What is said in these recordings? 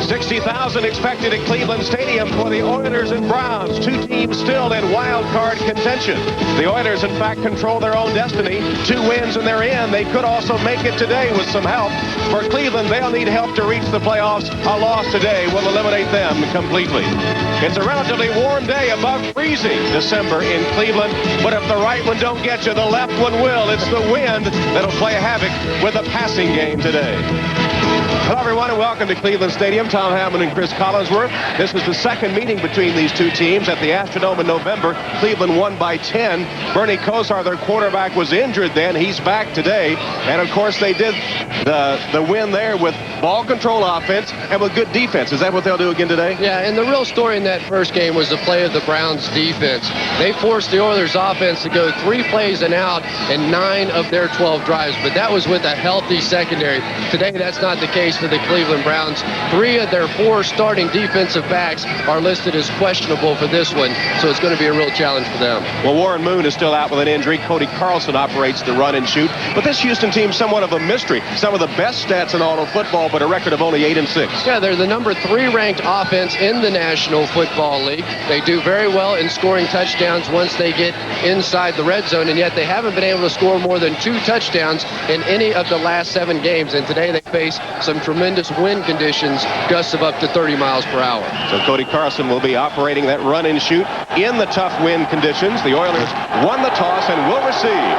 $60,000 expected at Cleveland Stadium for the Oilers and Browns. Two teams still in wild card contention. The Oilers, in fact, control their own destiny. 2 wins and they're in. They could also make it today with some help. For Cleveland, they'll need help to reach the playoffs. A loss today will eliminate them completely. It's a relatively warm day, above freezing December in Cleveland. But if the right one don't get you, the left one will. It's the wind that'll play havoc with the passing game today. Hello, everyone, and welcome to Cleveland Stadium. Tom Hammond and Chris Collinsworth. This was the second meeting between these two teams at the Astrodome in November. Cleveland won by 10. Bernie Kosar, their quarterback, was injured then. He's back today. And, of course, they did the win there with ball control offense and with good defense. Is that what they'll do again today? Yeah, and the real story in that first game was the play of the Browns' defense. They forced the Oilers' offense to go 3 plays and out in 9 of their 12 drives. But that was with a healthy secondary. Today, that's not the case for the Cleveland Browns. 3 of their 4 starting defensive backs are listed as questionable for this one, so it's going to be a real challenge for them. Well, Warren Moon is still out with an injury. Cody Carlson operates the run and shoot. But this Houston team somewhat of a mystery. Some of the best stats in all of football, but a record of only 8-6. Yeah, they're the number 3 ranked offense in the National Football League. They do very well in scoring touchdowns once they get inside the red zone, and yet they haven't been able to score more than 2 touchdowns in any of the last 7 games. And today they face some tremendous wind conditions, gusts of up to 30 miles per hour. So Cody Carlson will be operating that run and shoot in the tough wind conditions. The Oilers won the toss and will receive.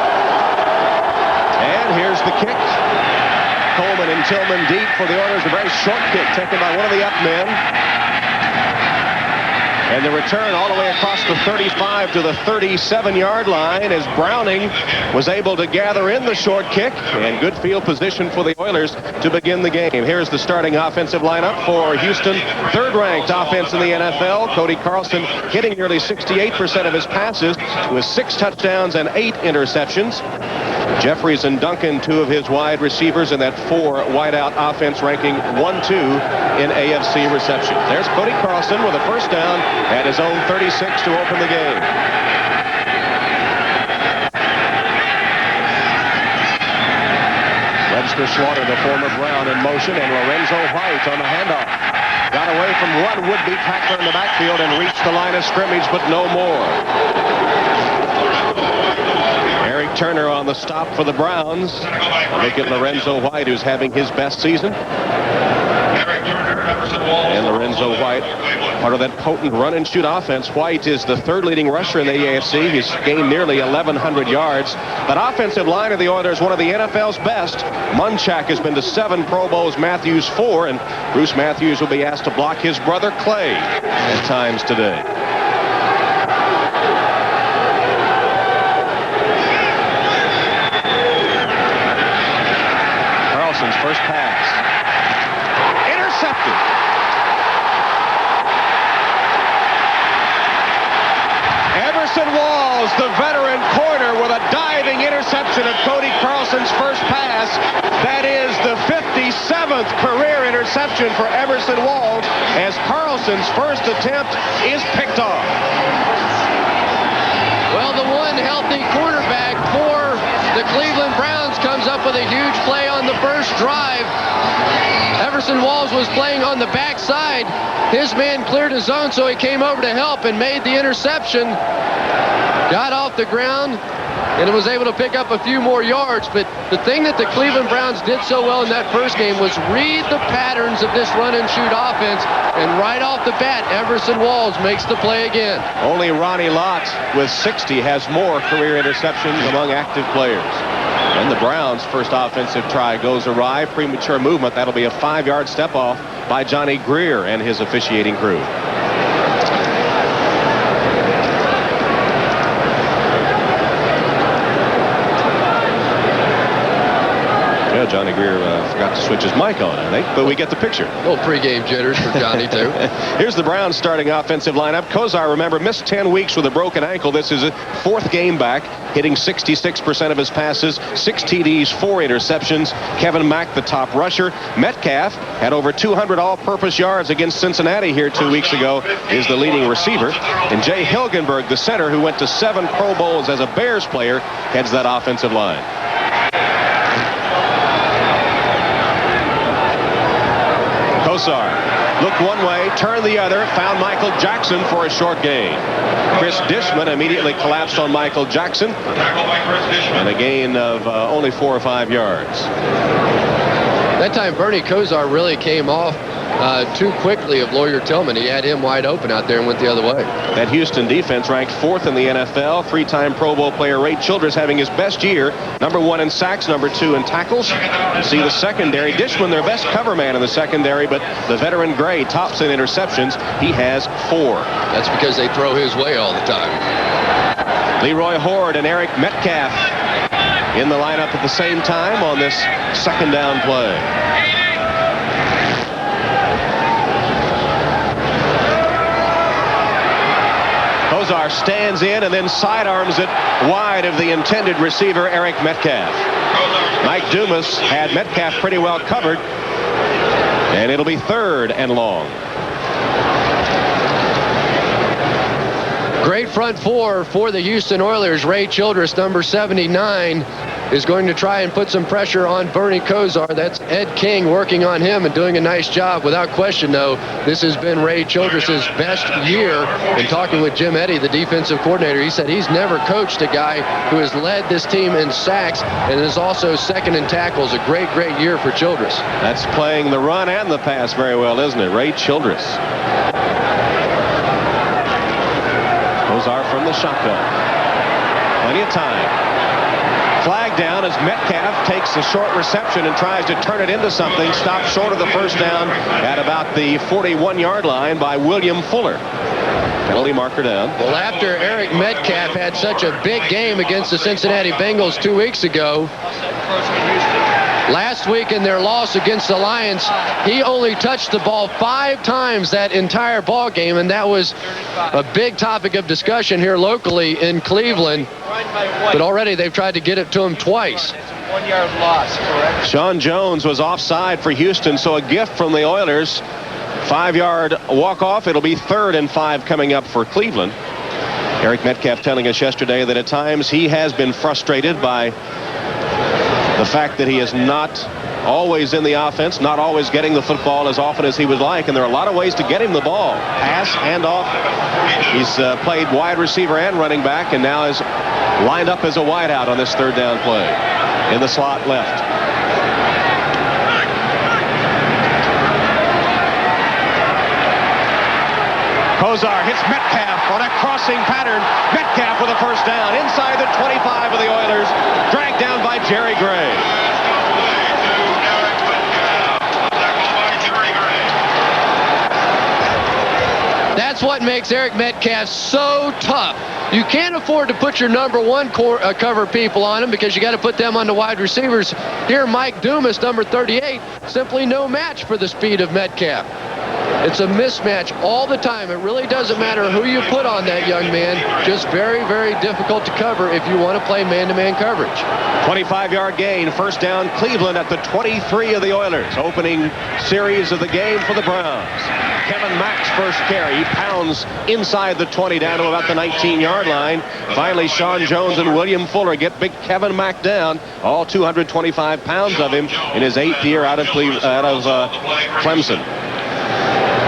And here's the kick. Coleman and Tillman deep for the Oilers. A very short kick taken by one of the up men. And the return all the way across the 35 to the 37-yard line as Browning was able to gather in the short kick, and good field position for the Oilers to begin the game. Here's the starting offensive lineup for Houston. 3rd-ranked offense in the NFL. Cody Carlson hitting nearly 68% of his passes with 6 touchdowns and 8 interceptions. Jeffries and Duncan, 2 of his wide receivers in that 4 wideout offense, ranking 1-2 in AFC reception. There's Cody Carlson with a first down at his own 36 to open the game. Webster Slaughter, the former Brown, in motion, and Lorenzo White on the handoff. Got away from one would-be tackler in the backfield and reached the line of scrimmage, but no more. Eric Turner on the stop for the Browns. Look at Lorenzo White, who's having his best season. And Lorenzo White, part of that potent run-and-shoot offense. White is the 3rd leading rusher in the AFC. He's gained nearly 1,100 yards. That offensive line of the Oilers, one of the NFL's best. Munchak has been to 7 Pro Bowls, Matthews 4, and Bruce Matthews will be asked to block his brother Clay at times today. Carlson's first pass. Intercepted. Everson Walls, the veteran corner, with a diving interception of Cody Carlson's first pass. That is the 57th career interception for Everson Walls, as Carlson's first attempt is picked off. Well, the one healthy cornerback for the Cleveland Browns comes up with a huge play on the first drive. Everson Walls was playing on the backside. His man cleared his zone, so he came over to help and made the interception. Got off the ground and was able to pick up a few more yards. But the thing that the Cleveland Browns did so well in that first game was read the patterns of this run-and-shoot offense. And right off the bat, Everson Walls makes the play again. Only Ronnie Lott with 60 has more career interceptions among active players. And the Browns' first offensive try goes awry. Premature movement. That'll be a 5-yard step off by Johnny Greer and his officiating crew. Johnny Greer forgot to switch his mic on, I think, but we get the picture. Little pregame jitters for Johnny, too. Here's the Browns starting offensive lineup. Kozar, remember, missed 10 weeks with a broken ankle. This is a 4th game back, hitting 66% of his passes, 6 TDs, 4 interceptions. Kevin Mack, the top rusher. Metcalf had over 200 all-purpose yards against Cincinnati here 2 weeks ago, is the leading receiver. And Jay Hilgenberg, the center, who went to 7 Pro Bowls as a Bears player, heads that offensive line. Kosar looked one way, turned the other, found Michael Jackson for a short gain. Chris Dishman immediately collapsed on Michael Jackson, and a gain of only 4 or 5 yards. That time, Bernie Kosar really came off too quickly of Lawyer Tillman. He had him wide open out there and went the other way. That Houston defense ranked 4th in the NFL. 3-time Pro Bowl player Ray Childress having his best year. Number 1 in sacks, number 2 in tackles. You see the secondary. Dishman, their best cover man in the secondary, but the veteran Gray tops in interceptions. He has 4. That's because they throw his way all the time. Leroy Horde and Eric Metcalf in the lineup at the same time on this second down play. Kosar stands in and then sidearms it wide of the intended receiver, Eric Metcalf. Mike Dumas had Metcalf pretty well covered, and it'll be 3rd and long. Great front four for the Houston Oilers. Ray Childress, number 79, is going to try and put some pressure on Bernie Kosar. That's Ed King working on him and doing a nice job. Without question, though, this has been Ray Childress's best year. In talking with Jim Eddy, the defensive coordinator, he said he's never coached a guy who has led this team in sacks and is also second in tackles. A great, great year for Childress. That's playing the run and the pass very well, isn't it? Ray Childress. Kosar from the shotgun. Plenty of time. Flag down as Metcalf takes a short reception and tries to turn it into something. Stopped short of the first down at about the 41-yard line by William Fuller. Penalty marker down. Well, after Eric Metcalf had such a big game against the Cincinnati Bengals 2 weeks ago, last week in their loss against the Lions, he only touched the ball 5 times that entire ball game, and that was a big topic of discussion here locally in Cleveland. But already they've tried to get it to him twice. 1-yard loss, correct? Sean Jones was offside for Houston, so a gift from the Oilers. 5-yard walk-off. It'll be 3rd and 5 coming up for Cleveland. Eric Metcalf telling us yesterday that at times he has been frustrated by the fact that he is not always in the offense, not always getting the football as often as he would like, and there are a lot of ways to get him the ball. Pass, handoff. He's played wide receiver and running back, and now is lined up as a wideout on this 3rd down play in the slot left. Kosar hits Metcalf on a crossing pattern. Metcalf with a first down inside the 25 of the Oilers, dragged down by Jerry Gray. That's what makes Eric Metcalf so tough. You can't afford to put your number 1 cover people on him because you got to put them on the wide receivers. Here, Mike Dumas, number 38, simply no match for the speed of Metcalf. It's a mismatch all the time. It really doesn't matter who you put on that young man. Just very, very difficult to cover if you want to play man-to-man coverage. 25-yard gain, first down, Cleveland at the 23 of the Oilers. Opening series of the game for the Browns. Kevin Mack's first carry. He pounds inside the 20 down to about the 19-yard line. Finally, Sean Jones and William Fuller get big Kevin Mack down. All 225 pounds of him in his 8th year out of Clemson.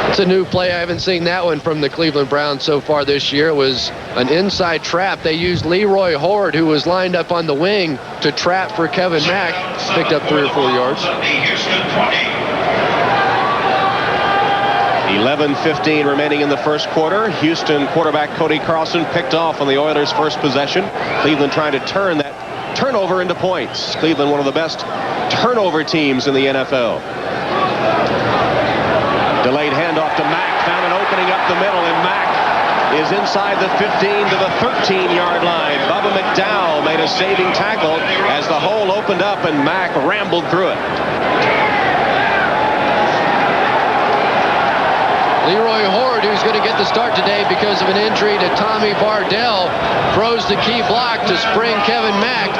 It's a new play. I haven't seen that one from the Cleveland Browns so far this year. It was an inside trap. They used Leroy Horde, who was lined up on the wing, to trap for Kevin Mack. Picked up 3 or 4 yards. 11:15 remaining in the first quarter. Houston quarterback Cody Carlson picked off on the Oilers' first possession. Cleveland trying to turn that turnover into points. Cleveland, one of the best turnover teams in the NFL. Delayed handoff to Mack, found an opening up the middle, and Mack is inside the 15 to the 13-yard line. Bubba McDowell made a a saving tackle as the hole opened up and Mack rambled through it. Leroy Horde, who's going to get the start today because of an injury to Tommy Bardell, throws the key block to spring Kevin Mack.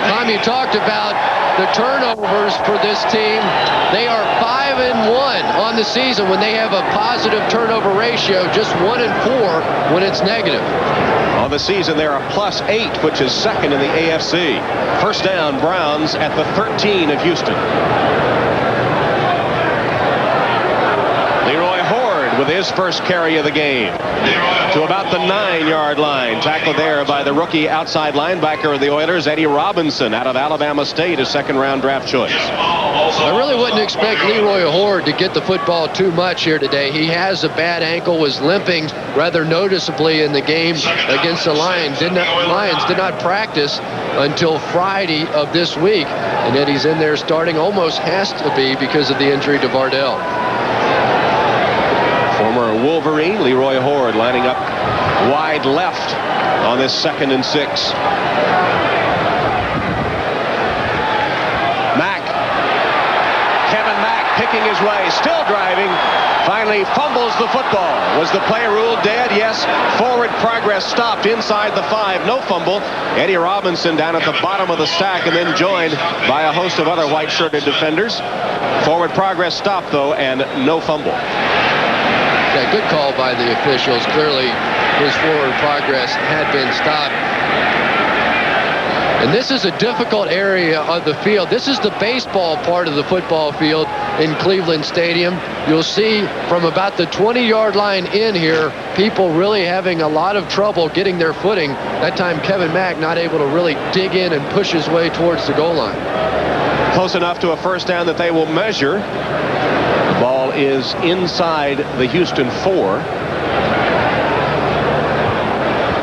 Tommy talked about the turnovers for this team. They are 5-1 on the season when they have a positive turnover ratio, just 1-4 when it's negative. On the season, they're a +8, which is second in the AFC. First down, Browns at the 13 of Houston. Leroy Horde with his first carry of the game to about the 9-yard line. Tackled there by the rookie outside linebacker of the Oilers, Eddie Robinson, out of Alabama State, a second-round draft choice. I really wouldn't expect Leroy Horde to get the football too much here today. He has a bad ankle, was limping rather noticeably in the game against the Lions. Lions did not practice until Friday of this week, and yet he's in there starting. Almost has to be because of the injury to Bardell. Former Wolverine Leroy Horde lining up wide left on this 2nd and 6. Kevin Mack picking his way, still driving, finally fumbles the football. Was the play ruled dead? Yes. Forward progress stopped inside the 5. No fumble. Eddie Robinson down at the bottom of the stack and then joined by a host of other white-shirted defenders. Forward progress stopped, though, and no fumble. Yeah, good call by the officials. Clearly, his forward progress had been stopped. And this is a difficult area of the field. This is the baseball part of the football field in Cleveland Stadium. You'll see from about the 20-yard line in here, people really having a lot of trouble getting their footing. That time, Kevin Mack not able to really dig in and push his way towards the goal line. Close enough to a first down that they will measure. The ball is inside the Houston 4.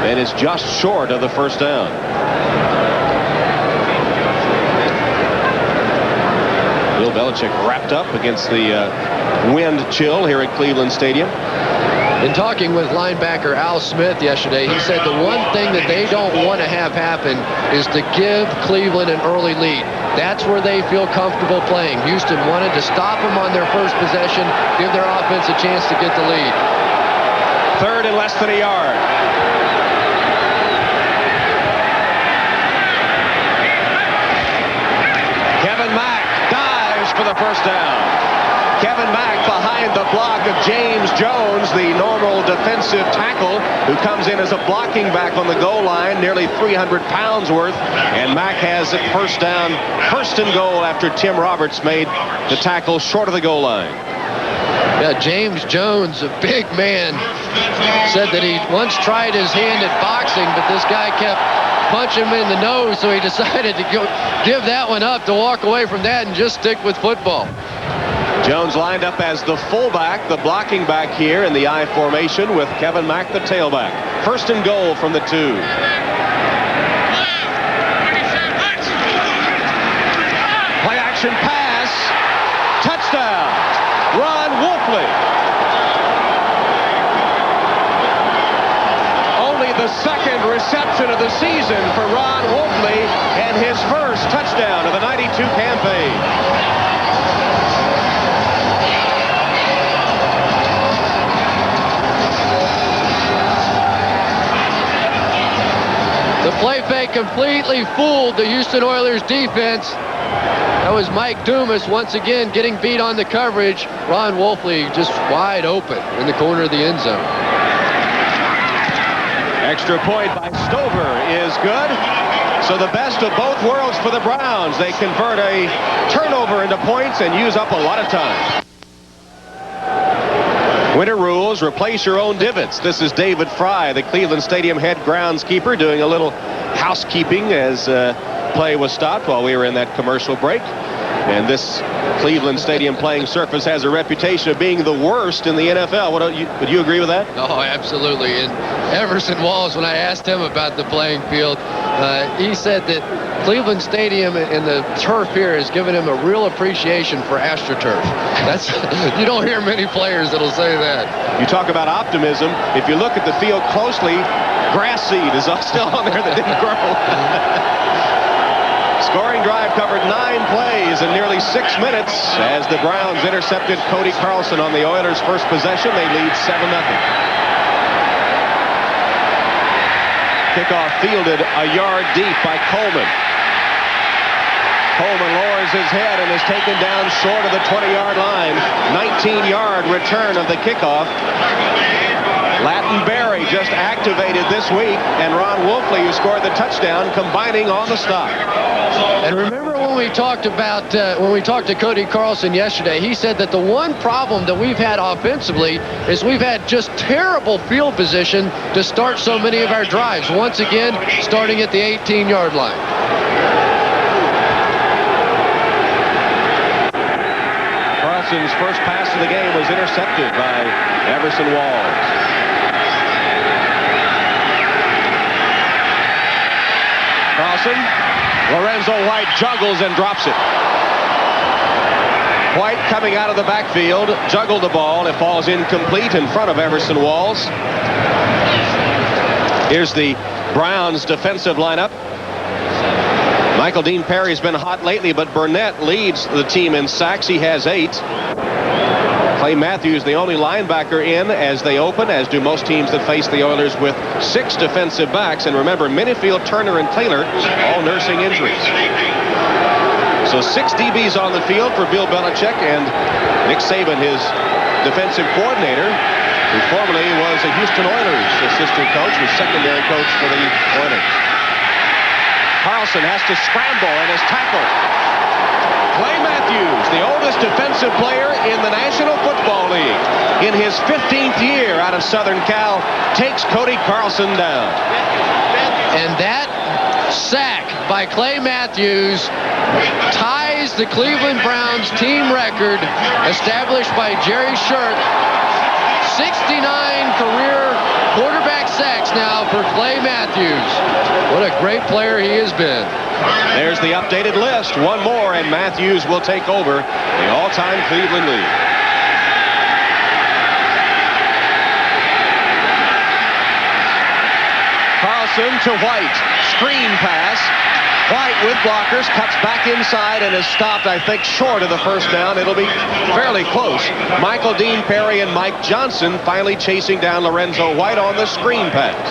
And it's just short of the first down. Bill Belichick wrapped up against the wind chill here at Cleveland Stadium. In talking with linebacker Al Smith yesterday, he said the one thing that they don't want to have happen is to give Cleveland an early lead. That's where they feel comfortable playing. Houston wanted to stop them on their first possession, give their offense a chance to get the lead. 3rd and less than a yard. Kevin Mack dives for the first down. Kevin Mack behind the block of James Jones, the normal defensive tackle, who comes in as a blocking back on the goal line, nearly 300 pounds worth. And Mack has it first down, 1st and goal after Tim Roberts made the tackle short of the goal line. Yeah, James Jones, a big man, said that he once tried his hand at boxing, but this guy kept punching him in the nose, so he decided to give that one up, to walk away from that and just stick with football. Jones lined up as the fullback, the blocking back here in the I formation with Kevin Mack, the tailback. 1st and goal from the 2. Play action pass. Touchdown. Ron Wolfley. Only the 2nd reception of the season for Ron Wolfley and his first touchdown of the 92 campaign. The play fake completely fooled the Houston Oilers defense. That was Mike Dumas once again getting beat on the coverage. Ron Wolfley just wide open in the corner of the end zone. Extra point by Stover is good. So the best of both worlds for the Browns. They convert a turnover into points and use up a lot of time. Winter rules, replace your own divots. This is David Fry, the Cleveland Stadium head groundskeeper, doing a little housekeeping as play was stopped while we were in that commercial break. And this Cleveland Stadium playing surface has a reputation of being the worst in the NFL. Would you agree with that? Oh, absolutely. And Everson Walls, when I asked him about the playing field, he said that Cleveland Stadium and the turf here has given him a real appreciation for AstroTurf. That's you don't hear many players that'll say that. You talk about optimism. If you look at the field closely, grass seed is still on there that didn't grow. Scoring drive covered 9 plays in nearly 6 minutes as the Browns intercepted Cody Carlson on the Oilers' first possession. They lead 7-0. Kickoff fielded a yard deep by Coleman. Coleman lowers his head and is taken down short of the 20-yard line. 19-yard return of the kickoff. Lattenberry just activated this week, and Ron Wolfley, who scored the touchdown, combining on the stop. And remember when we talked to Cody Carlson yesterday, he said that the one problem that we've had offensively is we've had just terrible field position to start so many of our drives. Once again, starting at the 18-yard line. Carlson's first pass of the game was intercepted by Everson Walls. Carlson, Lorenzo White juggles and drops it. White coming out of the backfield, juggled the ball. It falls incomplete in front of Everson Walls. Here's the Browns defensive lineup. Michael Dean Perry's been hot lately, but Burnett leads the team in sacks. He has 8. Clay Matthews, the only linebacker in as they open, as do most teams that face the Oilers, with 6 defensive backs. And remember, Minifield, Turner, and Taylor all nursing injuries. So 6 DBs on the field for Bill Belichick and Nick Saban, his defensive coordinator, who formerly was a Houston Oilers assistant coach, was secondary coach for the Oilers. Carlson has to scramble and is tackled. Clay Matthews, the oldest defensive player in the National Football League, in his 15th year out of Southern Cal, takes Cody Carlson down. And that sack by Clay Matthews ties the Cleveland Browns team record established by Jerry Shurt. 69 career quarterback sacks now for Clay Matthews. What a great player he has been. There's the updated list. One more, and Matthews will take over the all-time Cleveland lead. Carlson to White. Screen pass. White with blockers, cuts back inside and is stopped, I think, short of the first down. It'll be fairly close. Michael Dean Perry and Mike Johnson finally chasing down Lorenzo White on the screen pass.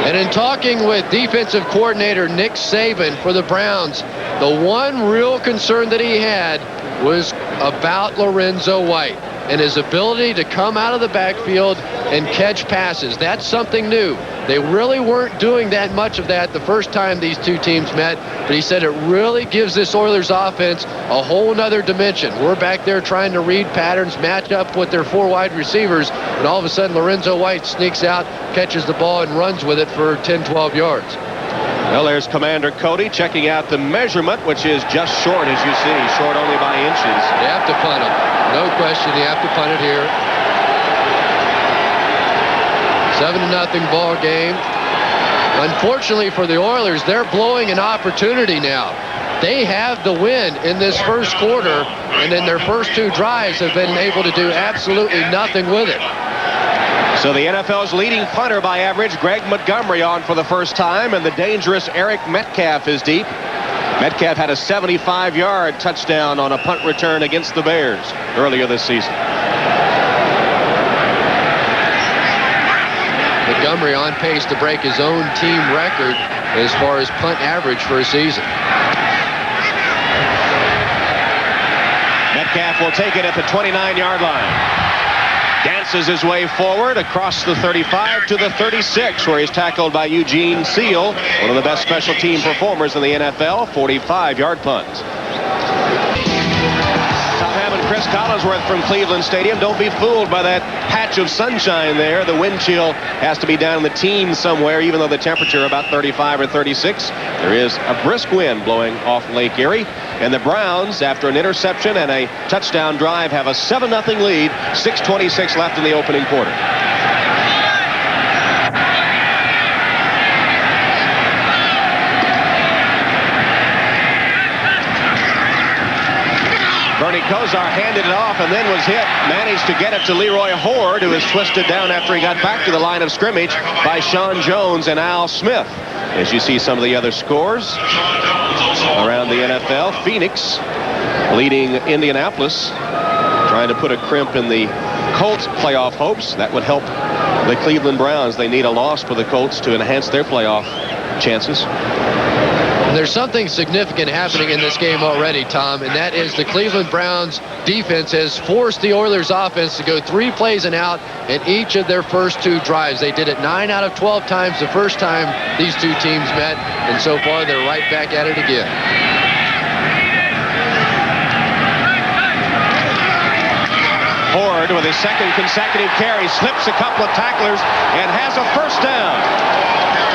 And in talking with defensive coordinator Nick Saban for the Browns, the one real concern that he had was about Lorenzo White and his ability to come out of the backfield and catch passes. That's something new. They really weren't doing that much of that the first time these two teams met, but he said it really gives this Oilers offense a whole nother dimension. We're back there trying to read patterns, match up with their 4 wide receivers, and all of a sudden Lorenzo White sneaks out, catches the ball, and runs with it for 10, 12 yards. Well, there's Commander Cody checking out the measurement, which is just short, as you see, short only by inches. You have to punt him. No question, you have to punt it here. 7-0 ball game. Unfortunately for the Oilers, they're blowing an opportunity now. They have the win in this first quarter, and in their first 2 drives have been able to do absolutely nothing with it. So the NFL's leading punter by average, Greg Montgomery, on for the first time, and the dangerous Eric Metcalf is deep. Metcalf had a 75-yard touchdown on a punt return against the Bears earlier this season. Montgomery on pace to break his own team record as far as punt average for a season. Metcalf will take it at the 29-yard line. Dances his way forward across the 35 to the 36, where he's tackled by Eugene Seal, one of the best special team performers in the NFL. 45-yard punt. Tom Hammond, Chris Collinsworth from Cleveland Stadium. Don't be fooled by that patch of sunshine there. The wind chill has to be down in the teens somewhere, even though the temperature about 35 or 36. There is a brisk wind blowing off Lake Erie. And the Browns, after an interception and a touchdown drive, have a 7-0 lead. 6:26 left in the opening quarter. Bernie Kosar handed it off and then was hit. Managed to get it to Leroy Horde, who was twisted down after he got back to the line of scrimmage by Sean Jones and Al Smith. As you see some of the other scores around the NFL, Phoenix leading Indianapolis, trying to put a crimp in the Colts' playoff hopes. That would help the Cleveland Browns. They need a loss for the Colts to enhance their playoff chances. There's something significant happening in this game already, Tom, and that is the Cleveland Browns defense has forced the Oilers offense to go 3 plays and out in each of their first 2 drives. They did it 9 out of 12 times the first time these 2 teams met, and so far they're right back at it again. Horde with his second consecutive carry slips a couple of tacklers and has a first down.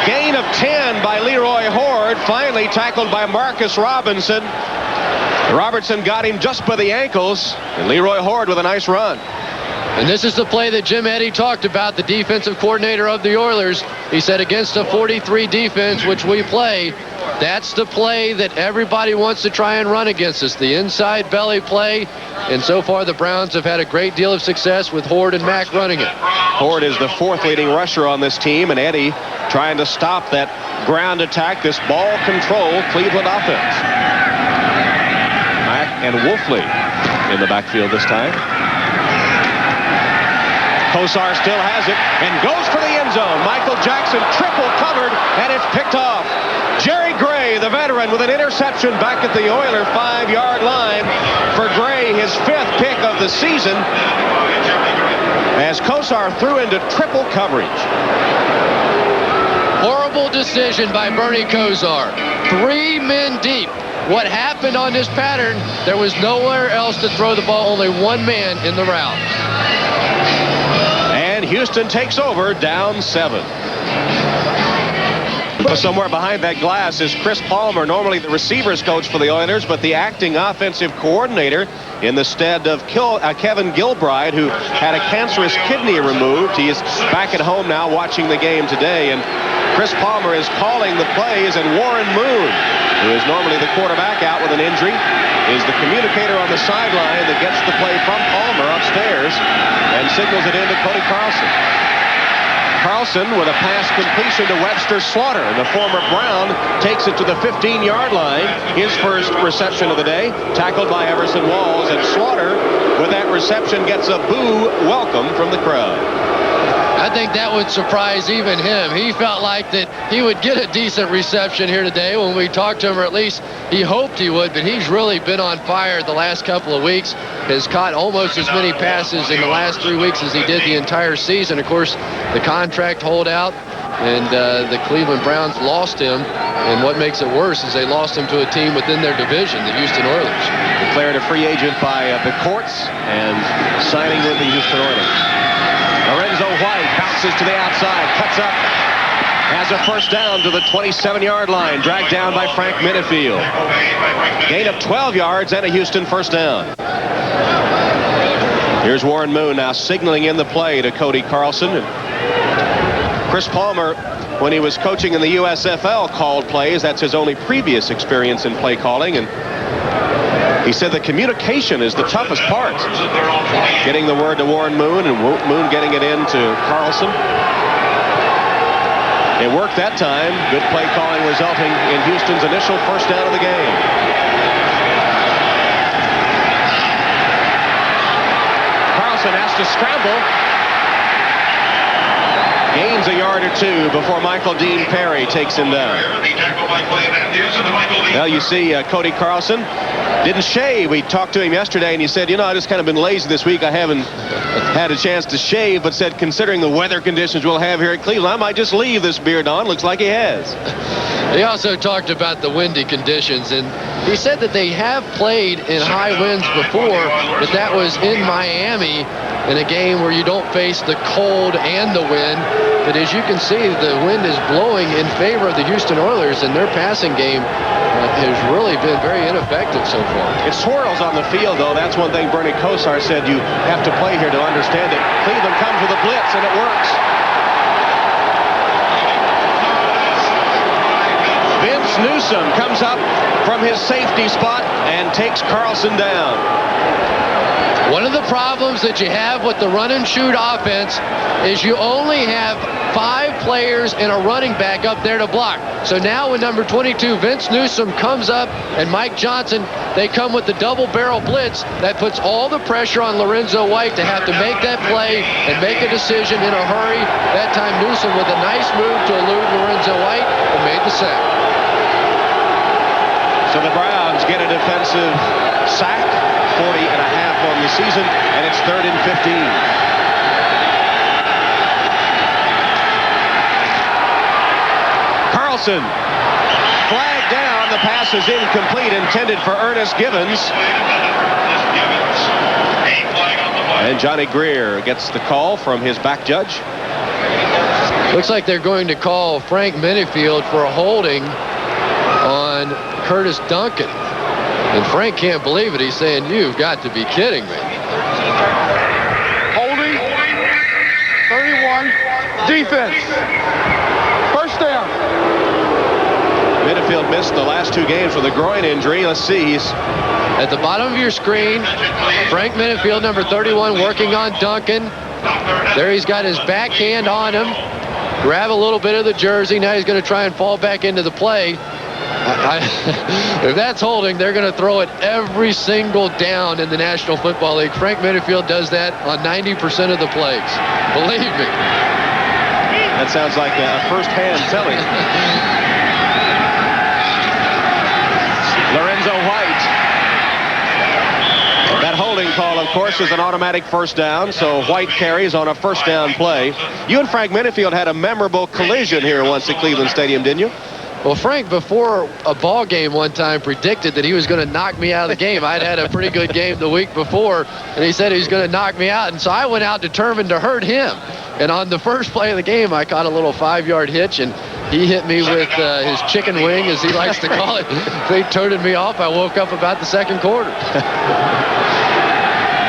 Gain of 10 by Leroy Horde, finally tackled by Marcus Robinson. Robertson got him just by the ankles, and Leroy Horde with a nice run. And this is the play that Jim Eddy talked about, the defensive coordinator of the Oilers. He said against a 43 defense, which we play, that's the play that everybody wants to try and run against us, the inside belly play. And so far, the Browns have had a great deal of success with Horde and Mack running it. Horde is the 4th leading rusher on this team, and Eddy trying to stop that ground attack, this ball control Cleveland offense. Mack and Wolfley in the backfield this time. Kosar still has it and goes for the end zone. Michael Jackson triple covered, and it's picked off. Jerry Gray, the veteran, with an interception back at the Oiler 5-yard line. For Gray, his 5th pick of the season, as Kosar threw into triple coverage. Horrible decision by Bernie Kosar. 3 men deep. What happened on this pattern, there was nowhere else to throw the ball, only 1 man in the route. And Houston takes over, down 7. Somewhere behind that glass is Chris Palmer, normally the receivers coach for the Oilers, but the acting offensive coordinator in the stead of Kevin Gilbride, who had a cancerous kidney removed. He is back at home now watching the game today, and Chris Palmer is calling the plays, and Warren Moon, who is normally the quarterback out with an injury, is the communicator on the sideline that gets the play from Palmer upstairs and signals it in to Cody Carlson. Carlson with a pass completion to Webster Slaughter. The former Brown takes it to the 15-yard line. His first reception of the day, tackled by Everson Walls, and Slaughter with that reception gets a boo welcome from the crowd. I think that would surprise even him. He felt like that he would get a decent reception here today when we talked to him, or at least he hoped he would, but he's really been on fire the last couple of weeks. Has caught almost as many passes in the last 3 weeks as he did the entire season. Of course, the contract holdout, and the Cleveland Browns lost him. And what makes it worse is they lost him to a team within their division, the Houston Oilers. Declared a free agent by the courts and signing with the Houston Oilers. Lorenzo White bounces to the outside, cuts up, has a first down to the 27-yard line, dragged down by Frank Minifield. Gain of 12 yards and a Houston first down. Here's Warren Moon now signaling in the play to Cody Carlson. And Chris Palmer, when he was coaching in the USFL, called plays. That's his only previous experience in play calling, and he said the communication is the toughest part. Getting the word to Warren Moon, and Moon getting it in to Carlson. It worked that time. Good play calling resulting in Houston's initial first down of the game. Carlson has to scramble. Gains a yard or 2 before Michael Dean Perry takes him down. Well, you see Cody Carlson didn't shave. We talked to him yesterday, and he said, I just kind of been lazy this week. I haven't had a chance to shave, but said, considering the weather conditions we'll have here at Cleveland, I might just leave this beard on. Looks like he has. He also talked about the windy conditions, and he said that they have played in high winds before, but that was in Miami in a game where you don't face the cold and the wind. But as you can see, the wind is blowing in favor of the Houston Oilers, and their passing game has really been very ineffective so far. It swirls on the field, though. That's one thing Bernie Kosar said you have to play here to understand it. Cleveland comes with a blitz, and it works. Vince Newsome comes up from his safety spot and takes Carlson down. One of the problems that you have with the run and shoot offense is you only have 5 players and a running back up there to block. So now with number 22, Vince Newsome comes up, and Mike Johnson, they come with the double barrel blitz. That puts all the pressure on Lorenzo White to have to make that play and make a decision in a hurry. That time Newsome with a nice move to elude Lorenzo White and made the sack. So the Browns get a defensive sack, 40 and a half on the season, and it's 3rd and 15. Carlson, flag down. The pass is incomplete, intended for Ernest Givens. And Johnny Greer gets the call from his back judge. Looks like they're going to call Frank Minifield for a holding on Curtis Duncan. And Frank can't believe it. He's saying, "You've got to be kidding me." Holding. 31. Defense. First down. Minifield missed the last 2 games with a groin injury. Let's see. He's at the bottom of your screen. Frank Minifield, number 31, working on Duncan. There he's got his backhand on him. Grab a little bit of the jersey. Now he's going to try and fall back into the play. If that's holding, they're going to throw it every single down in the National Football League. Frank Minifield does that on 90% of the plays. Believe me. That sounds like a first-hand telling. Lorenzo White. That holding call, of course, is an automatic first down, so White carries on a first down play. You and Frank Minifield had a memorable collision here once at Cleveland Stadium, didn't you? Well, Frank, before a ball game one time, predicted that he was going to knock me out of the game. I'd had a pretty good game the week before, and he said he was going to knock me out. And so I went out determined to hurt him. And on the first play of the game, I caught a little 5-yard hitch, and he hit me with his chicken wing, as he likes to call it. They turned me off. I woke up about the second quarter.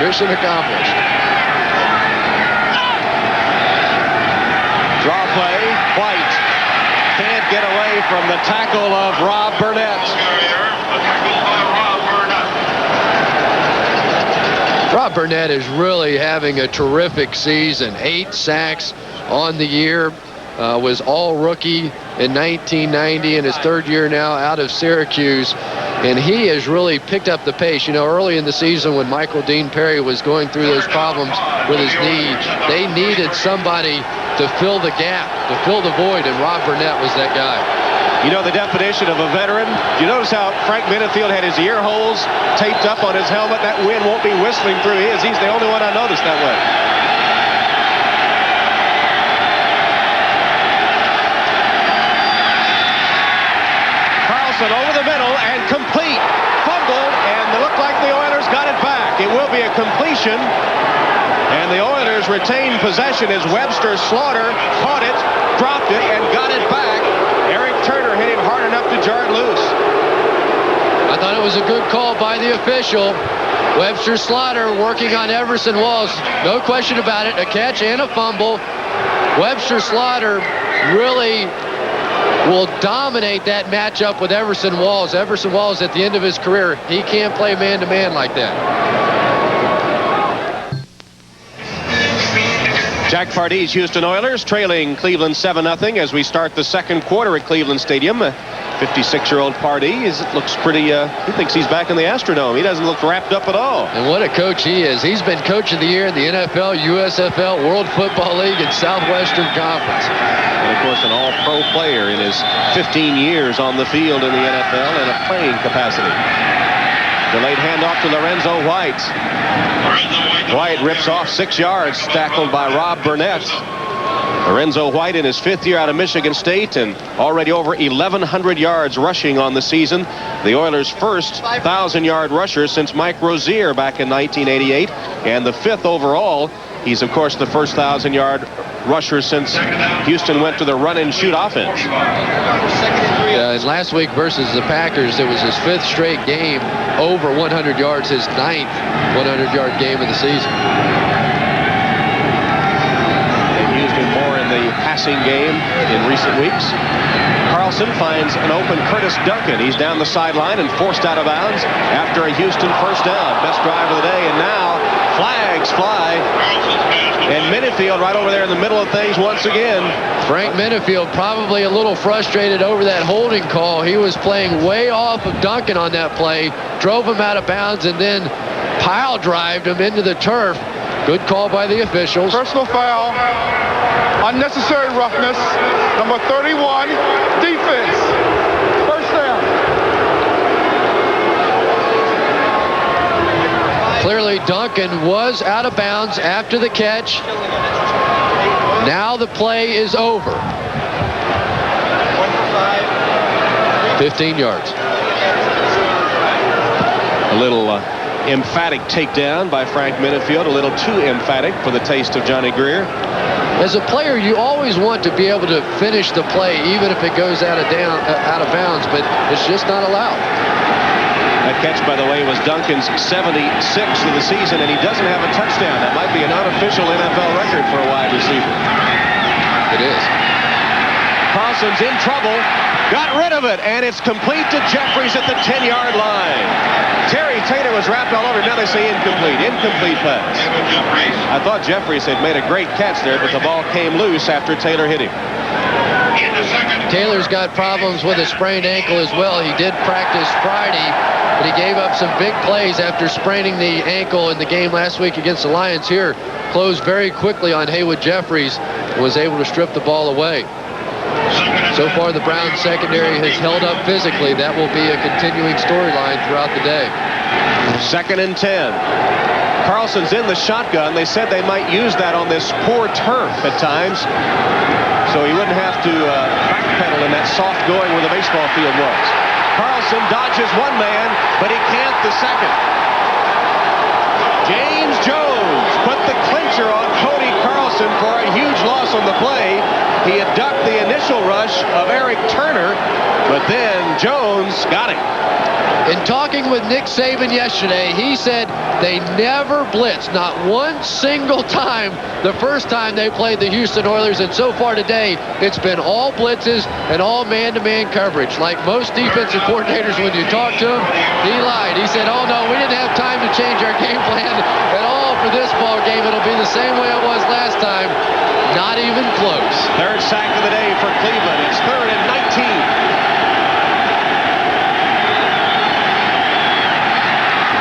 Mission accomplished. Draw play. White can't get away from the tackle of Rob Burnett. Rob Burnett is really having a terrific season. 8 sacks on the year. Was all rookie in 1990, in his 3rd year now out of Syracuse. And he has really picked up the pace. You know, early in the season when Michael Dean Perry was going through those problems with his knee, they needed somebody to fill the gap, to fill the void, and Rob Burnett was that guy. You know the definition of a veteran? You notice how Frank Minifield had his ear holes taped up on his helmet? That wind won't be whistling through his. He's the only one I noticed that way. Carlson over the middle and complete. Fumbled, and it looked like the Oilers got it back. It will be a completion. And the Oilers retain possession as Webster Slaughter caught it, dropped it, and got it back. Eric Turner hit him hard enough to jar it loose. I thought it was a good call by the official. Webster Slaughter working on Everson Walls. No question about it. A catch and a fumble. Webster Slaughter really will dominate that matchup with Everson Walls. Everson Walls at the end of his career, he can't play man-to-man like that. Jack Pardee's Houston Oilers trailing Cleveland 7-0 as we start the second quarter at Cleveland Stadium. 56-year-old Pardee looks pretty, he thinks he's back in the Astrodome. He doesn't look wrapped up at all. And what a coach he is. He's been coach of the year in the NFL, USFL, World Football League, and Southwestern Conference. And, of course, an all-pro player in his 15 years on the field in the NFL in a playing capacity. Delayed handoff to Lorenzo White. White rips off 6 yards, tackled by Rob Burnett. Lorenzo White in his 5th year out of Michigan State and already over 1,100 yards rushing on the season. The Oilers' first 1,000-yard rusher since Mike Rozier back in 1988, and the 5th overall. He's, of course, the first 1,000-yard rusher since Houston went to the run-and-shoot offense. And last week versus the Packers, it was his 5th straight game over 100 yards, his 9th 100-yard game of the season. They've used him more in the passing game in recent weeks. Carl Carlson finds an open Curtis Duncan. He's down the sideline and forced out of bounds after a Houston first down. Best drive of the day, and now flags fly. And Minifield right over there in the middle of things once again. Frank Minifield probably a little frustrated over that holding call. He was playing way off of Duncan on that play, drove him out of bounds, and then pile drived him into the turf. Good call by the officials. Personal foul. Unnecessary roughness. Number 31, defense. First down. Clearly, Duncan was out of bounds after the catch. Now the play is over. 15 yards. A little emphatic takedown by Frank Minifield. A little too emphatic for the taste of Johnny Greer. As a player, you always want to be able to finish the play, even if it goes out of bounds, but it's just not allowed. That catch, by the way, was Duncan's 76th of the season, and he doesn't have a touchdown. That might be an unofficial NFL record for a wide receiver. It is. Carlson's in trouble. Got rid of it, and it's complete to Jeffries at the 10-yard line. Terry Taylor was wrapped all over. Now they say incomplete. Incomplete pass. I thought Jeffries had made a great catch there, but the ball came loose after Taylor hit him. Taylor's got problems with a sprained ankle as well. He did practice Friday, but he gave up some big plays after spraining the ankle in the game last week against the Lions. Here, closed very quickly on Haywood Jeffries, and was able to strip the ball away. So far, the Browns secondary has held up physically. That will be a continuing storyline throughout the day. 2nd and 10. Carlson's in the shotgun. They said they might use that on this poor turf at times, so he wouldn't have to backpedal in that soft going where the baseball field was. Carlson dodges one man, but he can't the second. James Jones put the clincher on Cody Carlson for a huge loss on the play. He had ducked the initial rush of Eric Turner, but then Jones got him. In talking with Nick Saban yesterday, he said they never blitzed, not one single time the first time they played the Houston Oilers, and so far today, it's been all blitzes and all man-to-man coverage. Like most defensive coordinators, when you talk to him, he lied. He said, oh no, we didn't have time to change our game plan at all for this ball game. It'll be the same way it was last time. Not even close. 3rd sack of the day for Cleveland. It's 3rd and 19.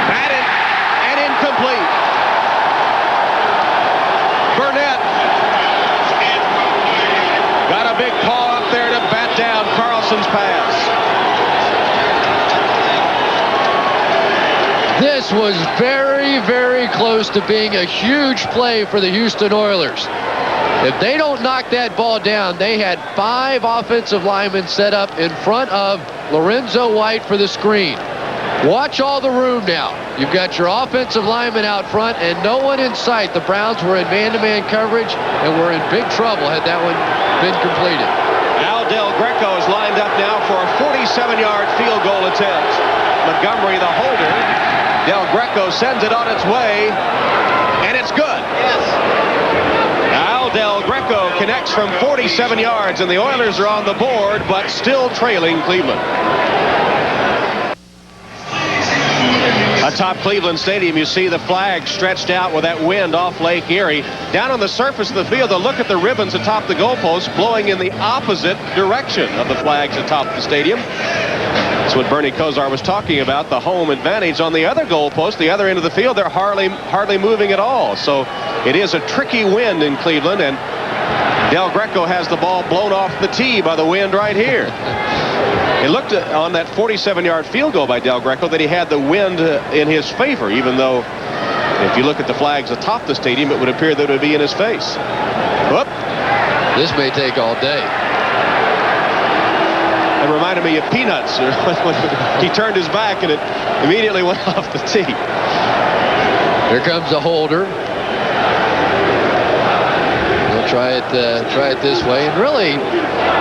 Batted and incomplete. Burnett got a big paw up there to bat down Carlson's pass. This was very, very close to being a huge play for the Houston Oilers. If they don't knock that ball down, they had 5 offensive linemen set up in front of Lorenzo White for the screen. Watch all the room now. You've got your offensive linemen out front and no one in sight. The Browns were in man-to-man coverage and were in big trouble had that one been completed. Al Del Greco is lined up now for a 47-yard field goal attempt. Montgomery, the holder. Del Greco sends it on its way, and it's good. Yes. Al Del Greco connects from 47 yards, and the Oilers are on the board, but still trailing Cleveland. Atop Cleveland Stadium, you see the flag stretched out with that wind off Lake Erie. Down on the surface of the field, they'll look at the ribbons atop the goalposts, blowing in the opposite direction of the flags atop the stadium. That's what Bernie Kosar was talking about, the home advantage. On the other goalpost, the other end of the field, they're hardly moving at all. So it is a tricky wind in Cleveland, and Del Greco has the ball blown off the tee by the wind right here. It looked on that 47-yard field goal by Del Greco that he had the wind in his favor, even though if you look at the flags atop the stadium, it would appear that it would be in his face. Whoop. This may take all day. It reminded me of Peanuts. He turned his back and it immediately went off the tee. Here comes the holder. We'll try it this way. And really,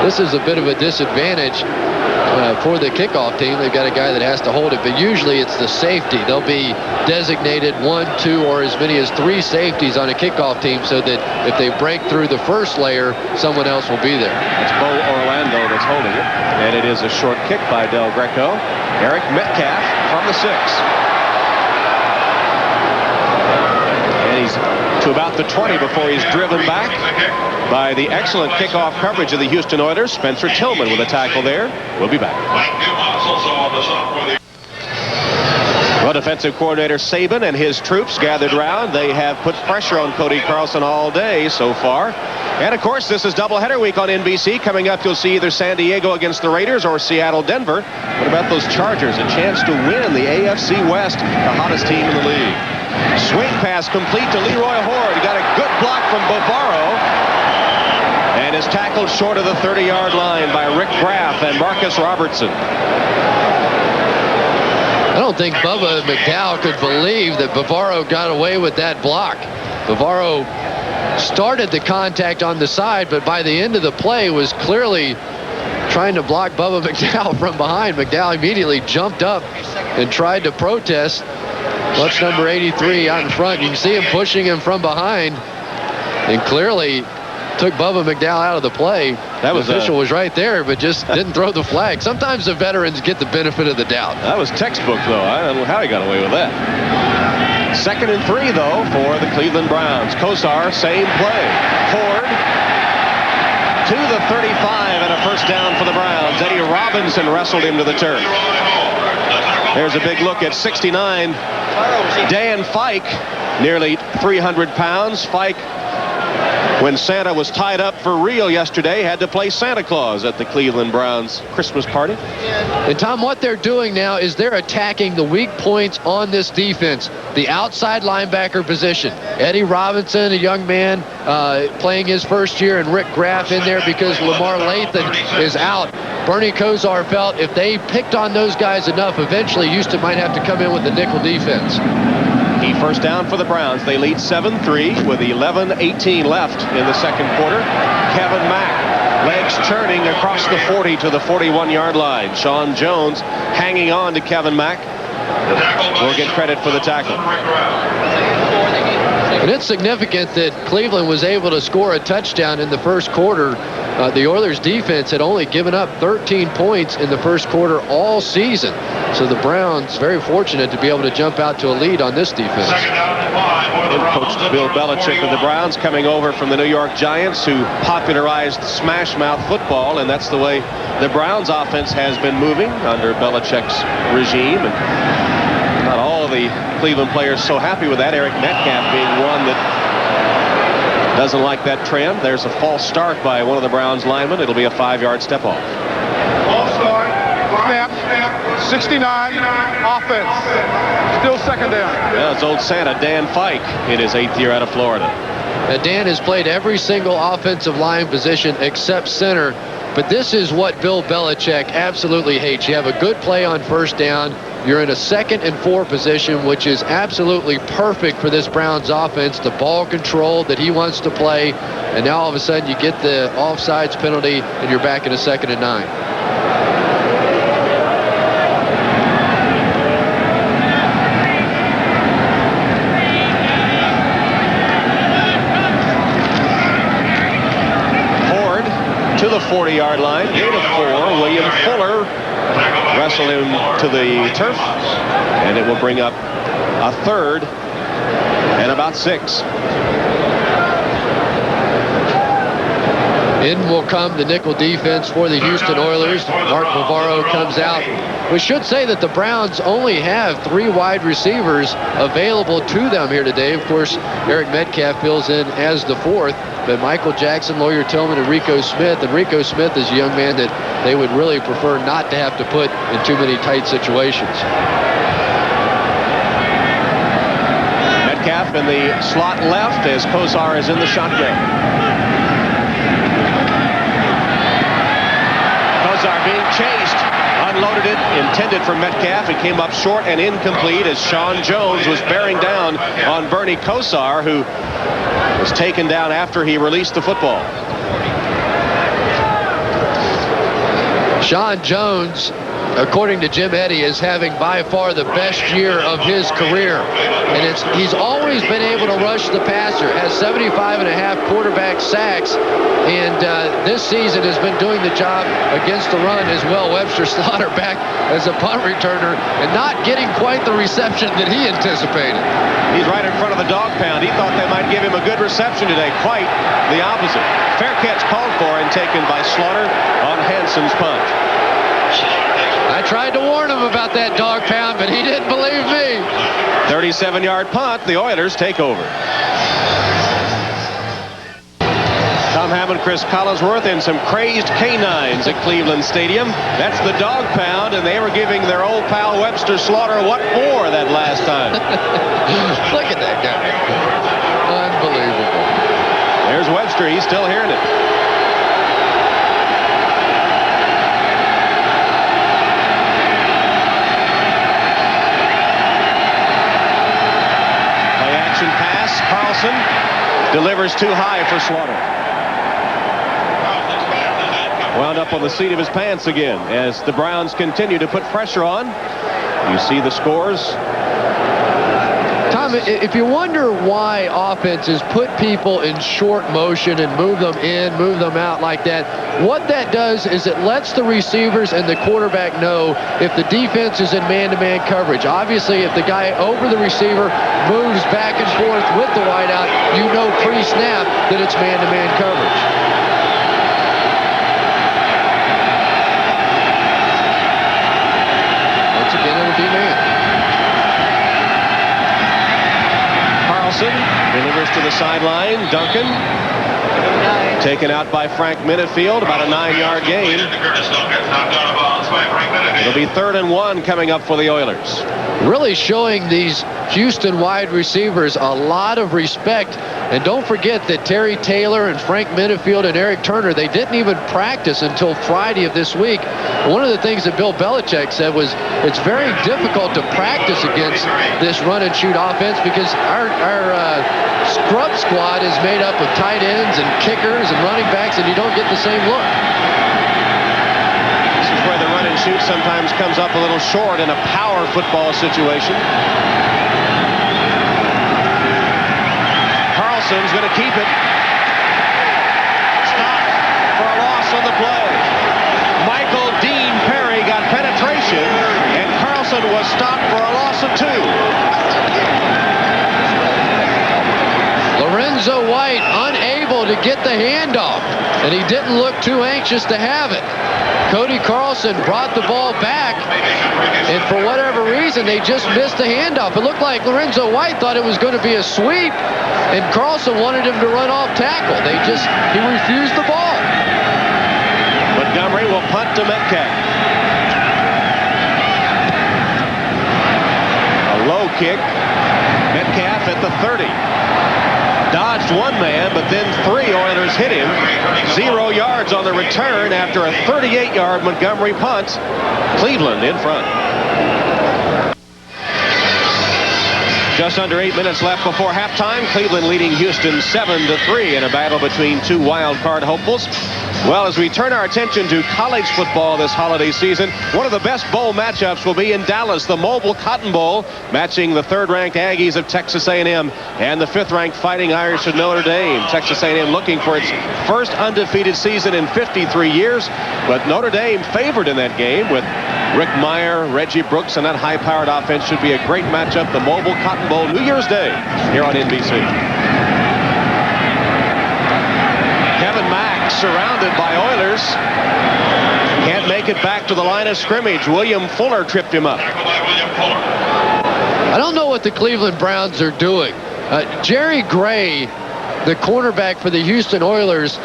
this is a bit of a disadvantage for the kickoff team. They've got a guy that has to hold it, but usually it's the safety. They'll be designated 1, 2, or as many as 3 safeties on a kickoff team so that if they break through the first layer, someone else will be there. It's Bo Orlando that's holding it. And it is a short kick by Del Greco. Eric Metcalf from the 6. And he's to about the 20 before he's driven back by the excellent kickoff coverage of the Houston Oilers. Spencer Tillman with a tackle there. We'll be back. Well, defensive coordinator Saban and his troops gathered round. They have put pressure on Cody Carlson all day so far. And, of course, this is doubleheader week on NBC. Coming up, you'll see either San Diego against the Raiders or Seattle-Denver. What about those Chargers? A chance to win the AFC West, the hottest team in the league. Swing pass complete to Leroy Horde. He got a good block from Bavaro. And is tackled short of the 30-yard line by Rick Graff and Marcus Robertson. I don't think Bubba McDowell could believe that Bavaro got away with that block. Bavaro started the contact on the side, but by the end of the play was clearly trying to block Bubba McDowell from behind. McDowell immediately jumped up and tried to protest. Watch number 83 out in front. You can see him pushing him from behind, and clearly took Bubba McDowell out of the play. The official was right there, but just didn't throw the flag. Sometimes the veterans get the benefit of the doubt. That was textbook, though. I don't know how he got away with that. 2nd and 3, though, for the Cleveland Browns. Kosar, same play. Horde to the 35 and a first down for the Browns. Eddie Robinson wrestled him to the turf. There's a big look at 69. Dan Fike, nearly 300 pounds. Fike, when Santa was tied up for real yesterday, had to play Santa Claus at the Cleveland Browns Christmas party. And Tom, what they're doing now is they're attacking the weak points on this defense, the outside linebacker position. Eddie Robinson, a young man playing his first year, and Rick Graff in there because Lamar Lathan is out. Bernie Kosar felt if they picked on those guys enough, eventually Houston might have to come in with the nickel defense. Key first down for the Browns. They lead 7-3 with 11:18 left in the second quarter. Kevin Mack, legs churning across the 40 to the 41-yard line. Sean Jones hanging on to Kevin Mack. We'll get credit for the tackle. And it's significant that Cleveland was able to score a touchdown in the first quarter. The Oilers defense had only given up 13 points in the first quarter all season. So the Browns very fortunate to be able to jump out to a lead on this defense. Coach Bill Belichick of the Browns coming over from the New York Giants, who popularized smash mouth football, and that's the way the Browns offense has been moving under Belichick's regime. And not all of the Cleveland players so happy with that. Eric Metcalf being one that doesn't like that trend. There's a false start by one of the Browns linemen. It'll be a 5-yard step off. False start. Snap. 69. Offense. Still second down. Yeah, it's old Santa, Dan Fike, in his 8th year out of Florida. Now, Dan has played every single offensive line position except center. But this is what Bill Belichick absolutely hates. You have a good play on first down. You're in a 2nd and 4 position, which is absolutely perfect for this Browns offense. The ball control that he wants to play. And now all of a sudden you get the offsides penalty and you're back in a 2nd and 9. To the 40-yard line, gain of 4. William Fuller wrestled him to the turf, and it will bring up a 3rd and about 6. In will come the nickel defense for the Houston Oilers. Mark Bavaro comes out. We should say that the Browns only have 3 wide receivers available to them here today. Of course, Eric Metcalf fills in as the 4th, but Michael Jackson, Lawyer Tillman, and Rico Smith. And Rico Smith is a young man that they would really prefer not to have to put in too many tight situations. Metcalf in the slot left as Kosar is in the shotgun. Kosar being chased, unloaded it, intended for Metcalf. It came up short and incomplete as Sean Jones was bearing down on Bernie Kosar, who was taken down after he released the football. Sean Jones, according to Jim Eddy, is having by far the best year of his career. And he's always been able to rush the passer, has 75.5 quarterback sacks, and this season has been doing the job against the run as well. Webster Slaughter back as a punt returner and not getting quite the reception that he anticipated. He's right in front of the dog pound. He thought they might give him a good reception today. Quite the opposite. Fair catch called for and taken by Slaughter on Hanson's punt. I tried to warn him about that dog pound, but he didn't believe me. 37-yard punt. The Oilers take over. Tom Hammond, Chris Collinsworth, and some crazed canines at Cleveland Stadium. That's the dog pound, and they were giving their old pal Webster Slaughter what for that last time. Look at that guy. Unbelievable. There's Webster. He's still hearing it. Play action pass. Carlson delivers too high for Slaughter. Wound up on the seat of his pants again as the Browns continue to put pressure on. You see the scores. Tom, if you wonder why offenses put people in short motion and move them in, move them out like that, what that does is it lets the receivers and the quarterback know if the defense is in man-to-man coverage. Obviously, if the guy over the receiver moves back and forth with the wideout, you know pre-snap that it's man-to-man coverage. Carlson delivers to the sideline. Duncan taken out by Frank Minifield. About a 9-yard gain. It'll be 3rd and 1 coming up for the Oilers. Really showing these Houston wide receivers a lot of respect. And don't forget that Terry Taylor and Frank Minifield and Eric Turner, they didn't even practice until Friday of this week. One of the things that Bill Belichick said was it's very difficult to practice against this run and shoot offense because our scrub squad is made up of tight ends and kickers and running backs, and you don't get the same look. This is where the run and shoot sometimes comes up a little short in a power football situation. Carlson's going to keep it. Stop for a loss on the play. Michael Dean Perry got penetration, and Carlson was stopped for a loss of 2. Lorenzo White unable to get the handoff, and he didn't look too anxious to have it. Cody Carlson brought the ball back, and for whatever reason, they just missed the handoff. It looked like Lorenzo White thought it was going to be a sweep, and Carlson wanted him to run off tackle. He refused the ball. Montgomery will punt to Metcalf. A low kick. Metcalf at the 30. Dodged one man, but then 3 Oilers hit him. 0 yards on the return after a 38-yard Montgomery punt. Cleveland in front. Just under 8 minutes left before halftime. Cleveland leading Houston 7-3 in a battle between 2 wild card hopefuls. Well, as we turn our attention to college football this holiday season, one of the best bowl matchups will be in Dallas, the Mobile Cotton Bowl, matching the 3rd-ranked Aggies of Texas A&M and the 5th-ranked Fighting Irish of Notre Dame. Texas A&M looking for its first undefeated season in 53 years, but Notre Dame favored in that game with Rick Meyer, Reggie Brooks, and that high-powered offense should be a great matchup. The Mobile Cotton Bowl, New Year's Day, here on NBC. Kevin Mack surrounded by Oilers. Can't make it back to the line of scrimmage. William Fuller tripped him up. I don't know what the Cleveland Browns are doing. Jerry Gray, the cornerback for the Houston Oilers,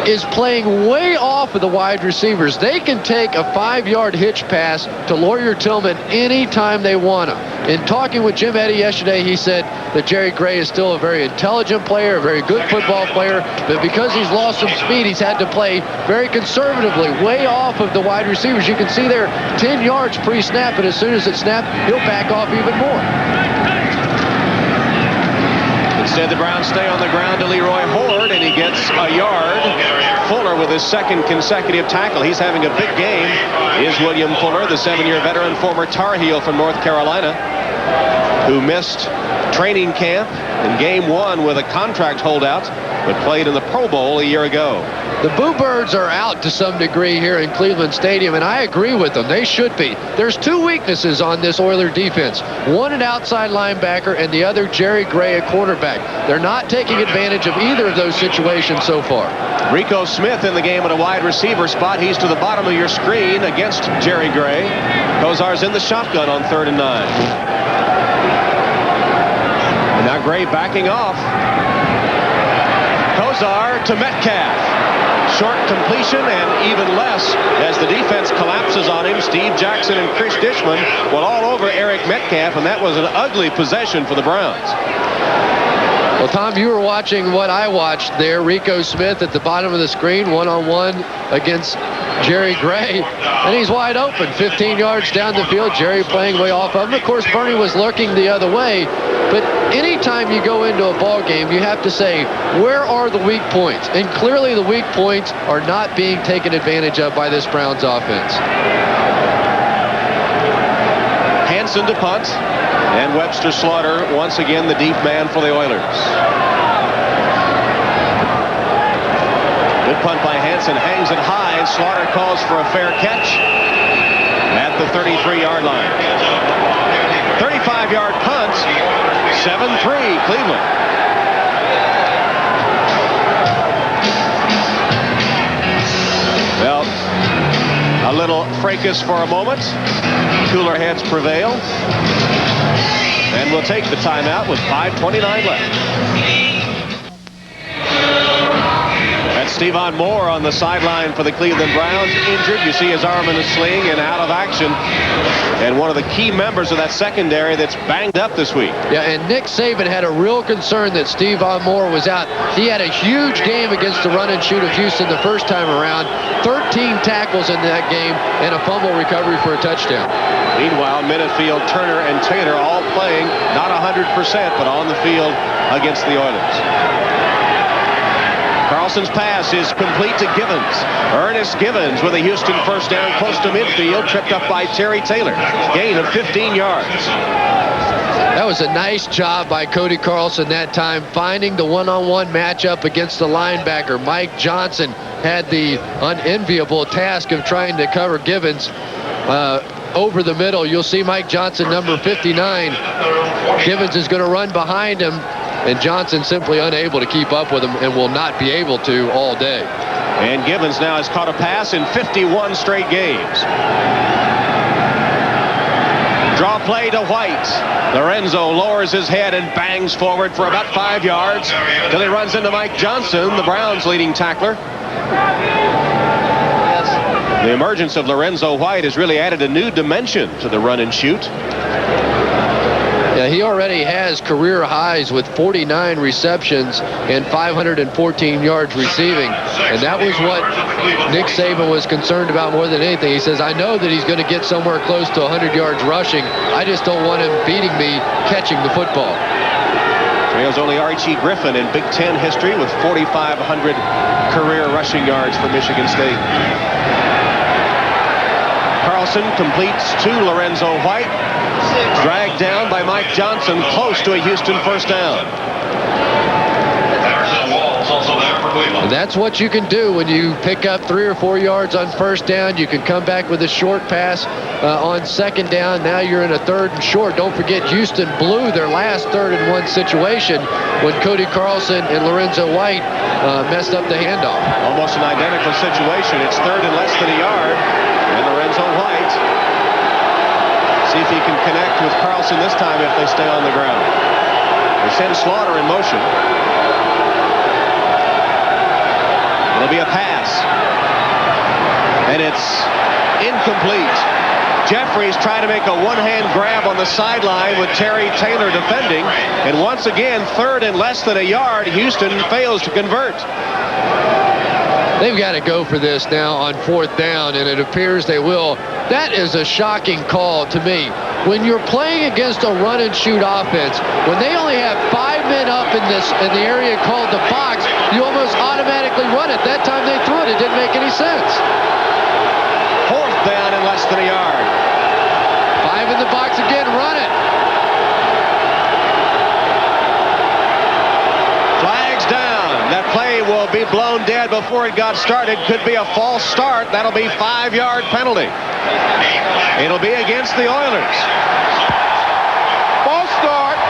is playing way off of the wide receivers. They can take a 5-yard hitch pass to Lawyer Tillman anytime they want to. In talking with Jim Eddy yesterday, he said that Jerry Gray is still a very intelligent player, a very good football player, but because he's lost some speed, he's had to play very conservatively, way off of the wide receivers. You can see there 10 yards pre-snap, but as soon as it snapped, he'll back off even more. Instead, the Browns stay on the ground to Leroy Horde, and he gets a yard Fuller with his second consecutive tackle. He's having a big game. Is William Fuller, the 7-year veteran, former Tar Heel from North Carolina, who missed training camp in game 1 with a contract holdout, but played in the Pro Bowl a year ago. The Boo Birds are out to some degree here in Cleveland Stadium, and I agree with them. They should be. There's 2 weaknesses on this Oiler defense. One, an outside linebacker, and the other, Jerry Gray, a quarterback. They're not taking advantage of either of those situations so far. Rico Smith in the game at a wide receiver spot. He's to the bottom of your screen against Jerry Gray. Kozar's in the shotgun on 3rd and 9. And now Gray backing off. Kozar to Metcalf. Short completion and even less as the defense collapses on him. Steve Jackson and Chris Dishman went all over Eric Metcalf, and that was an ugly possession for the Browns. Well, Tom, you were watching what I watched there. Rico Smith at the bottom of the screen, one-on-one against Jerry Gray, and he's wide open, 15 yards down the field. Jerry playing way off of him. Of course, Bernie was lurking the other way, but anytime you go into a ball game, you have to say, where are the weak points? And clearly the weak points are not being taken advantage of by this Browns offense. Hansen to punt, and Webster Slaughter once again the deep man for the Oilers. Good punt by Hansen, hangs it high. Slaughter calls for a fair catch at the 33-yard line. 35-yard punt, 7-3 Cleveland. Well, a little fracas for a moment. Cooler heads prevail. And we'll take the timeout with 5:29 left. That's Stephon Moore on the sideline for the Cleveland Browns, injured. You see his arm in a sling and out of action. And one of the key members of that secondary that's banged up this week. Yeah, and Nick Saban had a real concern that Stephon Moore was out. He had a huge game against the run and shoot of Houston the first time around. 13 tackles in that game and a fumble recovery for a touchdown. Meanwhile, Minifield, Turner, and Taylor all playing, not 100%, but on the field against the Oilers. Carlson's pass is complete to Givens. Ernest Givens with a Houston first down close to midfield, tripped up by Terry Taylor. Gain of 15 yards. That was a nice job by Cody Carlson that time, finding the one-on-one matchup against the linebacker. Mike Johnson had the unenviable task of trying to cover Givens over the middle. You'll see Mike Johnson, number 59. Givens is going to run behind him, and Johnson simply unable to keep up with him and will not be able to all day. And Givens now has caught a pass in 51 straight games. Draw play to White. Lorenzo lowers his head and bangs forward for about 5 yards till he runs into Mike Johnson, the Browns' leading tackler. The emergence of Lorenzo White has really added a new dimension to the run and shoot. Yeah, he already has career highs with 49 receptions and 514 yards receiving. And that was what Nick Saban was concerned about more than anything. He says, I know that he's going to get somewhere close to 100 yards rushing. I just don't want him beating me catching the football. Trails only Archie Griffin in Big Ten history with 4,500 career rushing yards for Michigan State. Carlson completes to Lorenzo White. Dragged down by Mike Johnson, close to a Houston first down. And that's what you can do when you pick up 3 or 4 yards on first down. You can come back with a short pass on second down. Now you're in a 3rd and short. Don't forget, Houston blew their last 3rd and 1 situation when Cody Carlson and Lorenzo White messed up the handoff. Almost an identical situation. It's 3rd and less than a yard. And Lorenzo White. See if he can connect with Carlson this time if they stay on the ground. They send Slaughter in motion. It'll be a pass. And it's incomplete. Jeffries trying to make a one-hand grab on the sideline with Terry Taylor defending. And once again, 3rd and less than a yard. Houston fails to convert. They've got to go for this now on 4th down, and it appears they will. That is a shocking call to me. when you're playing against a run and shoot offense, when they only have 5 men up in the area called the box, you almost automatically run it. That time they threw it. It didn't make any sense. 4th down and less than a yard. 5 in the box again. Run it. Flags down. That play will be blown dead before it got started. Could be a false start. That'll be 5-yard penalty. It'll be against the Oilers. False start.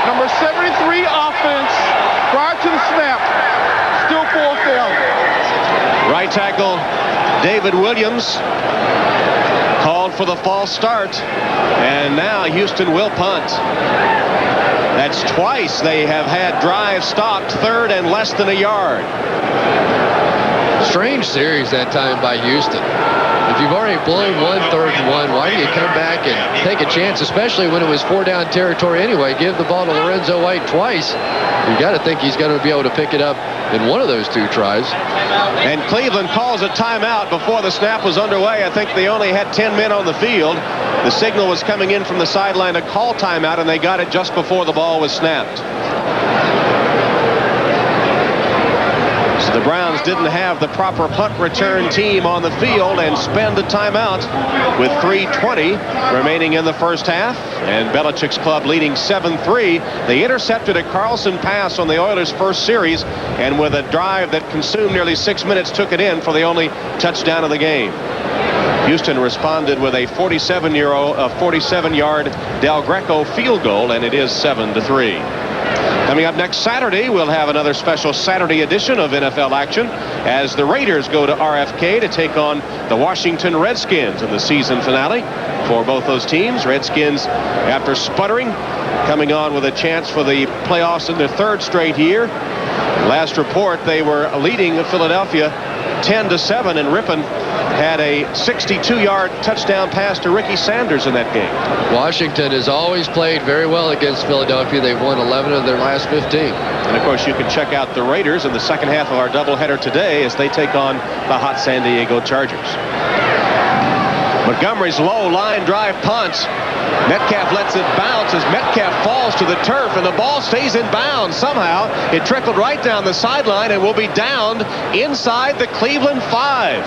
Number 73 offense. Prior to the snap. Still 4th down. Right tackle David Williams called for the false start. And now Houston will punt. That's twice they have had drives stopped, 3rd and less than a yard. Strange series that time by Houston. If you've already blown 1 3rd and 1, why do you come back and take a chance, especially when it was 4-down territory anyway? Give the ball to Lorenzo White twice. You've got to think he's going to be able to pick it up in one of those 2 tries. And Cleveland calls a timeout before the snap was underway. I think they only had 10 men on the field. The signal was coming in from the sideline to call timeout, and they got it just before the ball was snapped. So the Browns didn't have the proper punt return team on the field and spend a timeout with 3:20 remaining in the first half. And Belichick's club leading 7-3. They intercepted a Carlson pass on the Oilers' first series, and with a drive that consumed nearly 6 minutes, took it in for the only touchdown of the game. Houston responded with a 47-yard Del Greco field goal, and it is 7-3. Coming up next Saturday, we'll have another special Saturday edition of NFL action as the Raiders go to RFK to take on the Washington Redskins in the season finale for both those teams. Redskins, after sputtering, coming on with a chance for the playoffs in their 3rd straight year. Last report, they were leading Philadelphia 10-7, and Rippon had a 62-yard touchdown pass to Ricky Sanders in that game. Washington has always played very well against Philadelphia. They've won 11 of their last 15. And of course, you can check out the Raiders in the second half of our doubleheader today as they take on the hot San Diego Chargers. Montgomery's low line drive punts. Metcalf lets it bounce as Metcalf falls to the turf, and the ball stays in bounds. Somehow it trickled right down the sideline and will be downed inside the Cleveland 5.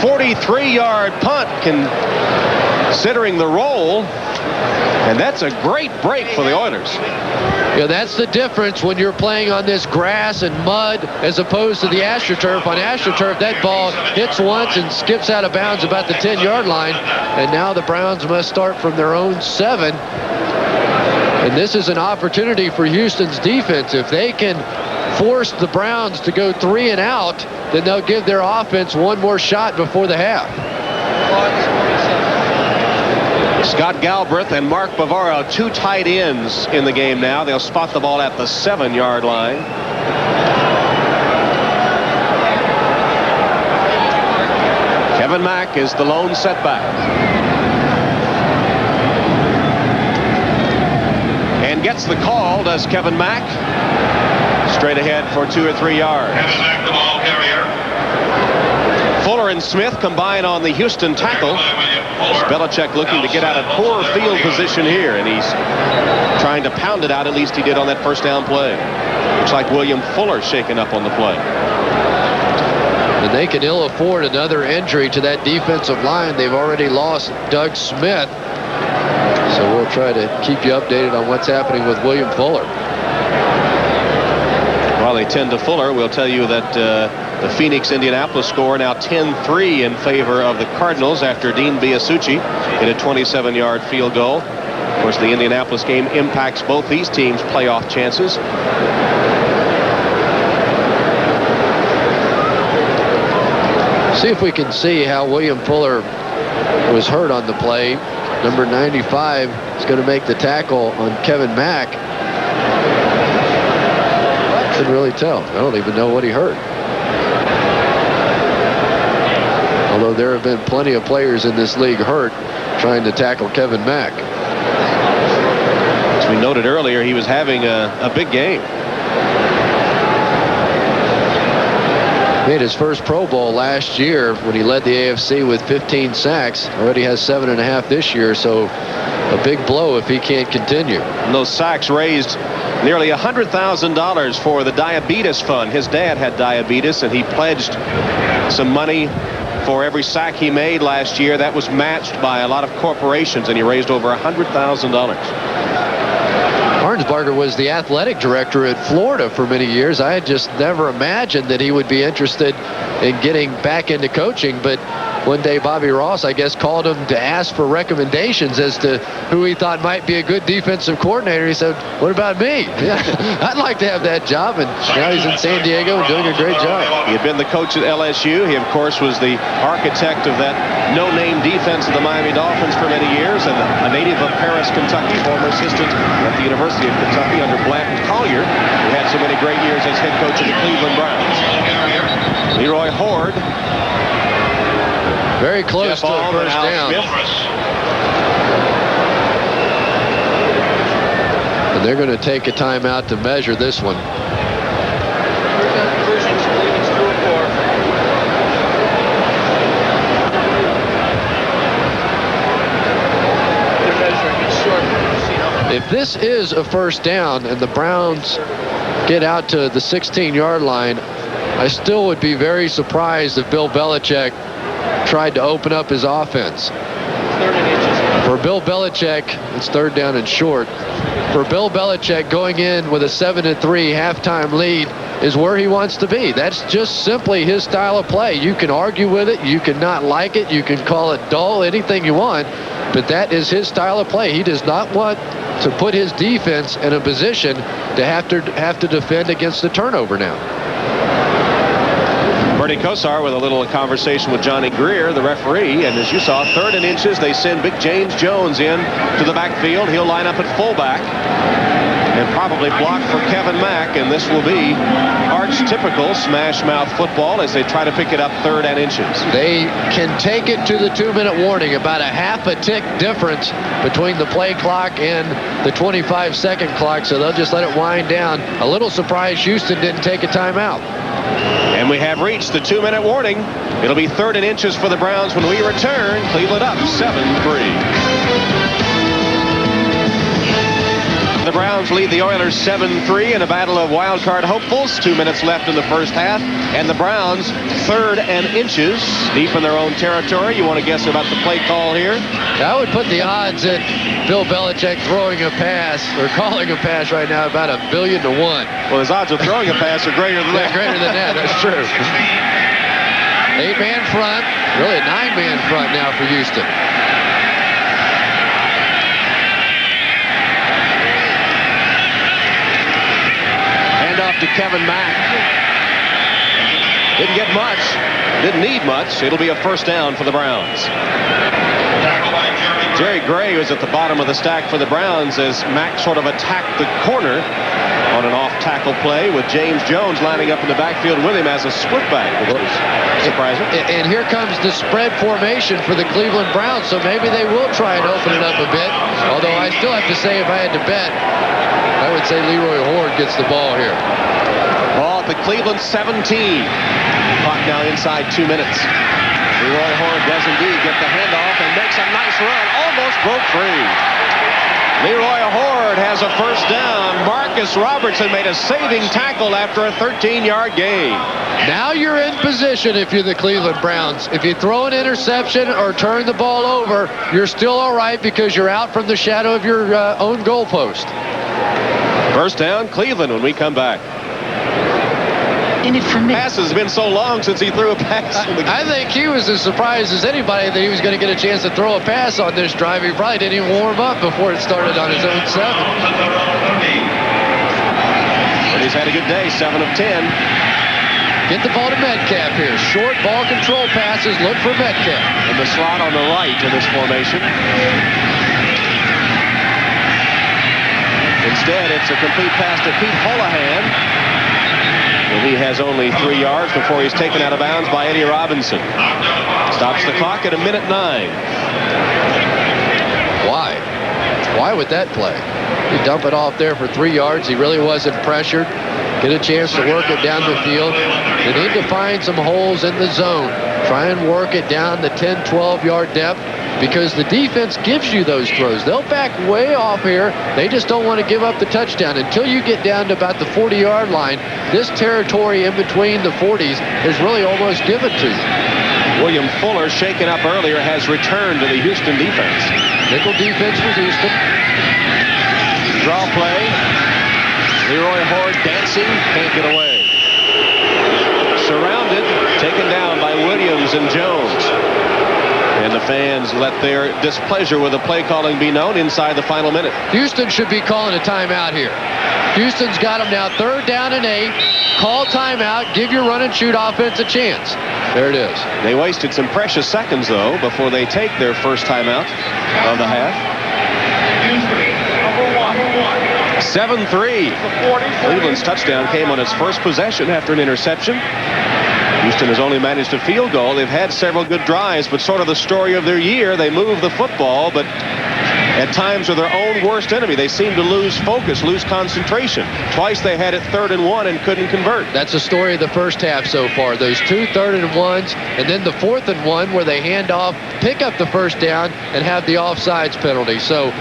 43-yard punt considering the roll, and that's a great break for the Oilers. Yeah, that's the difference when you're playing on this grass and mud as opposed to the AstroTurf. On AstroTurf, that ball hits once and skips out of bounds about the 10-yard line, and now the Browns must start from their own 7. And this is an opportunity for Houston's defense. If they can force the Browns to go 3 and out, then they'll give their offense one more shot before the half. Scott Galbraith and Mark Bavaro, 2 tight ends in the game now. They'll spot the ball at the 7-yard line. Kevin Mack is the lone setback. And gets the call, does Kevin Mack. Straight ahead for 2 or 3 yards. Kevin Mack, the ball carrier. Fuller and Smith combine on the Houston tackle. Belichick looking to get out of poor field position here, and he's trying to pound it out. At least he did on that first down play. Looks like William Fuller shaken up on the play. And they can ill afford another injury to that defensive line. They've already lost Doug Smith. So we'll try to keep you updated on what's happening with William Fuller. While they tend to Fuller, we'll tell you that the Phoenix-Indianapolis score now 10-3 in favor of the Cardinals after Dean Biasucci hit a 27-yard field goal. Of course, the Indianapolis game impacts both these teams' playoff chances. See if we can see how William Fuller was hurt on the play. Number 95 is going to make the tackle on Kevin Mack. Couldn't really tell. I don't even know what he hurt. Although there have been plenty of players in this league hurt trying to tackle Kevin Mack. As we noted earlier, he was having a big game. Made his first Pro Bowl last year when he led the AFC with 15 sacks. Already has 7.5 this year, so a big blow if he can't continue. And those sacks raised nearly $100,000 for the diabetes fund. His dad had diabetes, and he pledged some money for every sack he made last year. That was matched by a lot of corporations, and he raised over $100,000. Arnsparger was the athletic director at Florida for many years. I had just never imagined that he would be interested in getting back into coaching, but one day Bobby Ross, I guess, called him to ask for recommendations as to who he thought might be a good defensive coordinator. He said, what about me? Yeah, I'd like to have that job, and now he's in San Diego and doing a great job. He had been the coach at LSU. He, of course, was the architect of that no-name defense of the Miami Dolphins for many years, and a native of Paris, Kentucky, former assistant at the University of Kentucky under Blanton Collier, who had so many great years as head coach of the Cleveland Browns. Leroy Horde. Very close to a first down. And they're going to take a timeout to measure this one. If this is a first down and the Browns get out to the 16-yard line, I still would be very surprised if Bill Belichick tried to open up his offense. For Bill Belichick, it's third down and short. For Bill Belichick, going in with a 7-3 halftime lead is where he wants to be. That's just simply his style of play. You can argue with it, you can not like it, you can call it dull, anything you want, but that is his style of play. He does not want to put his defense in a position to have to defend against the turnover now. Bernie Kosar with a little conversation with Johnny Greer, the referee, and as you saw, 3rd and inches, they send big James Jones in to the backfield. He'll line up at fullback and probably block for Kevin Mack, and this will be arch-typical smash mouth football as they try to pick it up 3rd and inches. They can take it to the 2-minute warning, about a half a tick difference between the play clock and the 25-second clock, so they'll just let it wind down. A little surprised Houston didn't take a timeout. And we have reached the 2-minute warning. It'll be 3rd and inches for the Browns when we return. Cleveland up 7-3. The Browns lead the Oilers 7-3 in a battle of wild card hopefuls. 2 minutes left in the first half. And the Browns 3rd and inches deep in their own territory. You want to guess about the play call here? I would put the odds at Bill Belichick throwing a pass or calling a pass right now about 1,000,000,000 to 1. Well, his odds of throwing a pass are greater than that. Greater than that, that's true. 8-man front, really a 9-man front now for Houston. Off to Kevin Mack. Didn't get much. Didn't need much. It'll be a first down for the Browns. Jerry Gray was at the bottom of the stack for the Browns as Mack sort of attacked the corner on an off-tackle play with James Jones lining up in the backfield with him as a split back, which was surprising. And here comes the spread formation for the Cleveland Browns, so maybe they will try and open it up a bit. Although I still have to say, if I had to bet, I would say Leroy Horde gets the ball here. Ball at the Cleveland 17. Clock now inside 2 minutes. Leroy Horde does indeed get the handoff and makes a nice run. Almost broke free. Leroy Horde has a first down. Marcus Robertson made a saving tackle after a 13-yard gain. Now you're in position if you're the Cleveland Browns. If you throw an interception or turn the ball over, you're still all right because you're out from the shadow of your own goalpost. First down, Cleveland when we come back. In it for me. Pass has been so long since he threw a pass. I think he was as surprised as anybody that he was going to get a chance to throw a pass on this drive. He probably didn't even warm up before it started on his own 7. But he's had a good day, 7 of 10. Get the ball to Metcalf here. Short ball control passes. Look for Metcalf. In the slot on the right to this formation. Instead, it's a complete pass to Pete Holohan. And he has only 3 yards before he's taken out of bounds by Eddie Robinson. Stops the clock at 1:09. Why? Why would that play? He dump it off there for 3 yards. He really wasn't pressured. get a chance to work it down the field. They need to find some holes in the zone. Try and work it down the 10, 12-yard depth, because the defense gives you those throws. They'll back way off here. They just don't want to give up the touchdown. Until you get down to about the 40-yard line, this territory in between the 40s is really almost given to you. William Fuller, shaken up earlier, has returned to the Houston defense. Nickel defense for Houston. Draw play. Leroy Horde dancing, can't get away. Surrounded, taken down by Williams and Jones. And the fans let their displeasure with the play calling be known inside the final minute. Houston should be calling a timeout here. Houston's got them now 3rd down and 8. Call timeout. Give your run and shoot offense a chance. There it is. They wasted some precious seconds, though, before they take their first timeout of the half. 7-3. Cleveland's touchdown came on its first possession after an interception. Houston has only managed a field goal. They've had several good drives, but sort of the story of their year, they move the football, but at times are their own worst enemy. They seem to lose focus, lose concentration. Twice they had it 3rd and 1 and couldn't convert. That's the story of the first half so far. Those 2 3rd and 1s, and then the 4th and 1 where they hand off, pick up the first down, and have the offsides penalty. So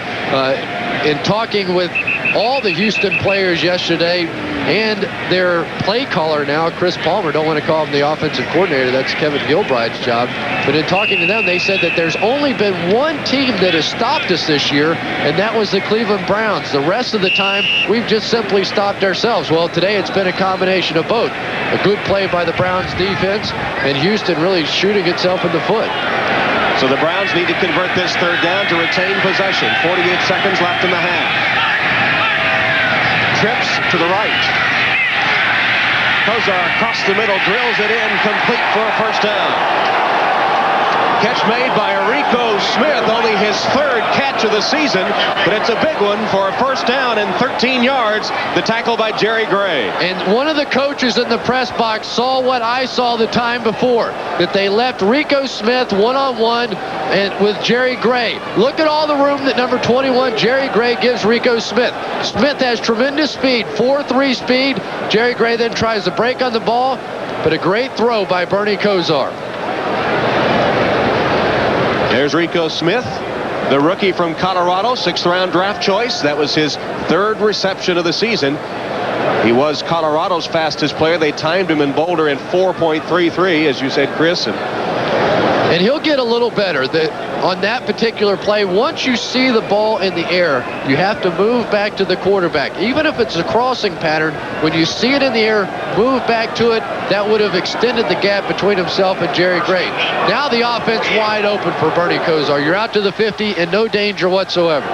in talking with all the Houston players yesterday and their play caller now, Chris Palmer, don't want to call him the offensive coordinator, that's Kevin Gilbride's job, but in talking to them, they said that there's only been one team that has stopped us this year, and that was the Cleveland Browns. The rest of the time, we've just simply stopped ourselves. Well, today it's been a combination of both. A good play by the Browns defense, and Houston really shooting itself in the foot. So the Browns need to convert this 3rd down to retain possession. 48 seconds left in the half. Trips to the right. Kosar across the middle, drills it in, complete for a first down. Catch made by Rico Smith, only his 3rd catch of the season, but it's a big one for a first down and 13 yards. The tackle by Jerry Gray. And one of the coaches in the press box saw what I saw the time before, that they left Rico Smith one-on-one and with Jerry Gray. Look at all the room that number 21, Jerry Gray, gives Rico Smith. Smith has tremendous speed, 4.3 speed. Jerry Gray then tries to break on the ball, but a great throw by Bernie Kosar. There's Rico Smith, the rookie from Colorado, 6th-round draft choice. That was his 3rd reception of the season. He was Colorado's fastest player. They timed him in Boulder in 4.33, as you said, Chris. And he'll get a little better. On that particular play, once you see the ball in the air, you have to move back to the quarterback. Even if it's a crossing pattern, when you see it in the air, move back to it. That would have extended the gap between himself and Jerry Gray. Now the offense wide open for Bernie Kosar. You're out to the 50 and no danger whatsoever.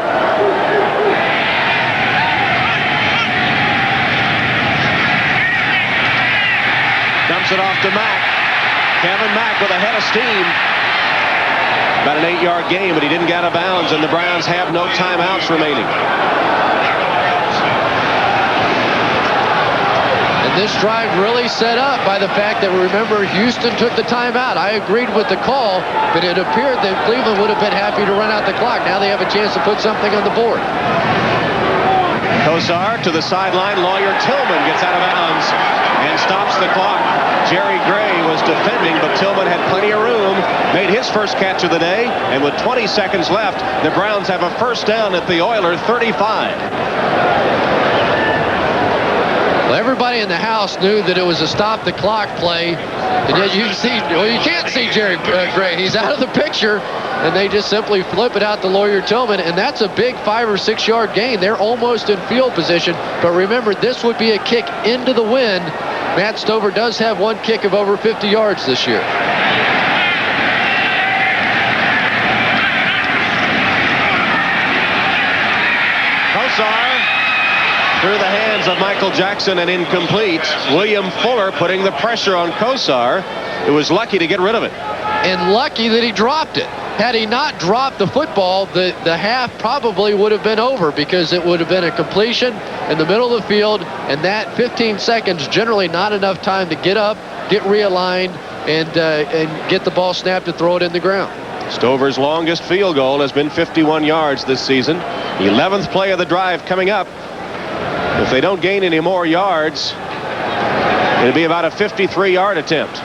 Dumps it off to Mack. Kevin Mack with a head of steam. About an 8-yard gain, but he didn't get out of bounds, and the Browns have no timeouts remaining. And this drive really set up by the fact that, remember, Houston took the timeout. I agreed with the call, but it appeared that Cleveland would have been happy to run out the clock. Now they have a chance to put something on the board. Kosar to the sideline. Lawyer Tillman gets out of bounds and stops the clock. Jerry Gray was defending, but Tillman had plenty of room, made his first catch of the day, and with 20 seconds left, the Browns have a first down at the Oiler 35. Well, everybody in the house knew that it was a stop the clock play, and yet you can't see Jerry Gray. He's out of the picture, and they just simply flip it out to Lawyer Tillman, and that's a big 5 or 6 yard gain. They're almost in field position, but remember, this would be a kick into the wind. Matt Stover does have one kick of over 50 yards this year. Kosar through the hands of Michael Jackson and incomplete. William Fuller putting the pressure on Kosar. It was lucky to get rid of it. And lucky that he dropped it. Had he not dropped the football, the half probably would have been over, because it would have been a completion in the middle of the field, and that 15 seconds, generally not enough time to get up, get realigned, and get the ball snapped and throw it in the ground. Stover's longest field goal has been 51 yards this season. 11th play of the drive coming up. If they don't gain any more yards, It'll be about a 53-yard attempt.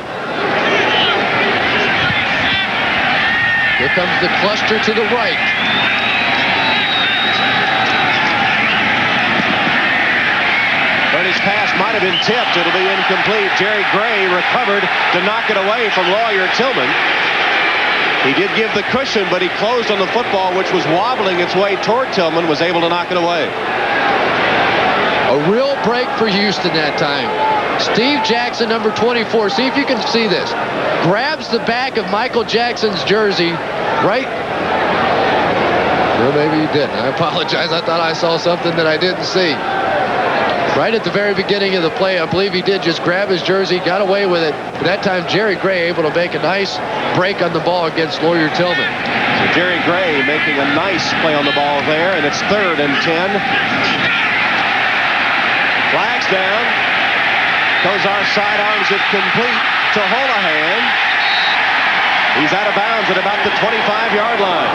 Here comes the cluster to the right. Bernie's pass might have been tipped. It'll be incomplete. Jerry Gray recovered to knock it away from Lawyer Tillman. He did give the cushion, but he closed on the football, which was wobbling its way toward Tillman, was able to knock it away. A real break for Houston that time. Steve Jackson, number 24. See if you can see this. Grabs the back of Michael Jackson's jersey, right? Well, maybe he didn't. I apologize. I thought I saw something that I didn't see. Right at the very beginning of the play, I believe he did just grab his jersey, got away with it. But that time, Jerry Gray able to make a nice break on the ball against Lawyer Tillman. So Jerry Gray making a nice play on the ball there, and it's 3rd and 10. Flags down. Kosar sidearms it complete to Holohan. He's out of bounds at about the 25-yard line.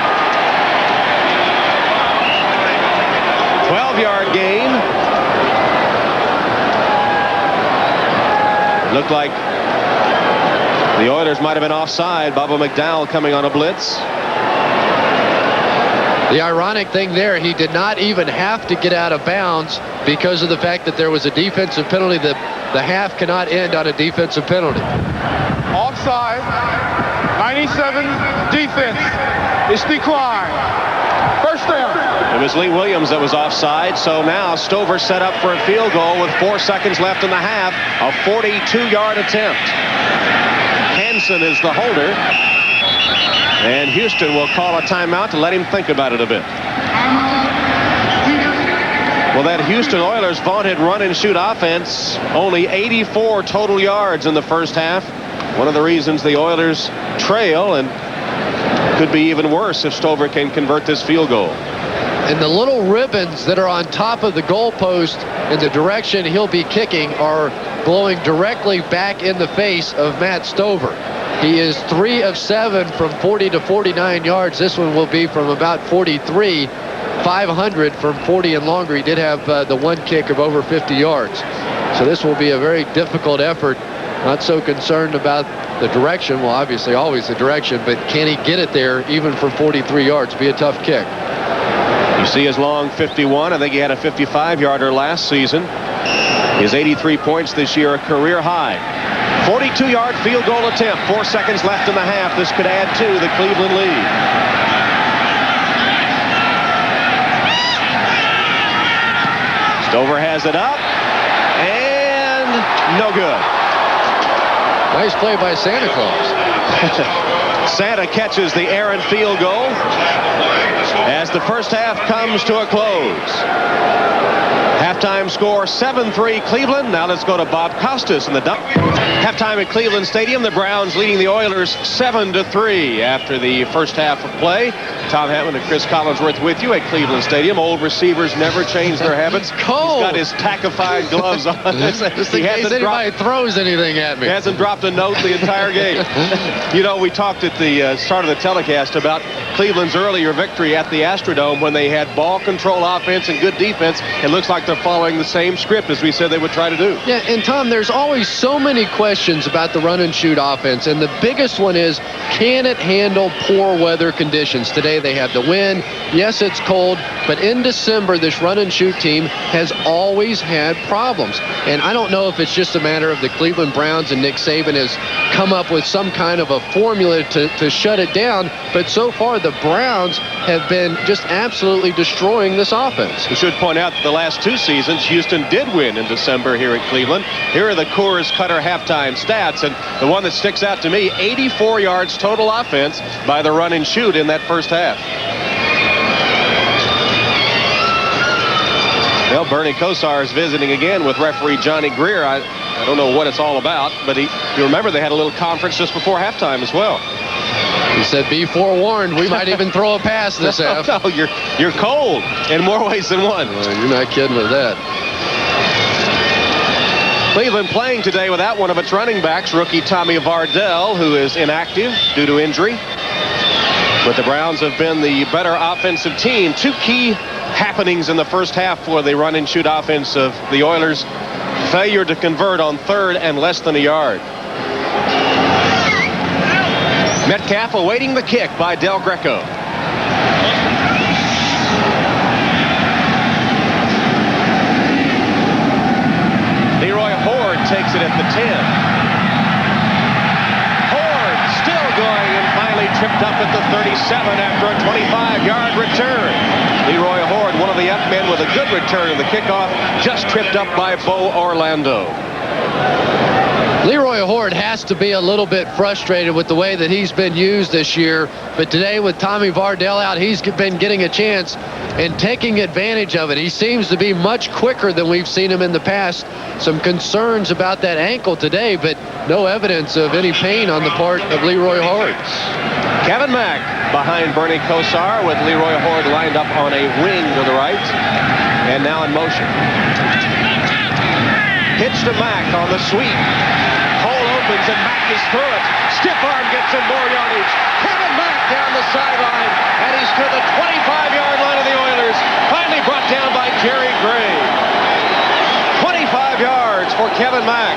12-yard gain. Looked like the Oilers might have been offside. Bubba McDowell coming on a blitz. The ironic thing there, he did not even have to get out of bounds because of the fact that there was a defensive penalty. The half cannot end on a defensive penalty. Offside. 97 defense. It's declined. First down. It was Lee Williams that was offside, so now Stover set up for a field goal with 4 seconds left in the half. A 42-yard attempt. Hansen is the holder. And Houston will call a timeout to let him think about it a bit. Well, that Houston Oilers vaunted run-and-shoot offense, only 84 total yards in the first half. One of the reasons the Oilers trail, and could be even worse if Stover can convert this field goal. And the little ribbons that are on top of the goalpost in the direction he'll be kicking are blowing directly back in the face of Matt Stover. He is 3 of 7 from 40 to 49 yards. This one will be from about 43. 500 from 40 and longer. He did have the one kick of over 50 yards. So this will be a very difficult effort. Not so concerned about the direction. Well, obviously always the direction, but can he get it there even from 43 yards? Be a tough kick. You see his long 51. I think he had a 55-yarder last season. His 83 points this year, a career high. 42-yard field goal attempt. 4 seconds left in the half. This could add to the Cleveland lead. Stover has it up, and no good. Nice play by Santa Claus. Santa catches the errant field goal as the first half comes to a close. Halftime score 7-3 Cleveland. Now let's go to Bob Costas in the dump. Halftime at Cleveland Stadium. The Browns leading the Oilers 7-3 after the first half of play. Tom Hammond and Chris Collinsworth with you at Cleveland Stadium. Old receivers never change their habits. Cold. He's got his tackified gloves on. Just in case anybody throws anything at me. He hasn't dropped a note the entire game. You know, we talked at the start of the telecast about Cleveland's earlier victory at the Astrodome when they had ball control offense and good defense. It looks like they're following the same script as we said they would try to do. Yeah, and Tom, there's always so many questions about the run-and-shoot offense, and the biggest one is, can it handle poor weather conditions? Today they have the wind. Yes, it's cold, but in December, this run-and-shoot team has always had problems. And I don't know if it's just a matter of the Cleveland Browns and Nick Saban has come up with some kind of a formula to shut it down, but so far the Browns have been just absolutely destroying this offense. We should point out that the last 2 seasons, Houston did win in December here at Cleveland. Here are the Coors Cutter halftime stats, and the one that sticks out to me, 84 yards total offense by the run and shoot in that first half. Well, Bernie Kosar is visiting again with referee Johnny Greer. I don't know what it's all about, but you remember they had a little conference just before halftime as well. He said, be forewarned, we might even throw a pass this half. No, you're cold in more ways than one. You're not kidding with that. Cleveland playing today without one of its running backs, rookie Tommy Vardell, who is inactive due to injury. But the Browns have been the better offensive team. 2 key happenings in the first half for the run-and-shoot offense of the Oilers. Failure to convert on 3rd and less than a yard. Metcalf awaiting the kick by Del Greco. Leroy Horde takes it at the 10. Horde still going and finally tripped up at the 37 after a 25-yard return. Leroy Horde, one of the up men with a good return of the kickoff, just tripped up by Bo Orlando. Leroy Horde has to be a little bit frustrated with the way that he's been used this year. But today with Tommy Vardell out, he's been getting a chance and taking advantage of it. He seems to be much quicker than we've seen him in the past. Some concerns about that ankle today, but no evidence of any pain on the part of Leroy Horde. Kevin Mack behind Bernie Kosar with Leroy Horde lined up on a wing to the right. And now in motion. Pitch to Mack on the sweep. Hole opens and Mack is through it. Stiff arm gets him more yardage. Kevin Mack down the sideline. And he's to the 25-yard line of the Oilers. Finally brought down by Jerry Gray. 25 yards for Kevin Mack.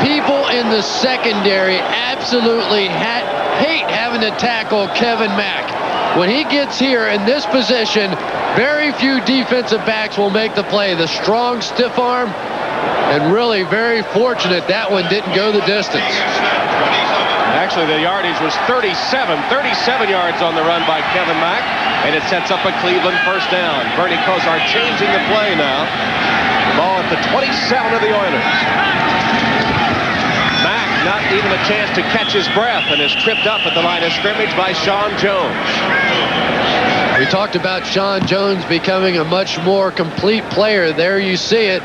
People in the secondary absolutely hate having to tackle Kevin Mack. When he gets here in this position, very few defensive backs will make the play. The strong stiff arm, and really very fortunate that one didn't go the distance. Actually, the yardage was 37 yards on the run by Kevin Mack, and it sets up a Cleveland first down. Bernie Kosar changing the play now. The ball at the 27 of the Oilers. Mack not even a chance to catch his breath and is tripped up at the line of scrimmage by Sean Jones. We talked about Sean Jones becoming a much more complete player. There you see it.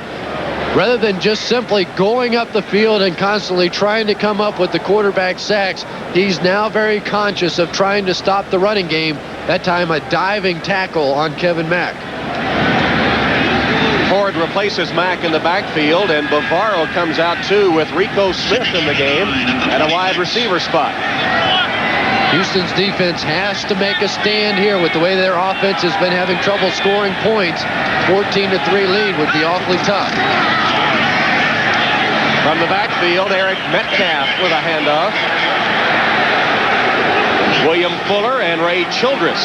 Rather than just simply going up the field and constantly trying to come up with the quarterback sacks, he's now very conscious of trying to stop the running game. That time a diving tackle on Kevin Mack. Horde replaces Mack in the backfield, and Bavaro comes out too with Rico Smith in the game at a wide receiver spot. Houston's defense has to make a stand here with the way their offense has been having trouble scoring points. 14-3 lead would be awfully tough. From the backfield, Eric Metcalf with a handoff. William Fuller and Ray Childress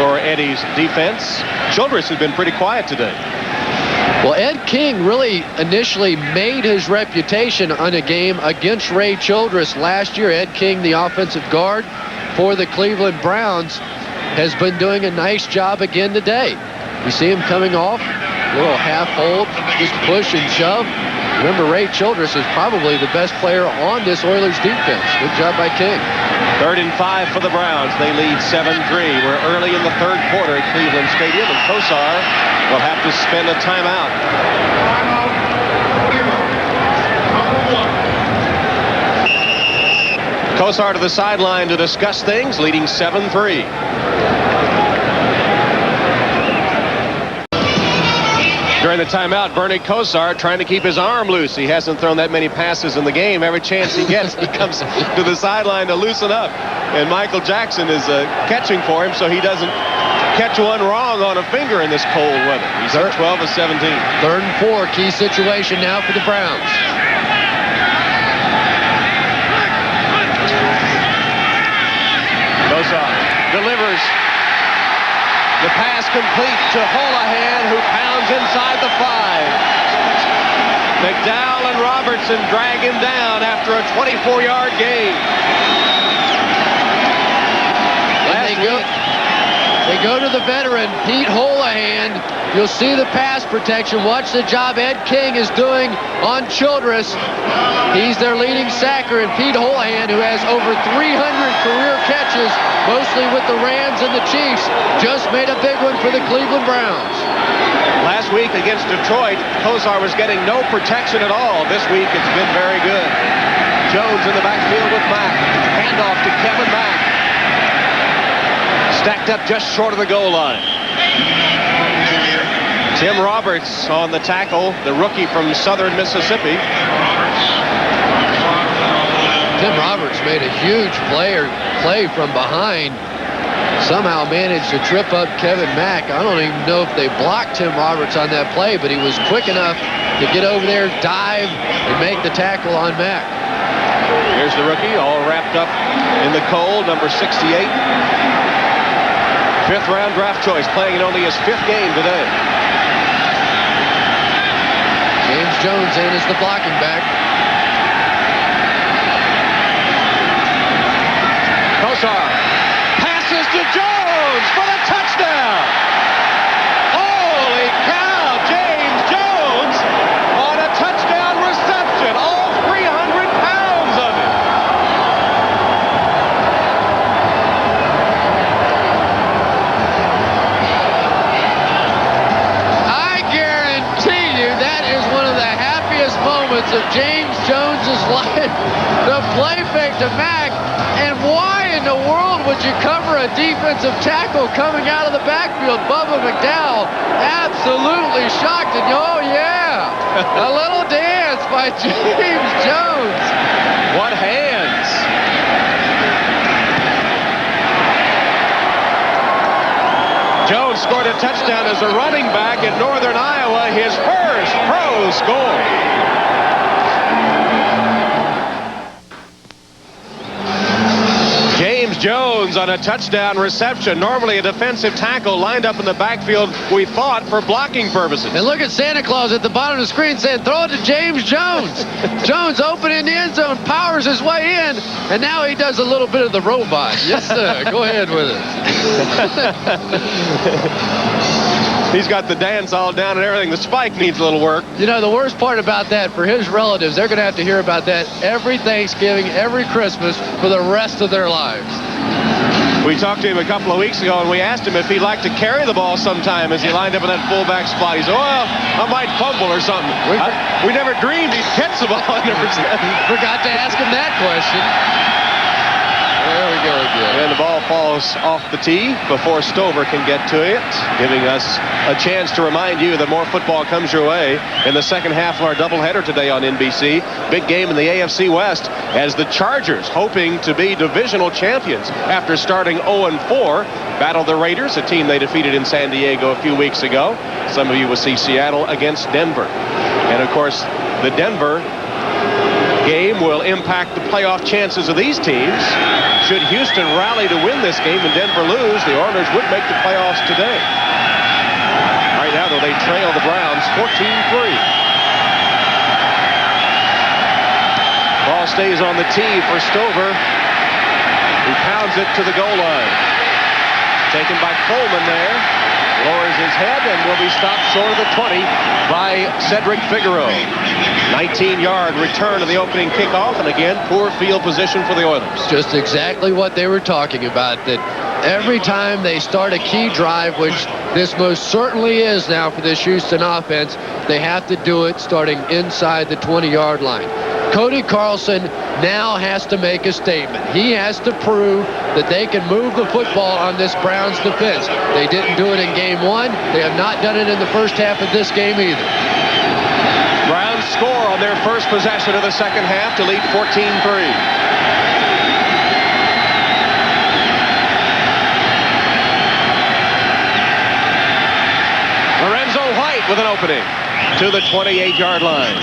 for Eddie's defense. Childress has been pretty quiet today. Well, Ed King really initially made his reputation on a game against Ray Childress last year. Ed King, the offensive guard for the Cleveland Browns, has been doing a nice job again today. You see him coming off, a little half hold, just push and shove. Remember, Ray Childress is probably the best player on this Oilers defense. Good job by King. 3rd and 5 for the Browns. They lead 7-3. We're early in the 3rd quarter at Cleveland Stadium, and Kosar will have to spend a timeout. Kosar to the sideline to discuss things, leading 7-3. During the timeout, Bernie Kosar trying to keep his arm loose. He hasn't thrown that many passes in the game. Every chance he gets, he comes to the sideline to loosen up. And Michael Jackson is catching for him so he doesn't catch one wrong on a finger in this cold weather. He's at 12 of 17. 3rd and 4, key situation now for the Browns. Kosar delivers. The pass complete to Holohan, who pounds inside the 5. McDowell and Robertson drag him down after a 24-yard gain. They go to the veteran, Pete Holohan. You'll see the pass protection. Watch the job Ed King is doing on Childress. He's their leading sacker, and Pete Holohan, who has over 300 career catches, mostly with the Rams and the Chiefs, just made a big one for the Cleveland Browns. Last week against Detroit, Kosar was getting no protection at all. This week, it's been very good. Jones in the backfield with Mack. Handoff to Kevin Mack. Stacked up just short of the goal line. Tim Roberts on the tackle, the rookie from Southern Mississippi. Tim Roberts made a huge play from behind somehow managed to trip up Kevin Mack. I don't even know if they blocked Tim Roberts on that play, but he was quick enough to get over there, dive, and make the tackle on Mack. Here's the rookie, all wrapped up in the cold, number 68. Fifth-round draft choice, playing in only his 5th game today. James Jones in as the blocking back. Kosar passes to Jones for the touchdown. Holy cow, James Jones on a touchdown reception, all 300 pounds of it. I guarantee you that is one of the happiest moments of James Jones's life. The play fake to Mack, and why in the world would you cover a defensive tackle coming out of the backfield? Bubba McDowell absolutely shocked, and oh yeah, a little dance by James Jones. What hands! Jones scored a touchdown as a running back in Northern Iowa, his first pro score. James Jones on a touchdown reception. Normally a defensive tackle lined up in the backfield, we thought, for blocking purposes. And look at Santa Claus at the bottom of the screen saying, throw it to James Jones. Jones open in the end zone, powers his way in, and now he does a little bit of the robot. Yes, sir. Go ahead with it. He's got the dance all down and everything. The spike needs a little work. You know, the worst part about that, for his relatives, they're going to have to hear about that every Thanksgiving, every Christmas for the rest of their lives. We talked to him a couple of weeks ago, and we asked him if he'd like to carry the ball sometime as he lined up in that fullback spot. He said, well, I might fumble or something. We never dreamed he'd catch the ball. Forgot to ask him that question. There we go again. And the ball falls off the tee before Stover can get to it, giving us a chance to remind you that more football comes your way in the second half of our doubleheader today on NBC. Big game in the AFC West as the Chargers, hoping to be divisional champions after starting 0-4, battle the Raiders, a team they defeated in San Diego a few weeks ago. Some of you will see Seattle against Denver. And of course, the Denver game will impact the playoff chances of these teams. Should Houston rally to win this game and Denver lose, the Oilers would make the playoffs today. Right now, though, they trail the Browns 14-3. Ball stays on the tee for Stover, who pounds it to the goal line. Taken by Coleman there. Lowers his head and will be stopped short of the 20 by Cedric Figueroa. 19-yard return to the opening kickoff, and again, poor field position for the Oilers. Just exactly what they were talking about, that every time they start a key drive, which this most certainly is now for this Houston offense, they have to do it starting inside the 20-yard line. Cody Carlson now has to make a statement. He has to prove that they can move the football on this Browns defense. They didn't do it in game one. They have not done it in the first half of this game either. Browns score on their first possession of the second half to lead 14-3. Lorenzo White with an opening to the 28-yard line.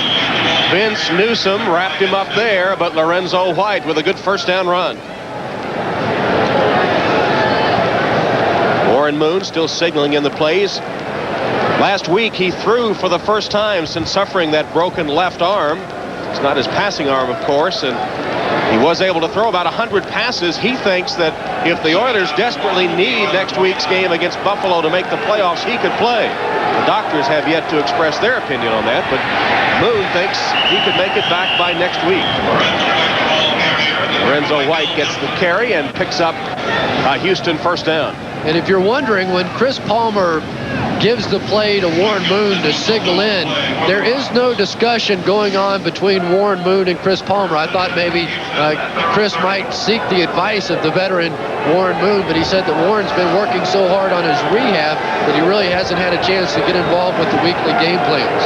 Vince Newsom wrapped him up there, but Lorenzo White with a good first down run. Warren Moon still signaling in the plays. Last week he threw for the first time since suffering that broken left arm. It's not his passing arm, of course, and he was able to throw about 100 passes. He thinks that if the Oilers desperately need next week's game against Buffalo to make the playoffs, he could play. The doctors have yet to express their opinion on that, but Moon thinks he could make it back by next week. Lorenzo White gets the carry and picks up a Houston first down. And if you're wondering, when Chris Palmer gives the play to Warren Moon to signal in, there is no discussion going on between Warren Moon and Chris Palmer. I thought maybe Chris might seek the advice of the veteran Warren Moon, but he said that Warren's been working so hard on his rehab that he really hasn't had a chance to get involved with the weekly game plans.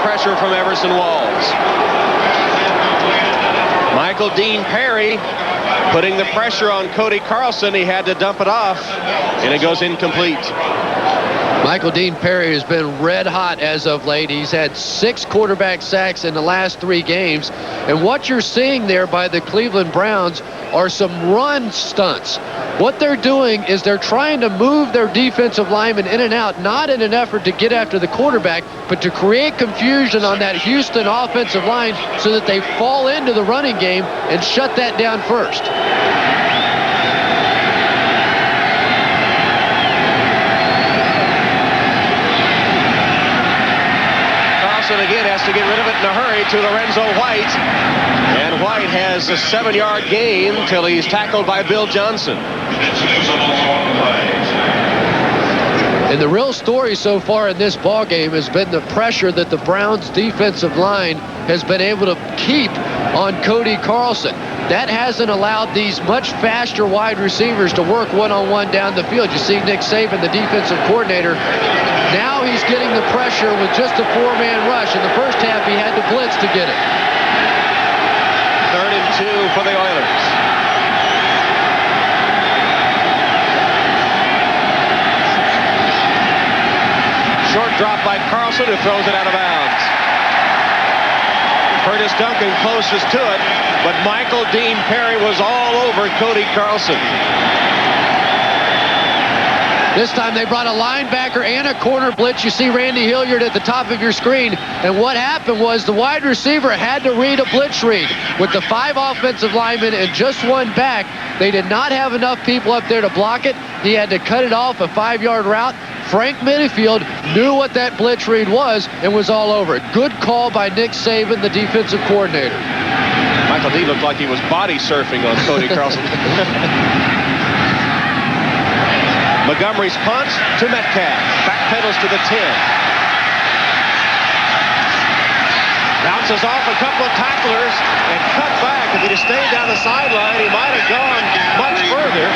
pressure from Everson Walls. Michael Dean Perry putting the pressure on Cody Carlson. He had to dump it off, and it goes incomplete. Michael Dean Perry has been red hot as of late. He's had 6 quarterback sacks in the last 3 games. And what you're seeing there by the Cleveland Browns are some run stunts. What they're doing is they're trying to move their defensive linemen in and out, not in an effort to get after the quarterback, but to create confusion on that Houston offensive line so that they fall into the running game and shut that down first. Again has to get rid of it in a hurry to Lorenzo White, and White has a 7-yard gain till he's tackled by Bill Johnson. And the real story so far in this ball game has been the pressure that the Browns defensive line has been able to keep on Cody Carlson. That hasn't allowed these much faster wide receivers to work one-on-one down the field. You see Nick Saban, the defensive coordinator. Now he's getting the pressure with just a 4-man rush. In the first half, he had to blitz to get it. 3rd and 2 for the Oilers. Short drop by Carlson, who throws it out of bounds. Curtis Duncan closest to it, but Michael Dean Perry was all over Cody Carlson. This time they brought a linebacker and a corner blitz. You see Randy Hilliard at the top of your screen. And what happened was the wide receiver had to read a blitz read. With the 5 offensive linemen and just 1 back, they did not have enough people up there to block it. He had to cut it off a 5-yard route. Frank Minifield knew what that blitz read was and was all over it. Good call by Nick Saban, the defensive coordinator. Michael D looked like he was body surfing on Cody Carlson. Montgomery's punt to Metcalf. Backpedals to the 10. Bounces off a couple of tacklers and cut back. If he'd have stayed down the sideline, he might have gone much further.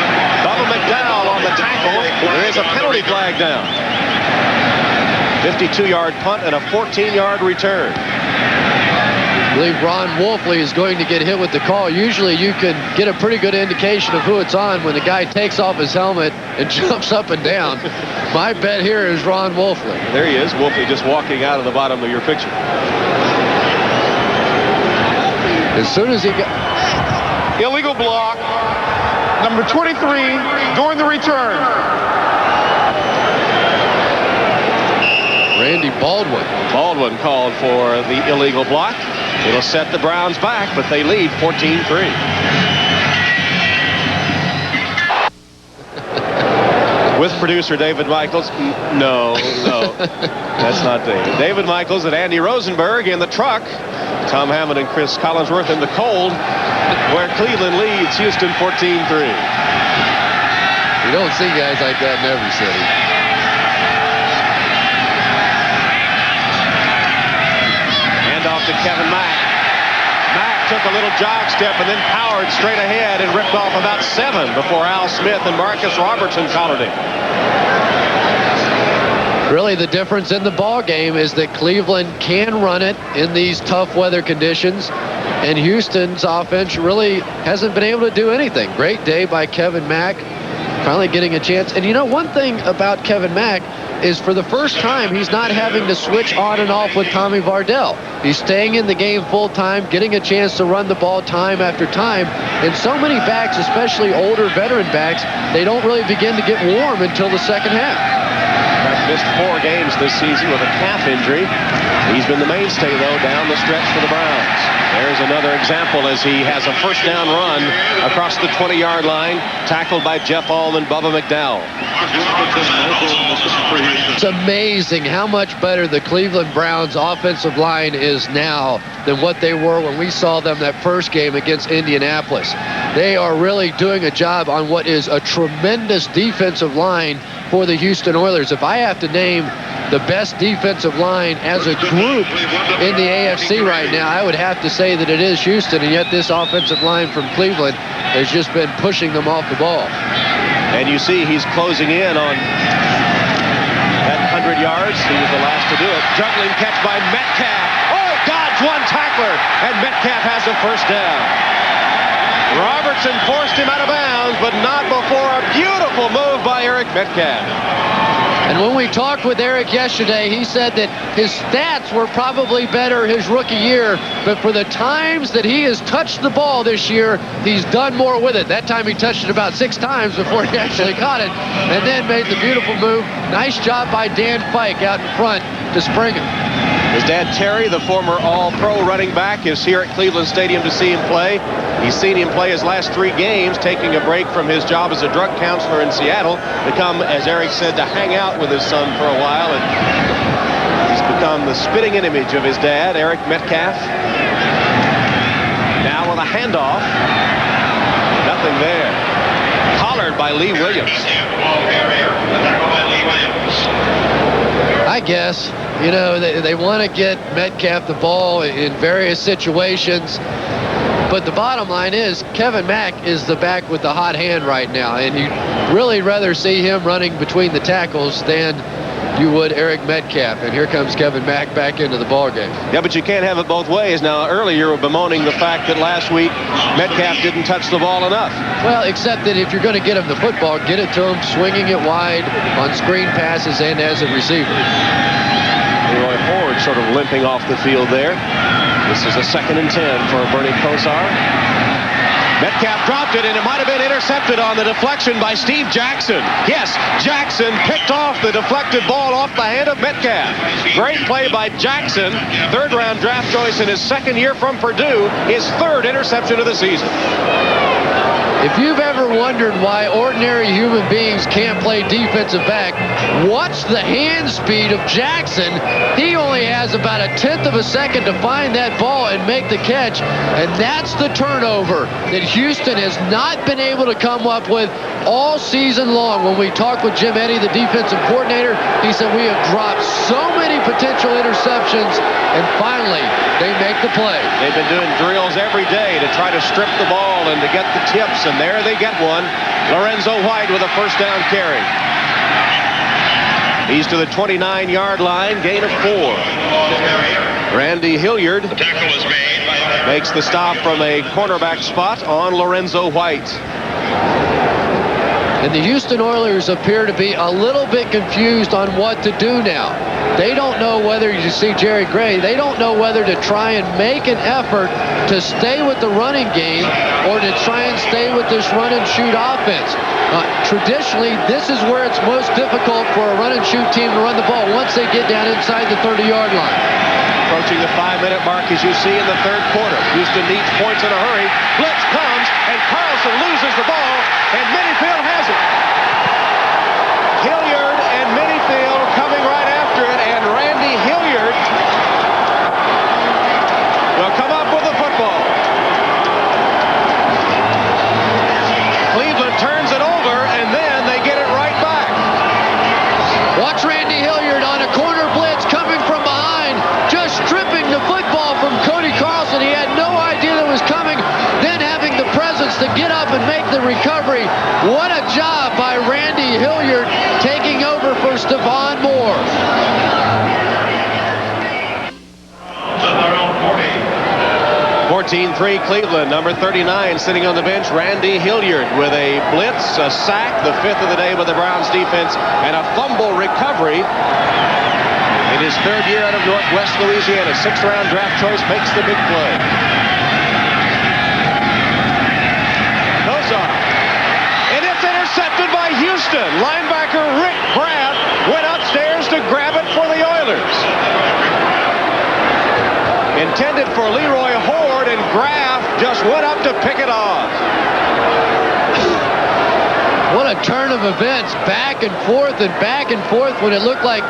Bubba McDowell on the tackle. There is a penalty flag down. 52-yard punt and a 14-yard return. I believe Ron Wolfley is going to get hit with the call. Usually you can get a pretty good indication of who it's on when the guy takes off his helmet and jumps up and down. My bet here is Ron Wolfley. There he is, Wolfley just walking out of the bottom of your picture. As soon as he got... Illegal block. Number 23 during the return. Randy Baldwin. Baldwin called for the illegal block. It'll set the Browns back, but they lead 14-3. With producer David Michaels. No, that's not David. David Michaels and Andy Rosenberg in the truck. Tom Hammond and Chris Collinsworth in the cold, where Cleveland leads Houston 14-3. You don't see guys like that in every city. Off to Kevin Mack. Mack took a little jog step and then powered straight ahead and ripped off about 7 before Al Smith and Marcus Robertson collared him. Really, the difference in the ball game is that Cleveland can run it in these tough weather conditions, and Houston's offense really hasn't been able to do anything. Great day by Kevin Mack, finally getting a chance. And you know, one thing about Kevin Mack is for the first time, he's not having to switch on and off with Tommy Vardell. He's staying in the game full time, getting a chance to run the ball time after time. And so many backs, especially older veteran backs, they don't really begin to get warm until the second half. Mack missed 4 games this season with a calf injury. He's been the mainstay, though, down the stretch for the Browns. There's another example as he has a first down run across the 20-yard line, tackled by Jeff Allman, Bubba McDowell. It's amazing how much better the Cleveland Browns offensive line is now than what they were when we saw them that first game against Indianapolis. They are really doing a job on what is a tremendous defensive line for the Houston Oilers. If I have to name the best defensive line as a group in the AFC right now, I would have to say that it is Houston, and yet this offensive line from Cleveland has just been pushing them off the ball. And you see he's closing in on that 100 yards. He was the last to do it. Juggling catch by Metcalf. Oh, dodge one tackler, and Metcalf has a first down. Robertson forced him out of bounds, but not before a beautiful move by Eric Metcalf. And when we talked with Eric yesterday, he said that his stats were probably better his rookie year, but for the times that he has touched the ball this year, he's done more with it. That time he touched it about 6 times before he actually caught it, and then made the beautiful move. Nice job by Dan Fike out in front to spring him. His dad, Terry, the former All-Pro running back, is here at Cleveland Stadium to see him play. He's seen him play his last 3 games, taking a break from his job as a drug counselor in Seattle to come, as Eric said, to hang out with his son for a while. And he's become the spitting image of his dad, Eric Metcalf. Now with a handoff. Nothing there. Collared by Lee Williams. I guess, you know, they want to get Metcalf the ball in various situations. But the bottom line is Kevin Mack is the back with the hot hand right now. And you'd really rather see him running between the tackles than you would Eric Metcalf. And here comes Kevin Mack back into the ballgame. Yeah, but you can't have it both ways. Now, earlier you were bemoaning the fact that last week Metcalf didn't touch the ball enough. Well, except that if you're going to get him the football, get it to him swinging it wide on screen passes and as a receiver. Leroy Ford sort of limping off the field there. This is a 2nd and 10 for Bernie Kosar. Metcalf dropped it, and it might have been intercepted on the deflection by Steve Jackson. Yes, Jackson picked off the deflected ball off the hand of Metcalf. Great play by Jackson. 3rd-round draft choice in his 2nd year from Purdue. His 3rd interception of the season. If you've ever wondered why ordinary human beings can't play defensive back, watch the hand speed of Jackson. He only has about 1/10 of a second to find that ball and make the catch, and that's the turnover that Houston has not been able to come up with all season long. When we talked with Jim Eddy, the defensive coordinator, he said we have dropped so many potential interceptions, and finally they make the play. They've been doing drills every day to try to strip the ball and to get the tips, and there they get one. Lorenzo White with a first down carry. He's to the 29-yard line, gain of 4. Randy Hilliard makes the stop from a cornerback spot on Lorenzo White. And the Houston Oilers appear to be a little bit confused on what to do now. They don't know whether, you see Jerry Gray, they don't know whether to try and make an effort to stay with the running game or to try and stay with this run-and-shoot offense. Traditionally, this is where it's most difficult for a run-and-shoot team to run the ball once they get down inside the 30-yard line. Approaching the 5-minute mark, as you see in the 3rd quarter. Houston needs points in a hurry. Blitz comes, and Carlson loses the ball, and Minifield has it. Hilliard and Minifield coming right after it, and Randy Hilliard will come up with the football. Cleveland turns it over, and then they get it right back. Watch Randy Hilliard on a corner blitz coming from behind, just stripping the football from Cody Carlson. He had no idea that was coming, then having the presence to get up and make the recovery. What a job by Randy Hilliard taking over for Stephon Moore. 14-3 Cleveland, number 39 sitting on the bench, Randy Hilliard with a blitz, a sack, the 5th of the day by the Browns defense, and a fumble recovery. In his 3rd year out of Northwest Louisiana, 6th-round draft choice makes the big play. Kosar, and it's intercepted by Houston. Linebacker Rick Grant went upstairs to grab it for the Oilers. Intended for Leroy Ford, and Graff just went up to pick it off. What a turn of events, back and forth when it looked like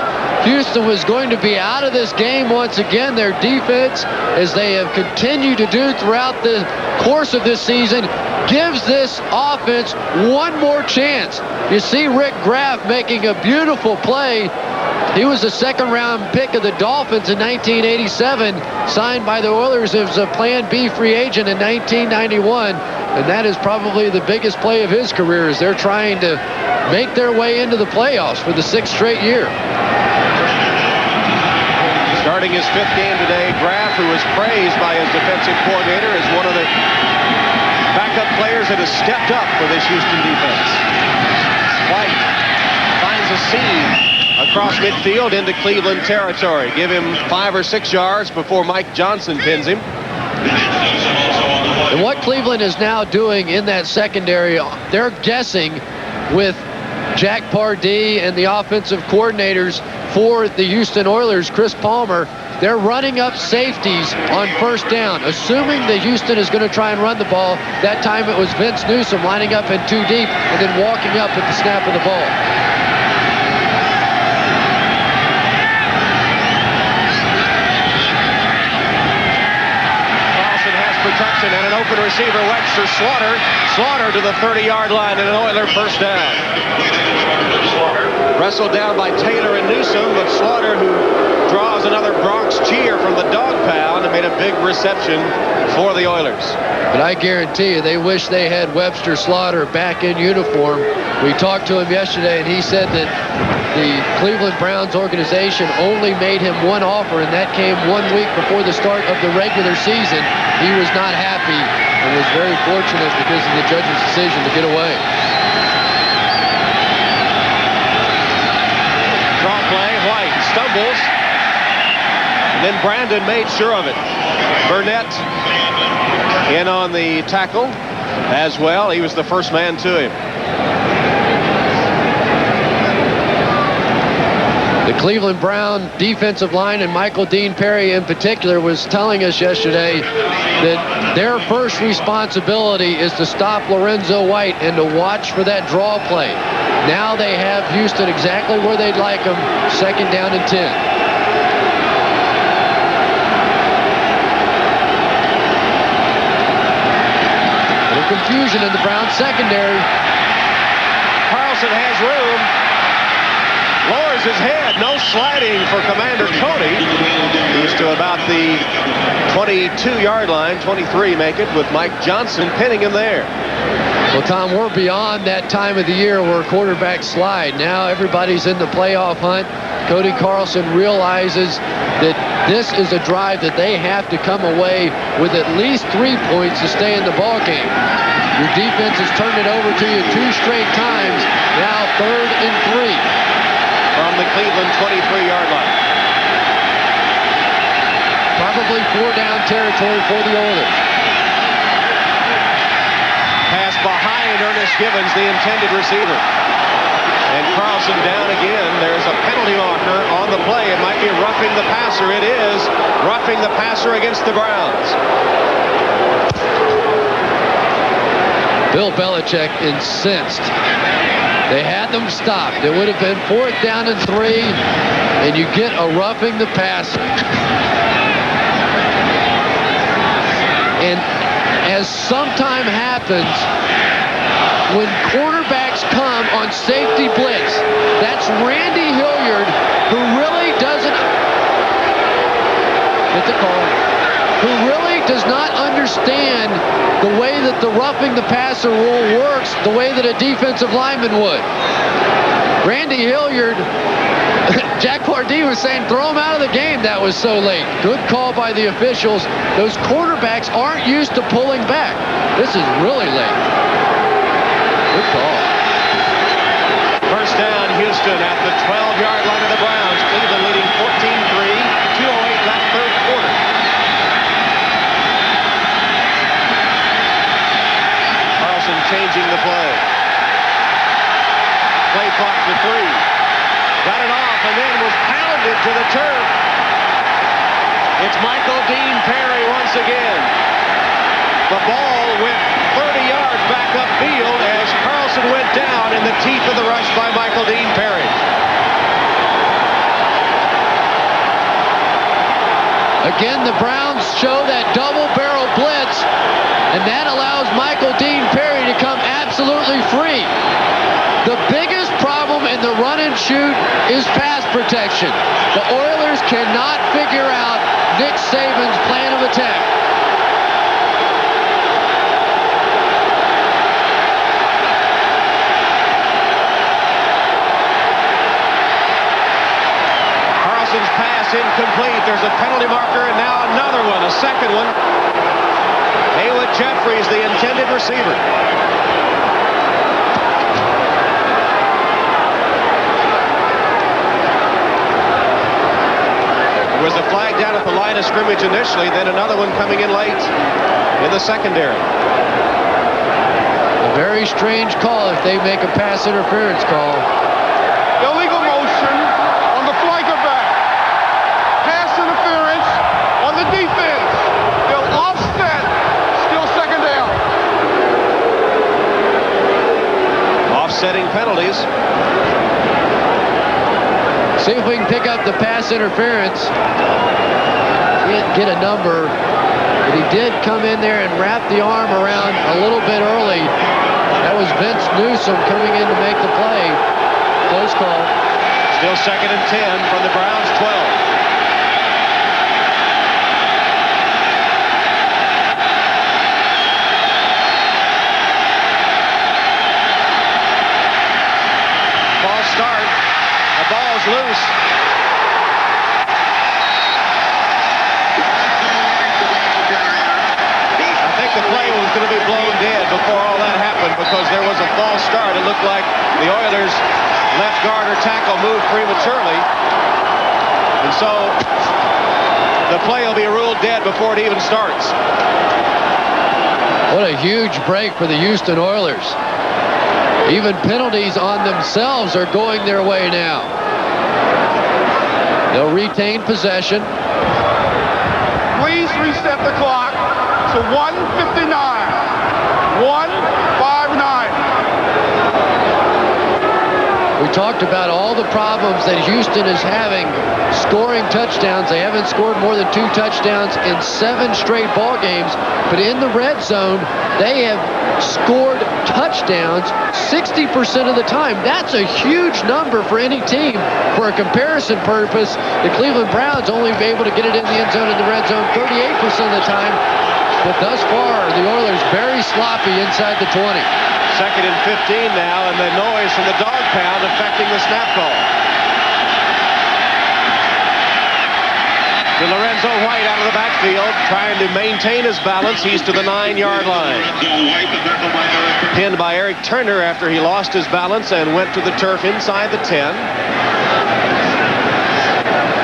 Houston was going to be out of this game once again. Their defense, as they have continued to do throughout the course of this season, gives this offense one more chance. You see Rick Graff making a beautiful play. He was a 2nd-round pick of the Dolphins in 1987, signed by the Oilers as a Plan B free agent in 1991. And that is probably the biggest play of his career as they're trying to make their way into the playoffs for the 6th straight year. starting his 5th game today. Graff, who was praised by his defensive coordinator, is one of the backup players that has stepped up for this Houston defense. White finds a seam across midfield into Cleveland territory. Give him 5 or 6 yards before Mike Johnson pins him. And what Cleveland is now doing in that secondary, they're guessing with Jack Pardee and the offensive coordinators for the Houston Oilers, Chris Palmer. They're running up safeties on first down, assuming that Houston is going to try and run the ball. That time it was Vince Newsom lining up in 2 deep and then walking up at the snap of the ball. Protection and an open receiver, Webster Slaughter. Slaughter to the 30-yard line and an Oiler first down. Wrestled down by Taylor and Newsom, but Slaughter, who draws another Bronx cheer from the dog pound, and made a big reception for the Oilers. But I guarantee you, they wish they had Webster Slaughter back in uniform. We talked to him yesterday, and he said that the Cleveland Browns organization only made him one offer, and that came 1 week before the start of the regular season. He was not happy and was very fortunate because of the judge's decision to get away. Draw play, White stumbles, and then Brandon made sure of it. Burnett in on the tackle as well. He was the first man to him. The Cleveland Brown defensive line, and Michael Dean Perry in particular, was telling us yesterday that their first responsibility is to stop Lorenzo White and to watch for that draw play. Now they have Houston exactly where they'd like them, 2nd down and 10. Confusion in the Browns secondary. Carlson has room. Lowers his head. No sliding for Commander Cody. He's to about the 22-yard line. 23 make it, with Mike Johnson pinning him there. Well, Tom, we're beyond that time of the year where quarterbacks slide. Now everybody's in the playoff hunt. Cody Carlson realizes that this is a drive that they have to come away with at least 3 points to stay in the ball game. Your defense has turned it over to you 2 straight times. Now 3rd and 3. From the Cleveland 23-yard line. Probably 4-down territory for the Oilers. Pass behind Ernest Givens, the intended receiver. And Carlson down again. There's a penalty marker on the play. It might be roughing the passer. It is roughing the passer against the Browns. Bill Belichick incensed. They had them stopped. It would have been 4th down and 3, and you get a roughing the passer. And as sometime happens, when cornerbacks come on safety blitz, that's Randy Hilliard, who really doesn't get the call, who really does not understand the way that the roughing the passer rule works, the way that a defensive lineman would. Randy Hilliard, Jack Pardee was saying, throw him out of the game. That was so late. Good call by the officials. Those cornerbacks aren't used to pulling back. This is really late. Good call. First down, Houston at the 12-yard line of the Browns. Cleveland leading 14-3. 2:08 left, 3rd quarter. Carlson changing the play. Play clock to 3. Got it off and then was pounded to the turf. It's Michael Dean Perry once again. The ball went 30 yards back upfield as Carlson went down in the teeth of the rush by Michael Dean Perry. Again, the Browns show that double-barrel blitz, and that allows Michael Dean Perry to come absolutely free. The biggest problem in the run and shoot is pass protection. The Oilers cannot figure out Nick Saban's plan of attack. Carlson's pass incomplete. there's a penalty marker, and now another one, a second one. Haywood Jeffries, the intended receiver. There was a flag down at the line of scrimmage initially, then another one coming in late in the secondary. A very strange call if they make a pass interference call. Illegal motion on the flanker back. Pass interference on the defense. They'll offset. Still second down. Offsetting penalties. See if we can pick up the pass interference. Can't get a number, but he did come in there and wrap the arm around a little bit early. That was Vince Newsom coming in to make the play. Close call. Still second and 10 from the Browns 12. False start. The ball's loose. I think the play was going to be blown dead before all that happened because there was a false start. It looked like the Oilers' left guard or tackle moved prematurely. And so the play will be ruled dead before it even starts. What a huge break for the Houston Oilers. Even penalties on themselves are going their way now. They'll retain possession. Please reset the clock to 1:59. 1:59. We talked about all the problems that Houston is having scoring touchdowns. They haven't scored more than 2 touchdowns in 7 straight ball games. But in the red zone, they have scored touchdowns 60% of the time. That's a huge number for any team. For a comparison purpose, the Cleveland Browns only be able to get it in the end zone in the red zone 38% of the time. But thus far, the Oilers very sloppy inside the 20. Second and 15 now, and the noise from the dog pound affecting the snap call. To Lorenzo White out of the backfield, trying to maintain his balance. He's to the 9-yard line. Pinned by Eric Turner after he lost his balance and went to the turf inside the 10.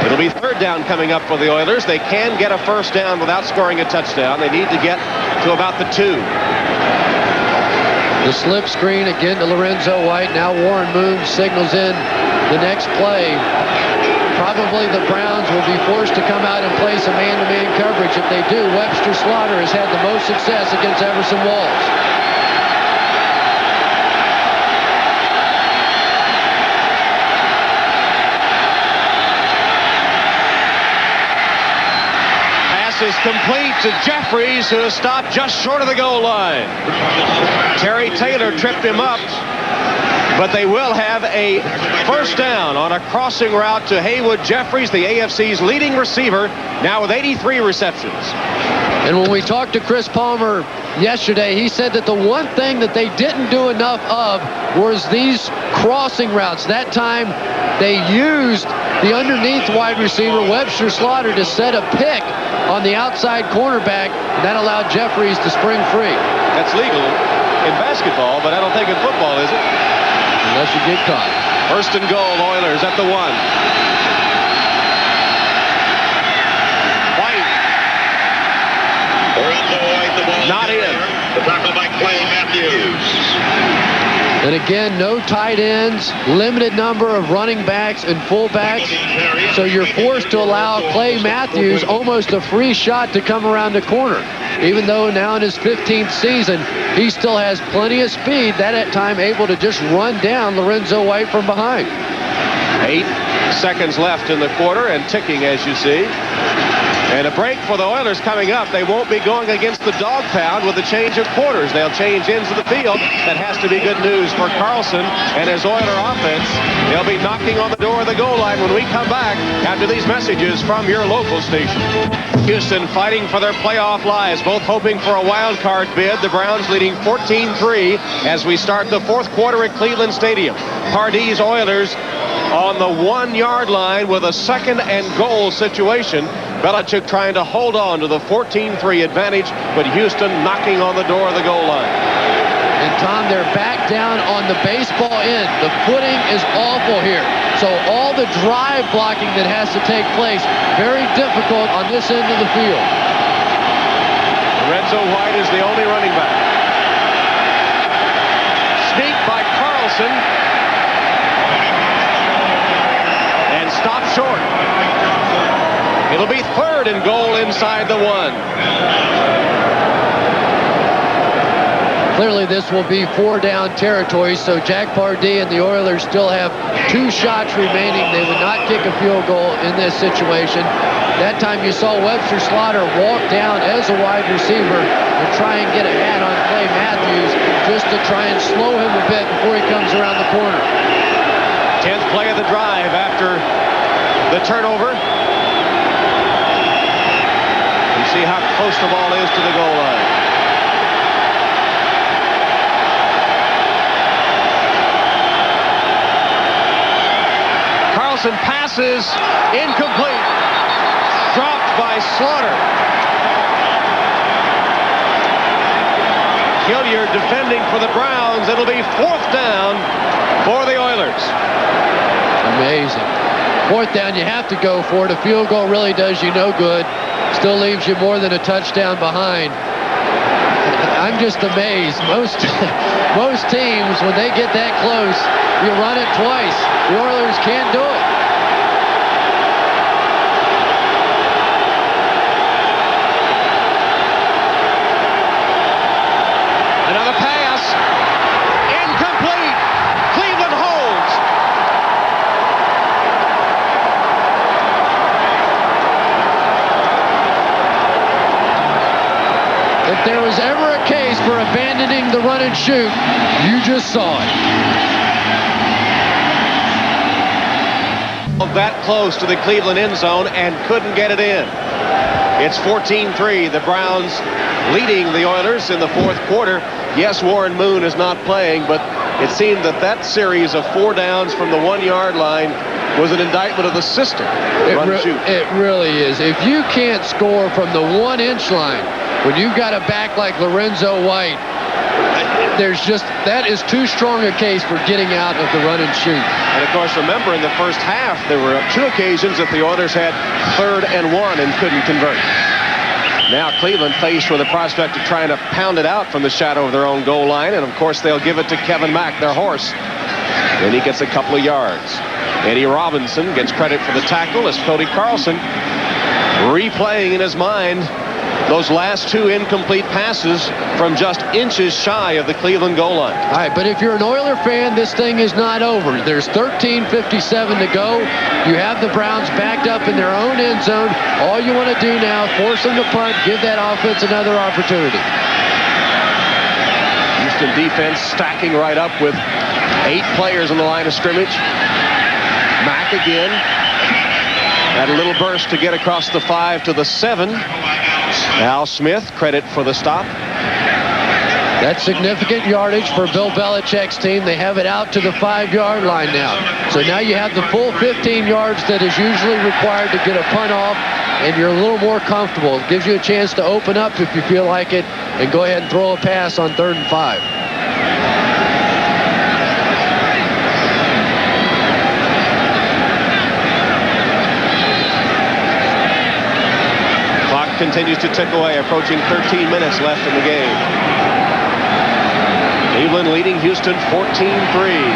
It'll be third down coming up for the Oilers. They can get a first down without scoring a touchdown. They need to get to about the 2. The slip screen again to Lorenzo White. Now Warren Moon signals in the next play. Probably the Browns will be forced to come out and play some man-to-man coverage. If they do, Webster Slaughter has had the most success against Everson Walls. Pass is complete to Jeffries, who is stopped just short of the goal line. Terry Taylor tripped him up, but they will have a first down on a crossing route to Haywood Jeffries, the AFC's leading receiver, now with 83 receptions. And when we talked to Chris Palmer yesterday, he said that the one thing that they didn't do enough of was these crossing routes. That time they used the underneath wide receiver, Webster Slaughter, to set a pick on the outside cornerback, and that allowed Jeffries to spring free. That's legal in basketball, but I don't think in football, is it? Unless you get caught. First and goal, Oilers at the 1. White. Not in. The tackle by Clay Matthews. And again, no tight ends, limited number of running backs and fullbacks. So you're forced to allow Clay Matthews almost a free shot to come around the corner. Even though now in his 15th season, he still has plenty of speed, that at time able to just run down Lorenzo White from behind. 8 seconds left in the quarter and ticking, as you see. And a break for the Oilers coming up. They won't be going against the dog pound with a change of quarters. They'll change ends of the field. That has to be good news for Carlson and his Oiler offense. They'll be knocking on the door of the goal line when we come back after these messages from your local station. Houston fighting for their playoff lives, both hoping for a wild card bid. The Browns leading 14-3 as we start the fourth quarter at Cleveland Stadium. Pardee's Oilers on the 1-yard line with a 2nd and goal situation. Belichick trying to hold on to the 14-3 advantage, but Houston knocking on the door of the goal line. And Tom, they're back down on the baseball end. The footing is awful here. So all the drive blocking that has to take place, very difficult on this end of the field. Lorenzo White is the only running back. Sneak by Carlson. And stop short. It'll be 3rd and goal inside the 1. Clearly this will be 4-down territory, so Jack Pardee and the Oilers still have 2 shots remaining. They would not kick a field goal in this situation. That time you saw Webster Slaughter walk down as a wide receiver and try and get a hat on Clay Matthews just to try and slow him a bit before he comes around the corner. 10th play of the drive after the turnover. You see how close the ball is to the goal line. Carlson passes incomplete. Dropped by Slaughter. Hilliard defending for the Browns. It'll be 4th down for the Oilers. Amazing. 4th down, you have to go for it. A field goal really does you no good. Still leaves you more than a touchdown behind. I'm just amazed. Most teams, when they get that close, you run it twice. The Oilers can't do it. Another pass. Incomplete. Cleveland holds. If there was ever a case for abandoning the run and shoot, you just saw it. That close to the Cleveland end zone and couldn't get it in. It's 14-3. The Browns leading the Oilers in the 4th quarter. Yes, Warren Moon is not playing, but it seemed that series of 4 downs from the 1-yard line was an indictment of the system. It really is. If you can't score from the 1-inch line, when you've got a back like Lorenzo White, that is too strong a case for getting out of the run and shoot. And of course, remember in the first half, there were 2 occasions that the Oilers had 3rd and 1 and couldn't convert. Now Cleveland faced with the prospect of trying to pound it out from the shadow of their own goal line, and of course they'll give it to Kevin Mack, their horse. Then he gets a couple of yards. Eddie Robinson gets credit for the tackle as Cody Carlson replaying in his mind those last 2 incomplete passes from just inches shy of the Cleveland goal line. All right, but if you're an Oiler fan, this thing is not over. There's 13:57 to go. You have the Browns backed up in their own end zone. All you want to do now, force them to punt, give that offense another opportunity. Houston defense stacking right up with 8 players on the line of scrimmage. Mack again. Had a little burst to get across the 5 to the 7. Al Smith, credit for the stop. That's significant yardage for Bill Belichick's team. They have it out to the 5-yard line now. So now you have the full 15 yards that is usually required to get a punt off, and you're a little more comfortable. It gives you a chance to open up if you feel like it and go ahead and throw a pass on 3rd and 5. Continues to tick away, approaching 13 minutes left in the game. Cleveland leading Houston 14-3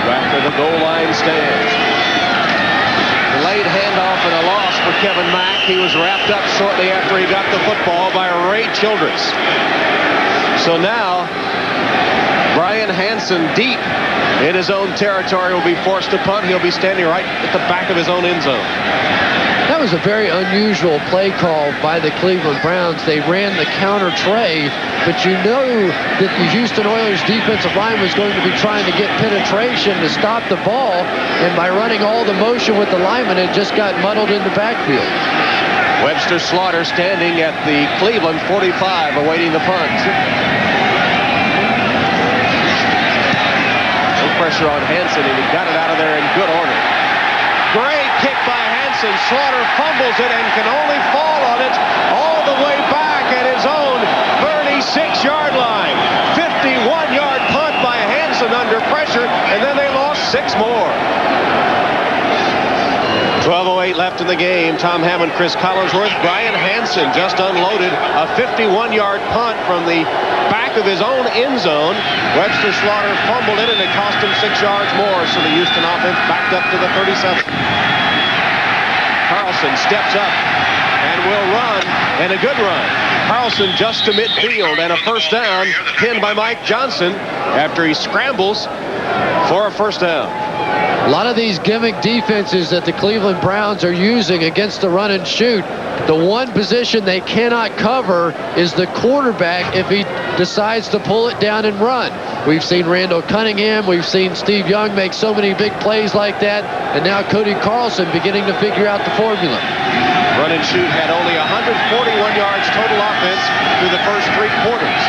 after the goal line stands. Delayed handoff and a loss for Kevin Mack. He was wrapped up shortly after he got the football by Ray Childress. So now Brian Hansen, deep in his own territory, will be forced to punt. He'll be standing right at the back of his own end zone. That was a very unusual play call by the Cleveland Browns. They ran the counter tray, but you know that the Houston Oilers defensive line was going to be trying to get penetration to stop the ball, and by running all the motion with the lineman, it just got muddled in the backfield. Webster Slaughter standing at the Cleveland 45, awaiting the punt. No pressure on Hansen, and he got it out of there in good order. Carlson. Slaughter fumbles it and can only fall on it all the way back at his own 36-yard line. 51-yard punt by Hansen under pressure, and then they lost 6 more. 12:08 left in the game. Tom Hammond, Chris Collinsworth. Brian Hansen just unloaded a 51-yard punt from the back of his own end zone. Webster Slaughter fumbled it, and it cost him 6 yards more, so the Houston offense backed up to the 37. Carlson steps up and will run, and a good run. Carlson just to midfield, and a first down pinned by Mike Johnson after he scrambles for a first down. A lot of these gimmick defenses that the Cleveland Browns are using against the run and shoot, the one position they cannot cover is the quarterback if he decides to pull it down and run. We've seen Randall Cunningham, we've seen Steve Young make so many big plays like that, and now Cody Carlson beginning to figure out the formula. Run and shoot had only 141 yards total offense through the first 3 quarters.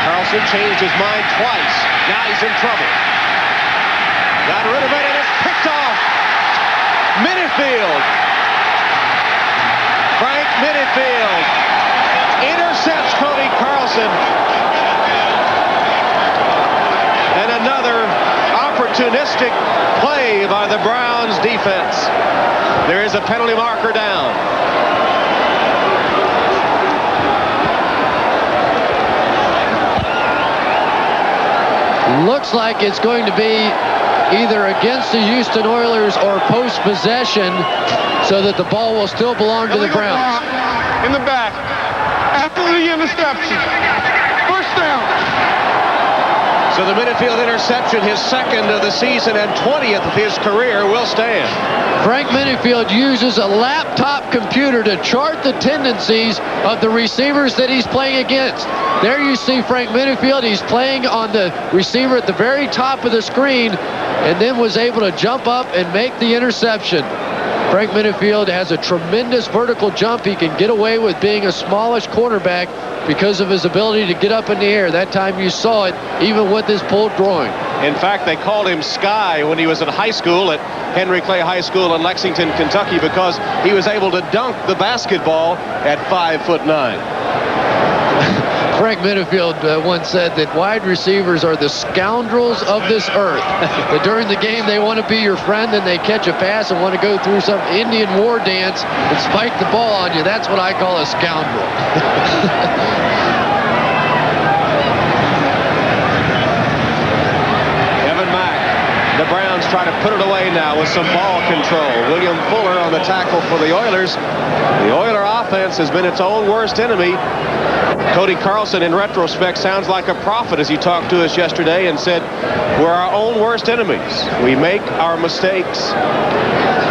Carlson changed his mind twice. Now he's in trouble. Got rid of it, and it's picked off. Minifield. Frank Minifield intercepts Cody Carlson. And another opportunistic play by the Browns defense. There is a penalty marker down. Looks like it's going to be either against the Houston Oilers or post-possession, so that the ball will still belong to the Browns. In the back. After the interception. First down. So the Minifield interception, his second of the season and 20th of his career, will stand. Frank Minifield uses a laptop computer to chart the tendencies of the receivers that he's playing against. There you see Frank Minifield. He's playing on the receiver at the very top of the screen, and then was able to jump up and make the interception. Frank Minifield has a tremendous vertical jump. He can get away with being a smallish cornerback because of his ability to get up in the air. That time you saw it, even with his pulled groin. In fact, they called him Sky when he was in high school at Henry Clay High School in Lexington, Kentucky, because he was able to dunk the basketball at 5'9". Frank Minifield once said that wide receivers are the scoundrels of this earth. That during the game they want to be your friend, and they catch a pass and want to go through some Indian war dance and spike the ball on you. That's what I call a scoundrel. Kevin Mack. The Browns try to put it away now with some ball control. William Fuller on the tackle for the Oilers. The Oiler offense has been its own worst enemy. Cody Carlson, in retrospect, sounds like a prophet as he talked to us yesterday and said, we're our own worst enemies. We make our mistakes.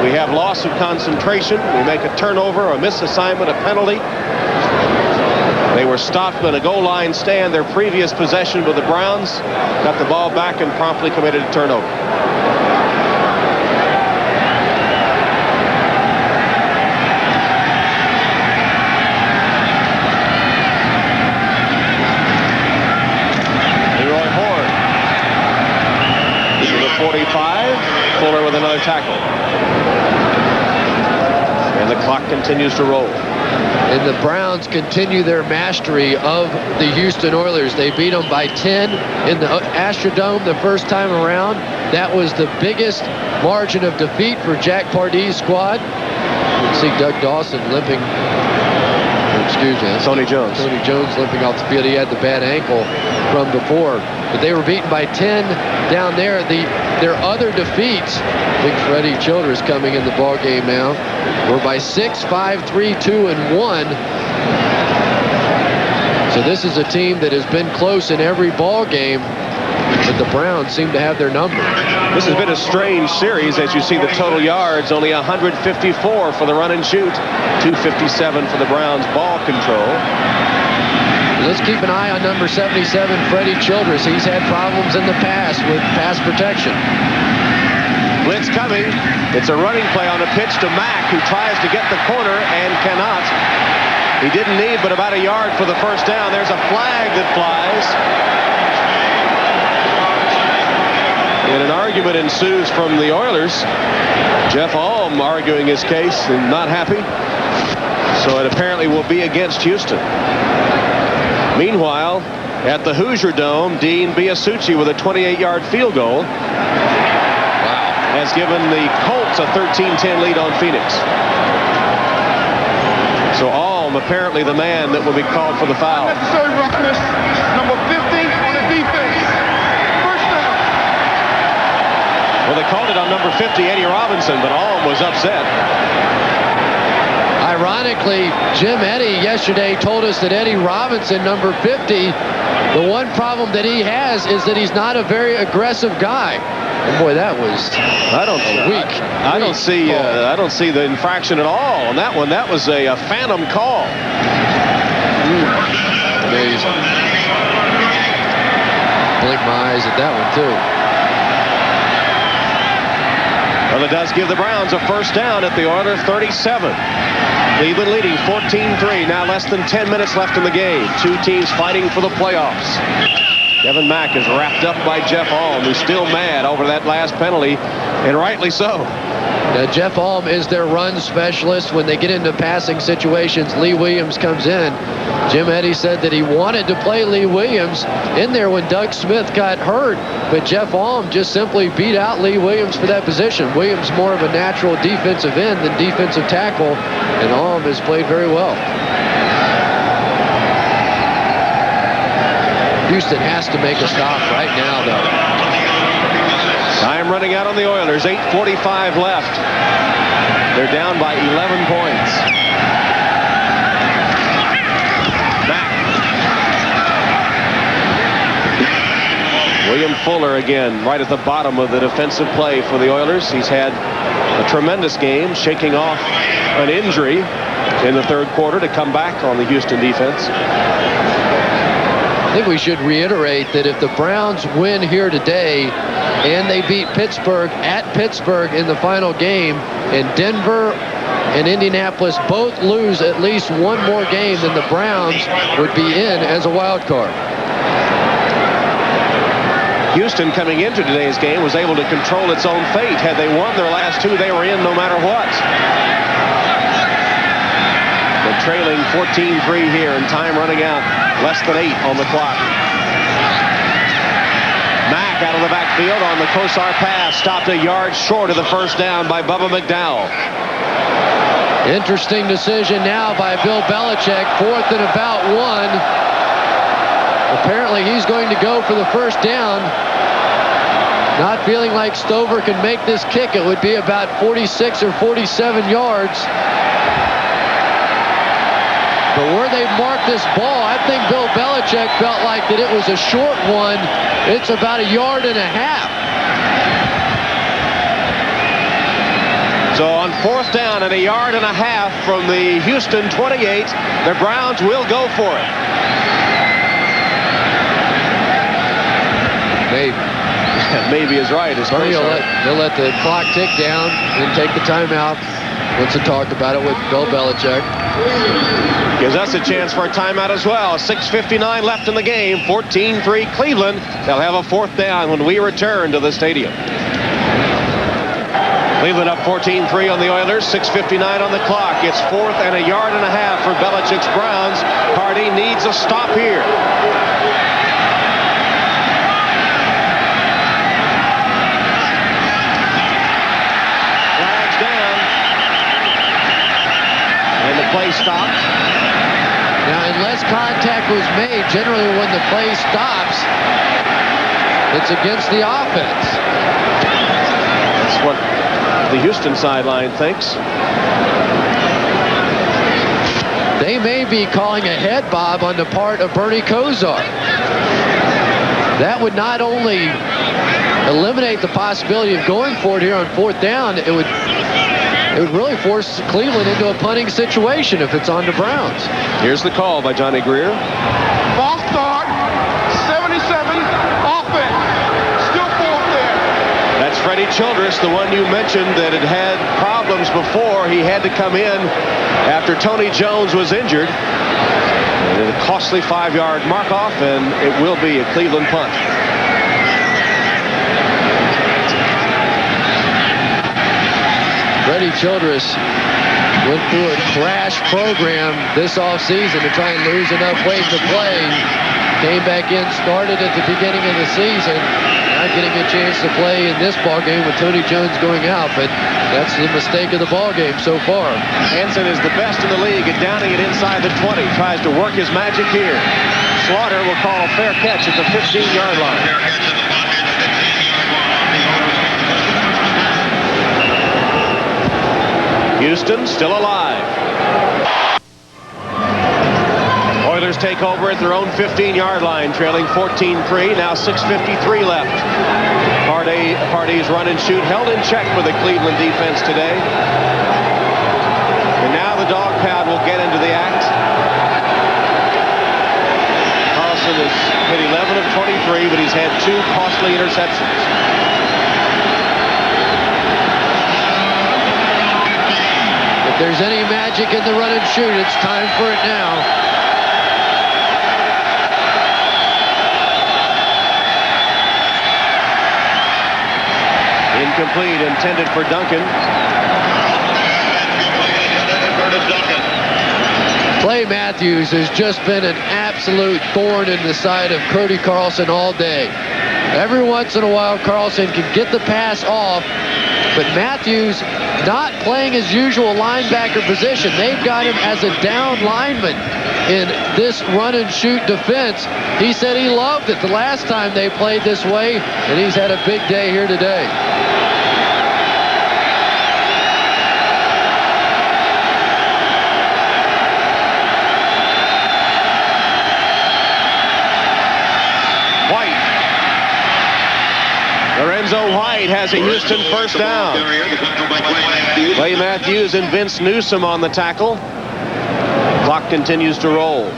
We have loss of concentration. We make a turnover, a misassignment, a penalty. They were stopped in a goal line stand their previous possession with the Browns, got the ball back and promptly committed a turnover. Leroy Horn to the 45. Fuller with another tackle. And the clock continues to roll. And the Browns continue their mastery of the Houston Oilers. They beat them by 10 in the Astrodome the first time around. That was the biggest margin of defeat for Jack Pardee's squad. You can see Doug Dawson limping. Excuse me. Tony Jones. Tony Jones limping off the field. He had the bad ankle from before. But they were beaten by 10 down there. Their other defeats, Big Freddie Childress coming in the ball game now, were by 6, 5, 3, 2, and 1. So this is a team that has been close in every ball game, but the Browns seem to have their number. This has been a strange series as you see the total yards, only 154 for the run and shoot, 257 for the Browns ball control. Let's keep an eye on number 77, Freddie Childress. He's had problems in the past with pass protection. Blitz coming. It's a running play on a pitch to Mack, who tries to get the corner and cannot. He didn't need but about a yard for the first down. There's a flag that flies. And an argument ensues from the Oilers. Jeff Alm arguing his case and not happy. So it apparently will be against Houston. Meanwhile, at the Hoosier Dome, Dean Biasucci with a 28-yard field goal has given the Colts a 13-10 lead on Phoenix. So Alm apparently the man that will be called for the foul. Unnecessary roughness, number 50 on the defense. First down. Well, they called it on number 50, Eddie Robinson, but Alm was upset. Ironically, Jim Eddy yesterday told us that Eddie Robinson, number 50, the one problem that he has is that he's not a very aggressive guy. And boy, that was weak. I don't see the infraction at all on that one. That was a phantom call. Amazing. Blink my eyes at that one too. Well, it does give the Browns a first down at the Oilers 37. Cleveland leading 14-3. Now less than 10 minutes left in the game. Two teams fighting for the playoffs. Kevin Mack is wrapped up by Jeff Alm, who's still mad over that last penalty, and rightly so. Now, Jeff Alm is their run specialist. When they get into passing situations, Lee Williams comes in. Jim Eddy said that he wanted to play Lee Williams in there when Doug Smith got hurt, but Jeff Alm just simply beat out Lee Williams for that position. Williams more of a natural defensive end than defensive tackle, and Alm has played very well. Houston has to make a stop right now, though. Time running out on the Oilers. 8:45 left. They're down by 11 points. Mack. William Fuller again right at the bottom of the defensive play for the Oilers. He's had a tremendous game, shaking off an injury in the third quarter to come back on the Houston defense. I think we should reiterate that if the Browns win here today and they beat Pittsburgh at Pittsburgh in the final game, and Denver and Indianapolis both lose at least one more game, then the Browns would be in as a wild card. Houston, coming into today's game, was able to control its own fate. Had they won their last two, they were in no matter what. They're trailing 14-3 here, and time running out. Less than 8 on the clock. Mack out of the backfield on the Kosar pass. Stopped a yard short of the first down by Bubba McDowell. Interesting decision now by Bill Belichick. 4th and about 1. Apparently he's going to go for the first down. Not feeling like Stover can make this kick. It would be about 46 or 47 yards. But where they marked this ball, I think Bill Belichick felt like that it was a short one. It's about 1.5 yards. So on 4th down and 1.5 yards from the Houston 28, the Browns will go for it. Maybe. Maybe is right. They'll let the clock tick down and take the timeout. Once they talked about it with Bill Belichick. Gives us a chance for a timeout as well. 6:59 left in the game. 14-3 Cleveland. They'll have a 4th down when we return to the stadium. Cleveland up 14-3 on the Oilers. 6:59 on the clock. It's 4th and 1.5 yards for Belichick's Browns. Hardy needs a stop here. Flags down. And the play stopped. Now, unless contact was made, generally when the play stops, it's against the offense. That's what the Houston sideline thinks. They may be calling a head bob on the part of Bernie Kosar. That would not only eliminate the possibility of going for it here on 4th down, it would really force Cleveland into a punting situation if it's on the Browns. Here's the call by Johnny Greer. False start, 77, offense. Still 4th there. That's Freddie Childress, the one you mentioned that had problems before. He had to come in after Tony Jones was injured. And a costly 5-yard mark-off, and it will be a Cleveland punt. Freddie Childress went through a crash program this offseason to try and lose enough weight to play. Came back in, started at the beginning of the season. Not getting a chance to play in this ball game with Tony Jones going out, but that's the mistake of the ball game so far. Hansen is the best in the league at downing it inside the 20. Tries to work his magic here. Slaughter will call a fair catch at the 15-yard line. Houston still alive. Oilers take over at their own 15-yard line, trailing 14-3. Now 6:53 left. Pardee's run and shoot held in check for the Cleveland defense today. And now the dog pound will get into the act. Carlson has hit 11 of 23, but he's had 2 costly interceptions. If there's any magic in the run and shoot, it's time for it now. Incomplete, intended for Duncan. Clay Matthews has just been an absolute thorn in the side of Cody Carlson all day. Every once in a while, Carlson can get the pass off, but Matthews not playing his usual linebacker position. They've got him as a down lineman in this run and shoot defense. He said he loved it the last time they played this way, and he's had a big day here today. Lorenzo White has a Houston first down. Clay Matthews and Vince Newsom on the tackle. Clock continues to roll.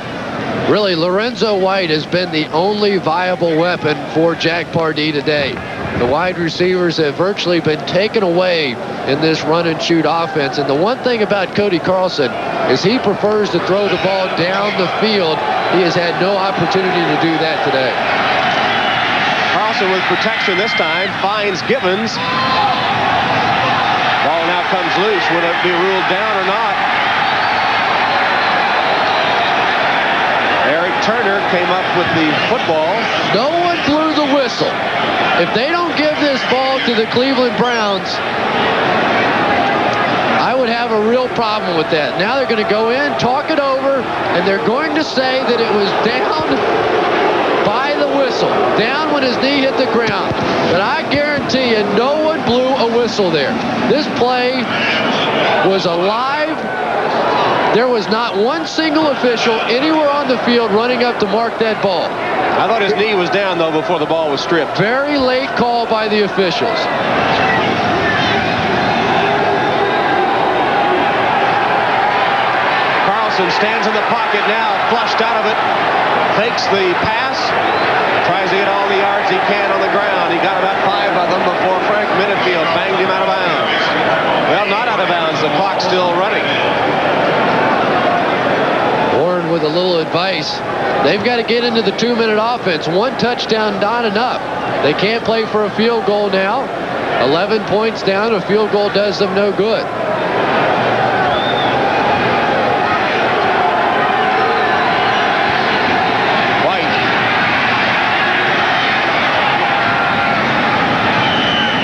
Really, Lorenzo White has been the only viable weapon for Jack Pardee today. The wide receivers have virtually been taken away in this run and shoot offense. And the one thing about Cody Carlson is he prefers to throw the ball down the field. He has had no opportunity to do that today. Carlson with protection this time finds Gibbons. Ball now comes loose. Will it be ruled down or not? Eric Turner came up with the football. No one blew the whistle. If they don't give this ball to the Cleveland Browns, I would have a real problem with that. Now they're going to go in, talk it over, and they're going to say that it was down by the whistle, down when his knee hit the ground. But I guarantee you, no one blew a whistle there. This play was alive. There was not one single official anywhere on the field running up to mark that ball. I thought his knee was down, though, before the ball was stripped. Very late call by the officials. Carlson stands in the pocket now, flushed out of it. Fakes the pass. Tries to get all the yards he can on the ground. He got about 5 of them before Frank Minifield banged him out of bounds. Well, not out of bounds. The clock's still running. Warren with a little advice. They've got to get into the 2-minute offense. 1 touchdown, not enough. They can't play for a field goal now. 11 points down. A field goal does them no good. White.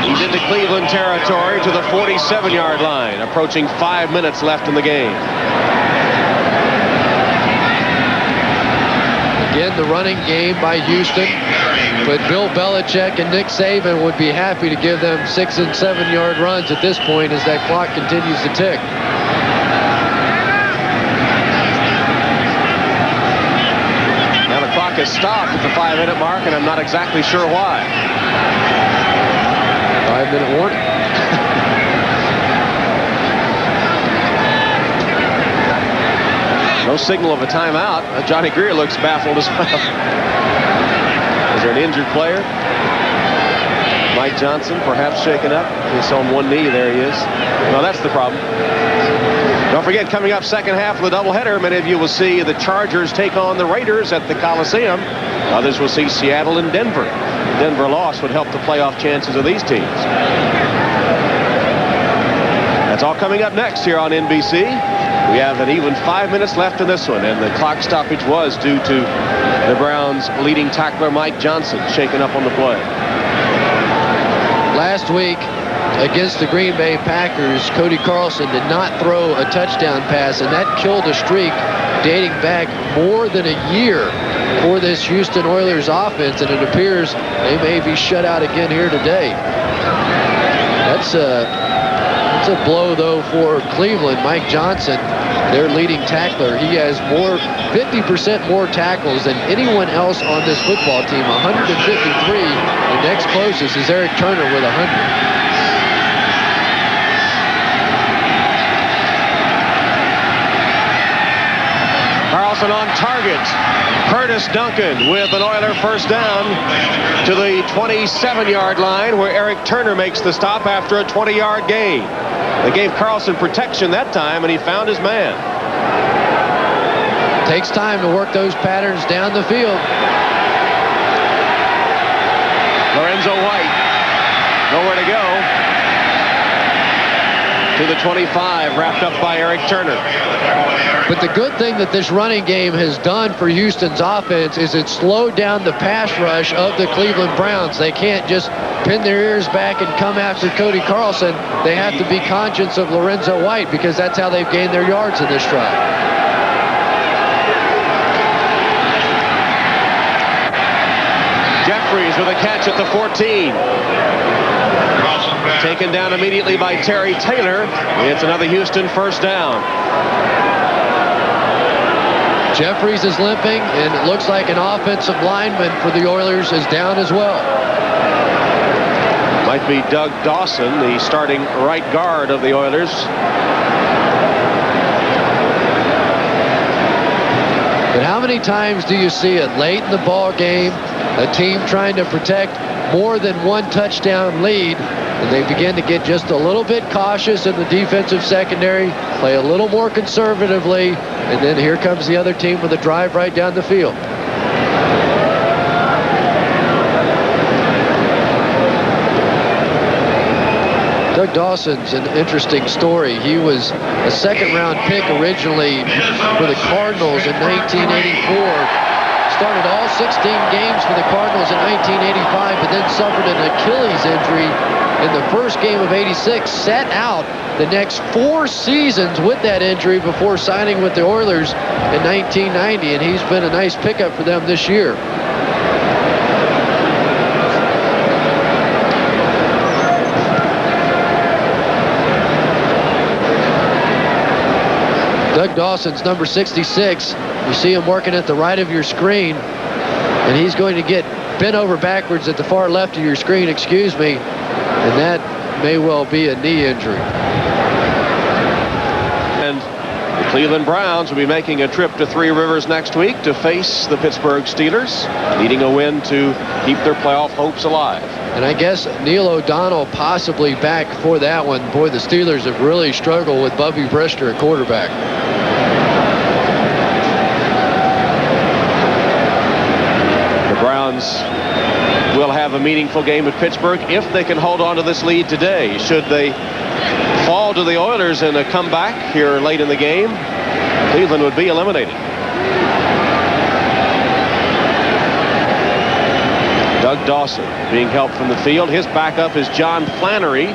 He's into Cleveland territory to the 47-yard line. Approaching 5 minutes left in the game. Again, the running game by Houston, but Bill Belichick and Nick Saban would be happy to give them 6- and 7-yard runs at this point as that clock continues to tick. Now the clock has stopped at the 5-minute mark, and I'm not exactly sure why. 5-minute warning. No signal of a timeout. Johnny Greer looks baffled as well. Is there an injured player? Mike Johnson perhaps shaken up. He's on one knee. There he is. No, that's the problem. Don't forget, coming up second half of the doubleheader, many of you will see the Chargers take on the Raiders at the Coliseum. Others will see Seattle and Denver. Denver loss would help the playoff chances of these teams. That's all coming up next here on NBC. We have an even 5 minutes left in this one, and the clock stoppage was due to the Browns' leading tackler Mike Johnson shaking up on the play. Last week against the Green Bay Packers, Cody Carlson did not throw a touchdown pass, and that killed a streak dating back more than a year for this Houston Oilers offense, and it appears they may be shut out again here today. That's a blow, though, for Cleveland. Mike Johnson, their leading tackler, he has 50% more tackles than anyone else on this football team, 153. The next closest is Eric Turner with 100. Carlson on target. Curtis Duncan with an Oiler first down to the 27-yard line, where Eric Turner makes the stop after a 20-yard gain. They gave Carlson protection that time, and he found his man. Takes time to work those patterns down the field. Lorenzo White, nowhere to go. To the 25, wrapped up by Eric Turner. But the good thing that this running game has done for Houston's offense is it slowed down the pass rush of the Cleveland Browns. They can't just pin their ears back and come after Cody Carlson. They have to be conscious of Lorenzo White, because that's how they've gained their yards in this drive. Jeffries with a catch at the 14. Taken down immediately by Terry Taylor. It's another Houston first down. Jeffries is limping, and it looks like an offensive lineman for the Oilers is down as well. Might be Doug Dawson, the starting right guard of the Oilers. But how many times do you see it late in the ball game, a team trying to protect more than one touchdown lead, and they begin to get just a little bit cautious in the defensive secondary, play a little more conservatively, and then here comes the other team with a drive right down the field. Doug Dawson's an interesting story. He was a second-round pick originally for the Cardinals in 1984. Started all 16 games for the Cardinals in 1985, but then suffered an Achilles injury in the first game of '86. Sat out the next 4 seasons with that injury before signing with the Oilers in 1990, and he's been a nice pickup for them this year. Doug Dawson's number 66. You see him working at the right of your screen, and he's going to get bent over backwards at the far left of your screen, excuse me, and that may well be a knee injury. And the Cleveland Browns will be making a trip to Three Rivers next week to face the Pittsburgh Steelers, needing a win to keep their playoff hopes alive. And I guess Neil O'Donnell possibly back for that one. Boy, the Steelers have really struggled with Bubby Brister at quarterback. The Browns will have a meaningful game at Pittsburgh if they can hold on to this lead today. Should they fall to the Oilers in a comeback here late in the game, Cleveland would be eliminated. Doug Dawson being helped from the field. His backup is John Flannery,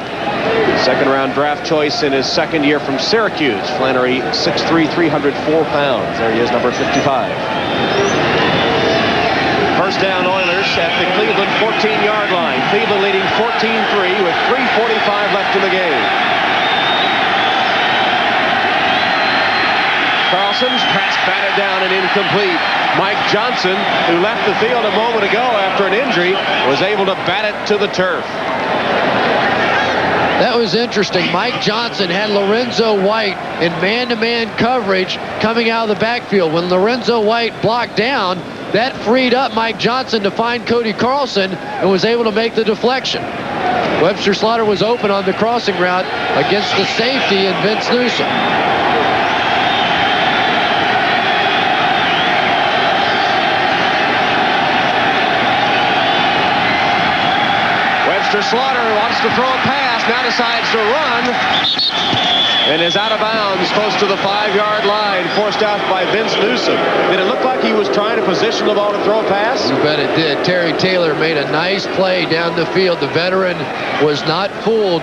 second-round draft choice in his second year from Syracuse. Flannery, 6'3", 304 pounds. There he is, number 55. First down Oilers at the Cleveland 14-yard line. Cleveland leading 14-3 with 3:45 left in the game. Carlson's pass batted down and incomplete. Mike Johnson, who left the field a moment ago after an injury, was able to bat it to the turf. That was interesting. Mike Johnson had Lorenzo White in man-to-man coverage coming out of the backfield. When Lorenzo White blocked down, that freed up Mike Johnson to find Cody Carlson and was able to make the deflection. Webster Slaughter was open on the crossing route against the safety and Vince Newsom. Webster Slaughter wants to throw a pass. pass, now decides to run, and is out of bounds close to the 5-yard line, forced out by Vince Newsom. Did it look like he was trying to position the ball to throw a pass? You bet it did. Terry Taylor made a nice play down the field. The veteran was not fooled.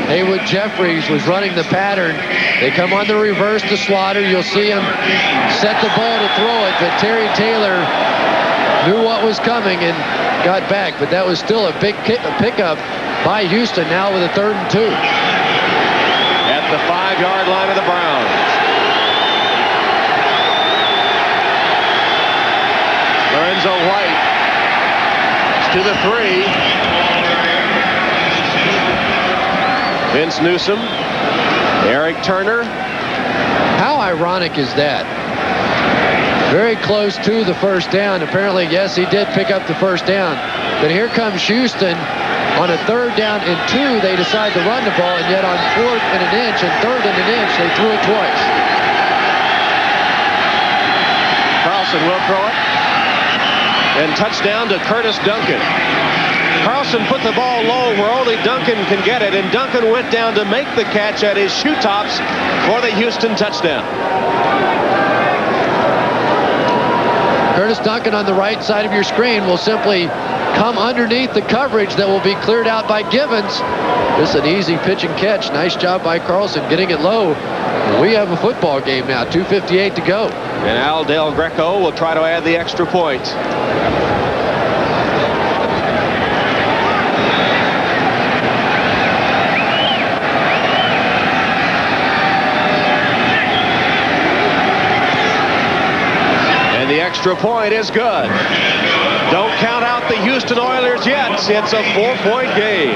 Haywood Jeffries was running the pattern. They come on the reverse to Slaughter. You'll see him set the ball to throw it, but Terry Taylor knew what was coming and got back. But that was still a big pickup by Houston, now with a 3rd and 2. At the 5-yard line of the Browns. Lorenzo White to the 3. Vince Newsom, Eric Turner. How ironic is that? Very close to the first down. Apparently, yes, he did pick up the first down. But here comes Houston on a 3rd down and 2. They decide to run the ball, and yet on 4th and an inch and 3rd and an inch, they threw it twice. Carlson will throw it. And touchdown to Curtis Duncan. Carlson put the ball low where only Duncan can get it, and Duncan went down to make the catch at his shoe tops for the Houston touchdown. Curtis Duncan on the right side of your screen will simply come underneath the coverage that will be cleared out by Givens. Just an easy pitch and catch. Nice job by Carlson getting it low. We have a football game now, 2:58 to go. And Al Del Greco will try to add the extra point. The extra point is good. Don't count out the Houston Oilers yet. It's a 4-point game.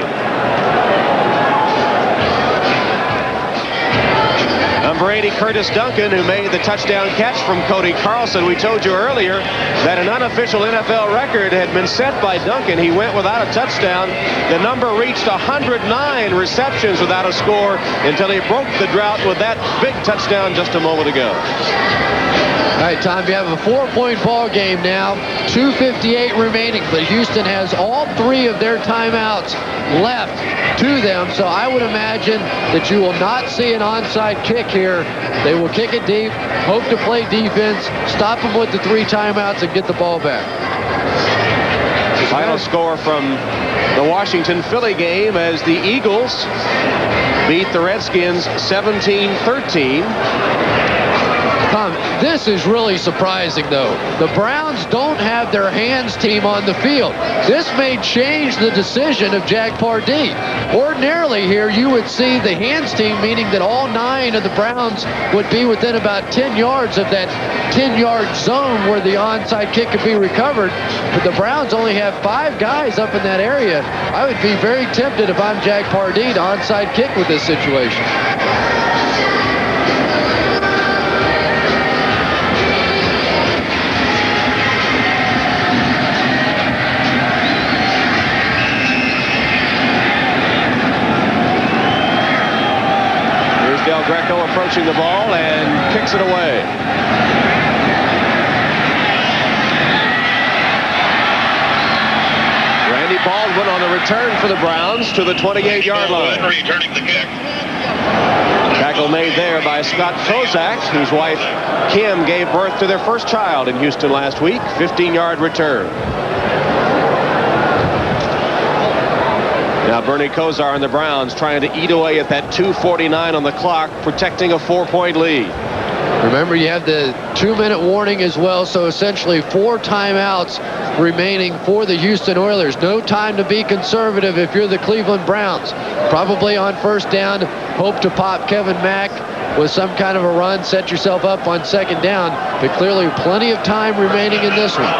Number 80, Curtis Duncan, who made the touchdown catch from Cody Carlson. We told you earlier that an unofficial NFL record had been set by Duncan. He went without a touchdown. The number reached 109 receptions without a score until he broke the drought with that big touchdown just a moment ago. All right, Tom, you have a 4-point ball game now, 2:58 remaining, but Houston has all 3 of their timeouts left to them, so I would imagine that you will not see an onside kick here. They will kick it deep, hope to play defense, stop them with the 3 timeouts, and get the ball back. Final score from the Washington-Philly game as the Eagles beat the Redskins 17-13. Tom, this is really surprising, though. The Browns don't have their hands team on the field. This may change the decision of Jack Pardee. Ordinarily here, you would see the hands team, meaning that all 9 of the Browns would be within about 10 yards of that 10-yard zone where the onside kick could be recovered. But the Browns only have 5 guys up in that area. I would be very tempted if I'm Jack Pardee to onside kick with this situation. Del Greco approaching the ball and kicks it away. Randy Baldwin on the return for the Browns to the 28-yard line. Returning the kick. Tackle made there by Scott Prozac, whose wife Kim gave birth to their first child in Houston last week. 15-yard return. Now Bernie Kosar and the Browns trying to eat away at that 2:49 on the clock, protecting a 4-point lead. Remember, you have the 2-minute warning as well, so essentially 4 timeouts remaining for the Houston Oilers. No time to be conservative if you're the Cleveland Browns. Probably on first down, hope to pop Kevin Mack with some kind of a run, set yourself up on second down, but clearly plenty of time remaining in this one.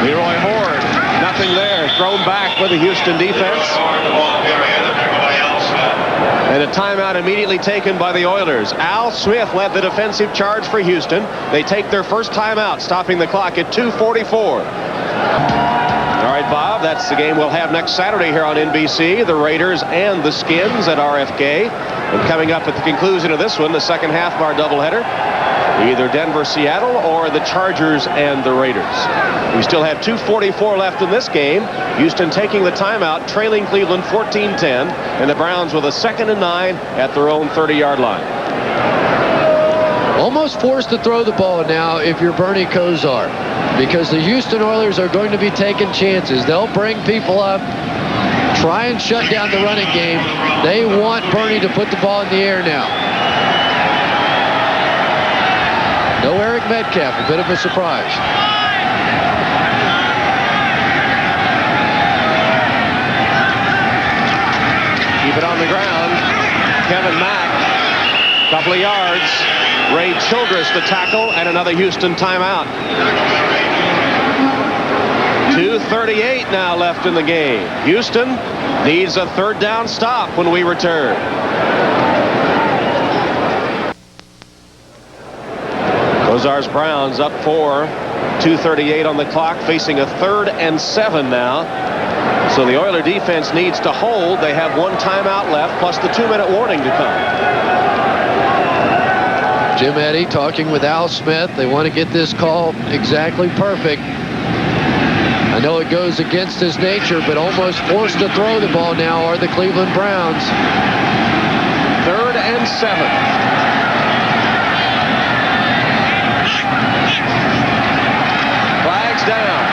Leroy Horde, nothing there. Thrown back with the Houston defense. And a timeout immediately taken by the Oilers. Al Smith led the defensive charge for Houston. They take their first timeout, stopping the clock at 2:44. All right, Bob, that's the game we'll have next Saturday here on NBC, the Raiders and the Skins at RFK. And coming up at the conclusion of this one, the second half of our doubleheader, either Denver, Seattle, or the Chargers and the Raiders. We still have 2:44 left in this game. Houston taking the timeout, trailing Cleveland 14-10, and the Browns with a 2nd and 9 at their own 30-yard line. Almost forced to throw the ball now if you're Bernie Kosar, because the Houston Oilers are going to be taking chances. They'll bring people up, try and shut down the running game. They want Bernie to put the ball in the air now. No Eric Metcalf, a bit of a surprise. Keep it on the ground. Kevin Mack, couple of yards. Ray Childress the tackle, and another Houston timeout. 2:38 now left in the game. Houston needs a 3rd down stop when we return. Kosar's Browns up 4. 2:38 on the clock, facing a 3rd and 7 now. So the Oiler defense needs to hold. They have 1 timeout left, plus the 2-minute warning to come. Jim Eddy talking with Al Smith. They want to get this call exactly perfect. I know it goes against his nature, but almost forced to throw the ball now are the Cleveland Browns. 3rd and 7. Flags down.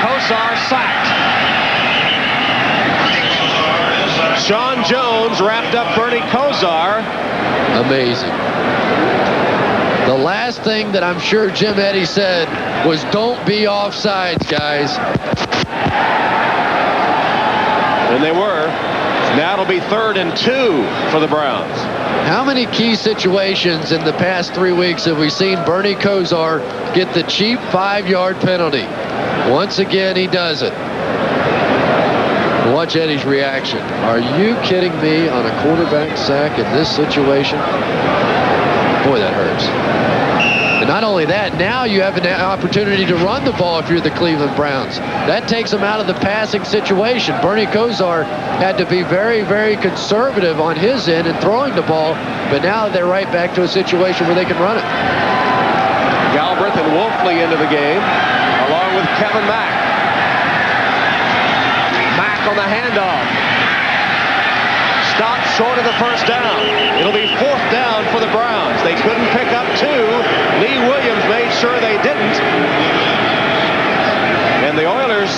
Kosar sacked. Sean Jones wrapped up Bernie Kosar. Amazing. The last thing that I'm sure Jim Eddy said was, don't be offsides, guys. And they were. Now it'll be 3rd and 2 for the Browns. How many key situations in the past 3 weeks have we seen Bernie Kosar get the cheap 5-yard penalty? Once again, he does it. Watch Eddie's reaction. Are you kidding me on a quarterback sack in this situation? Boy, that hurts. And not only that, now you have an opportunity to run the ball if you're the Cleveland Browns. That takes them out of the passing situation. Bernie Kosar had to be very, very conservative on his end in throwing the ball, but now they're right back to a situation where they can run it. Galbraith and Wolfley into the game, along with Kevin Mack. Mack on the handoff. Stopped short of the 1st down. It'll be 4th down for the Browns. They couldn't pick up 2. Lee Williams made sure they didn't. And the Oilers,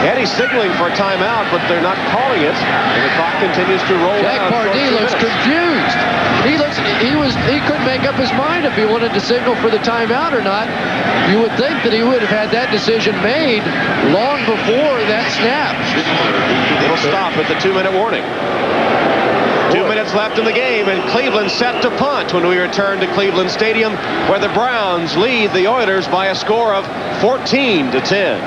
Eddie's signaling for a timeout, but they're not calling it. And the clock continues to roll Jack down. Pardee looks confused. He couldn't make up his mind if he wanted to signal for the timeout or not. You would think that he would have had that decision made long before that snap. It'll stop at the 2-minute warning. 2 minutes left in the game, and Cleveland set to punt when we return to Cleveland Stadium, where the Browns lead the Oilers by a score of 14-10.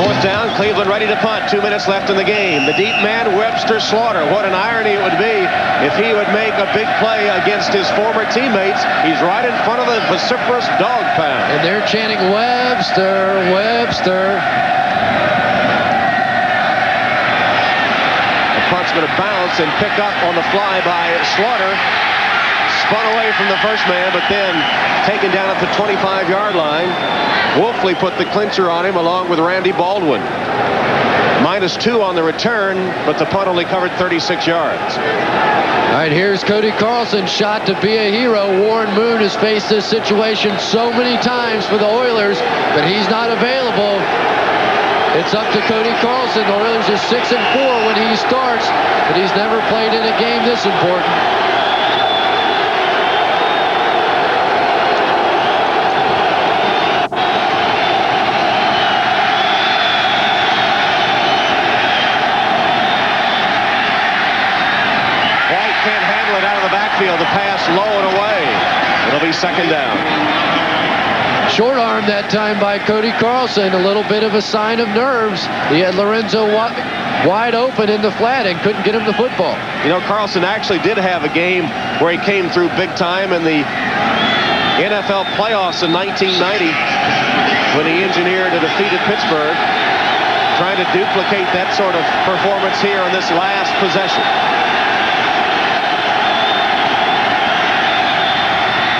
4th down, Cleveland ready to punt. 2 minutes left in the game. The deep man, Webster Slaughter. What an irony it would be if he would make a big play against his former teammates. He's right in front of the vociferous dog pound. And they're chanting, Webster, Webster. Punt's going to bounce and pick up on the fly by Slaughter. Spun away from the first man, but then taken down at the 25-yard line. Wolfley put the clincher on him along with Randy Baldwin. -2 on the return, but the punt only covered 36 yards. All right, here's Cody Carlson, shot to be a hero. Warren Moon has faced this situation so many times for the Oilers, but he's not available. It's up to Cody Carlson. The Oilers are 6-4 when he starts, but he's never played in a game this important. White can't handle it out of the backfield. The pass low and away. It'll be 2nd down. Short arm that time by Cody Carlson. A little bit of a sign of nerves. He had Lorenzo wide open in the flat and couldn't get him the football. You know, Carlson actually did have a game where he came through big time in the NFL playoffs in 1990 when he engineered a defeated Pittsburgh. Trying to duplicate that sort of performance here on this last possession.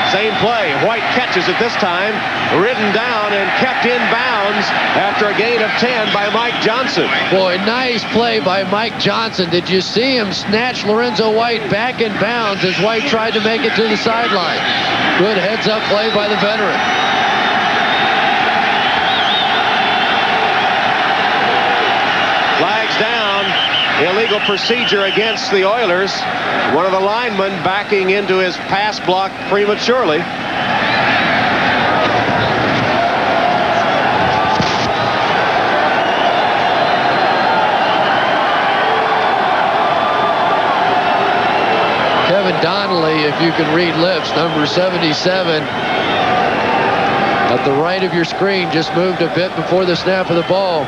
Same play. White catches it this time. Ridden down and kept in bounds after a gain of 10 by Mike Johnson. Boy, nice play by Mike Johnson. Did you see him snatch Lorenzo White back in bounds as White tried to make it to the sideline? Good heads-up play by the veteran. Flags down. Illegal procedure against the Oilers. One of the linemen backing into his pass block prematurely. Kevin Donnelly, if you can read lips, number 77. At the right of your screen, just moved a bit before the snap of the ball.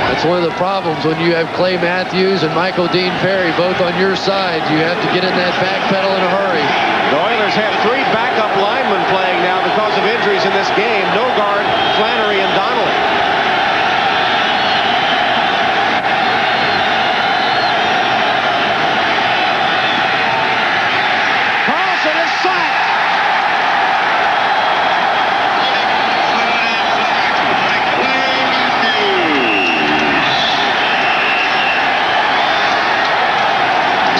That's one of the problems when you have Clay Matthews and Michael Dean Perry both on your side. You have to get in that back pedal in a hurry. The Oilers have 3 backup linemen playing now because of injuries in this game. Nogard, Flannery, and Donnelly. Carlson is sacked.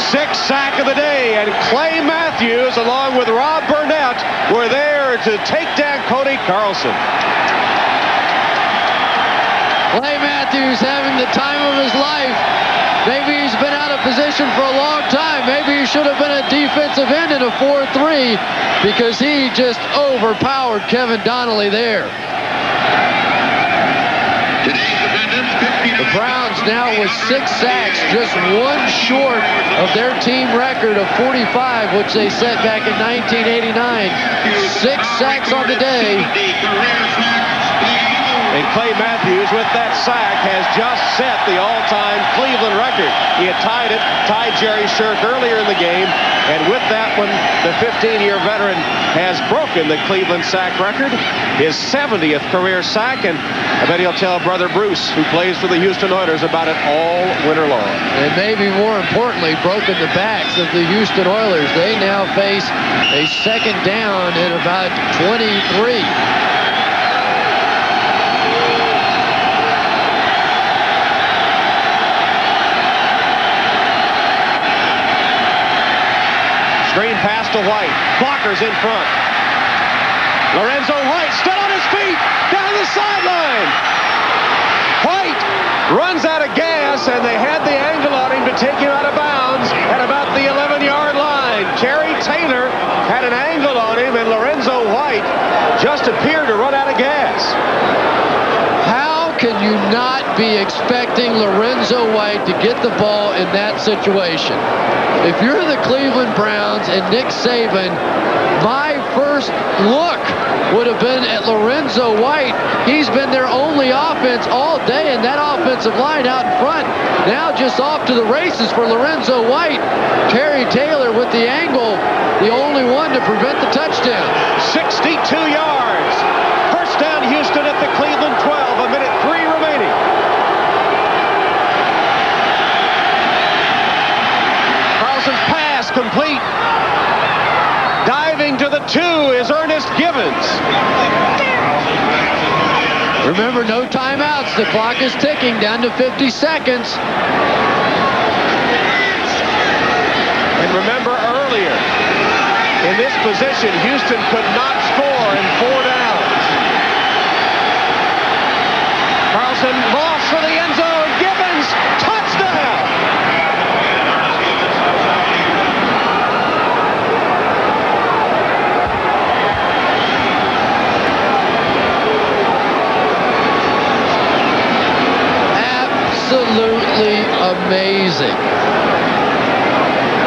Sixth sack of the day, and Clay Matthews, along with Rob Burnett, were there to take down Cody Carlson. Clay Matthews having the time of his life. Maybe he's been out of position for a long time. Maybe he should have been a defensive end in a 4-3 because he just overpowered Kevin Donnelly there. The Browns now with 6 sacks, just one short of their team record of 45, which they set back in 1989. 6 sacks on the day. And Clay Matthews, with that sack, has just set the all-time Cleveland record. He had tied Jerry Shirk earlier in the game, and with that one, the 15-year veteran has broken the Cleveland sack record, his 70th career sack, and I bet he'll tell brother Bruce, who plays for the Houston Oilers, about it all winter long. And maybe more importantly, broken the backs of the Houston Oilers. They now face a second down at about 23. Screen pass to White. Blockers in front. Lorenzo White still on his feet. Down the sideline. White runs out of gas, and they had the angle on him to take him out of bounds at about the 11-yard line. Kerry Taylor had an angle on him, and Lorenzo White just appeared to run out of gas. How can you not be expecting Lorenzo White to get the ball in that situation? If you're the Cleveland Browns and Nick Saban, my first look would have been at Lorenzo White. He's been their only offense all day, and that offensive line out in front now just off to the races for Lorenzo White. Kerry Taylor with the angle, the only one to prevent the touchdown. 62 yards. First down Houston at the Cleveland 12, a minute 3 remaining. Carlson's pass complete. Diving to the 2 is Ernest Givens. Remember, no timeouts. The clock is ticking down to 50 seconds. And remember earlier, in this position, Houston could not score in 4 downs. Carlson lost for the end zone. Givens, touchdown! Absolutely amazing.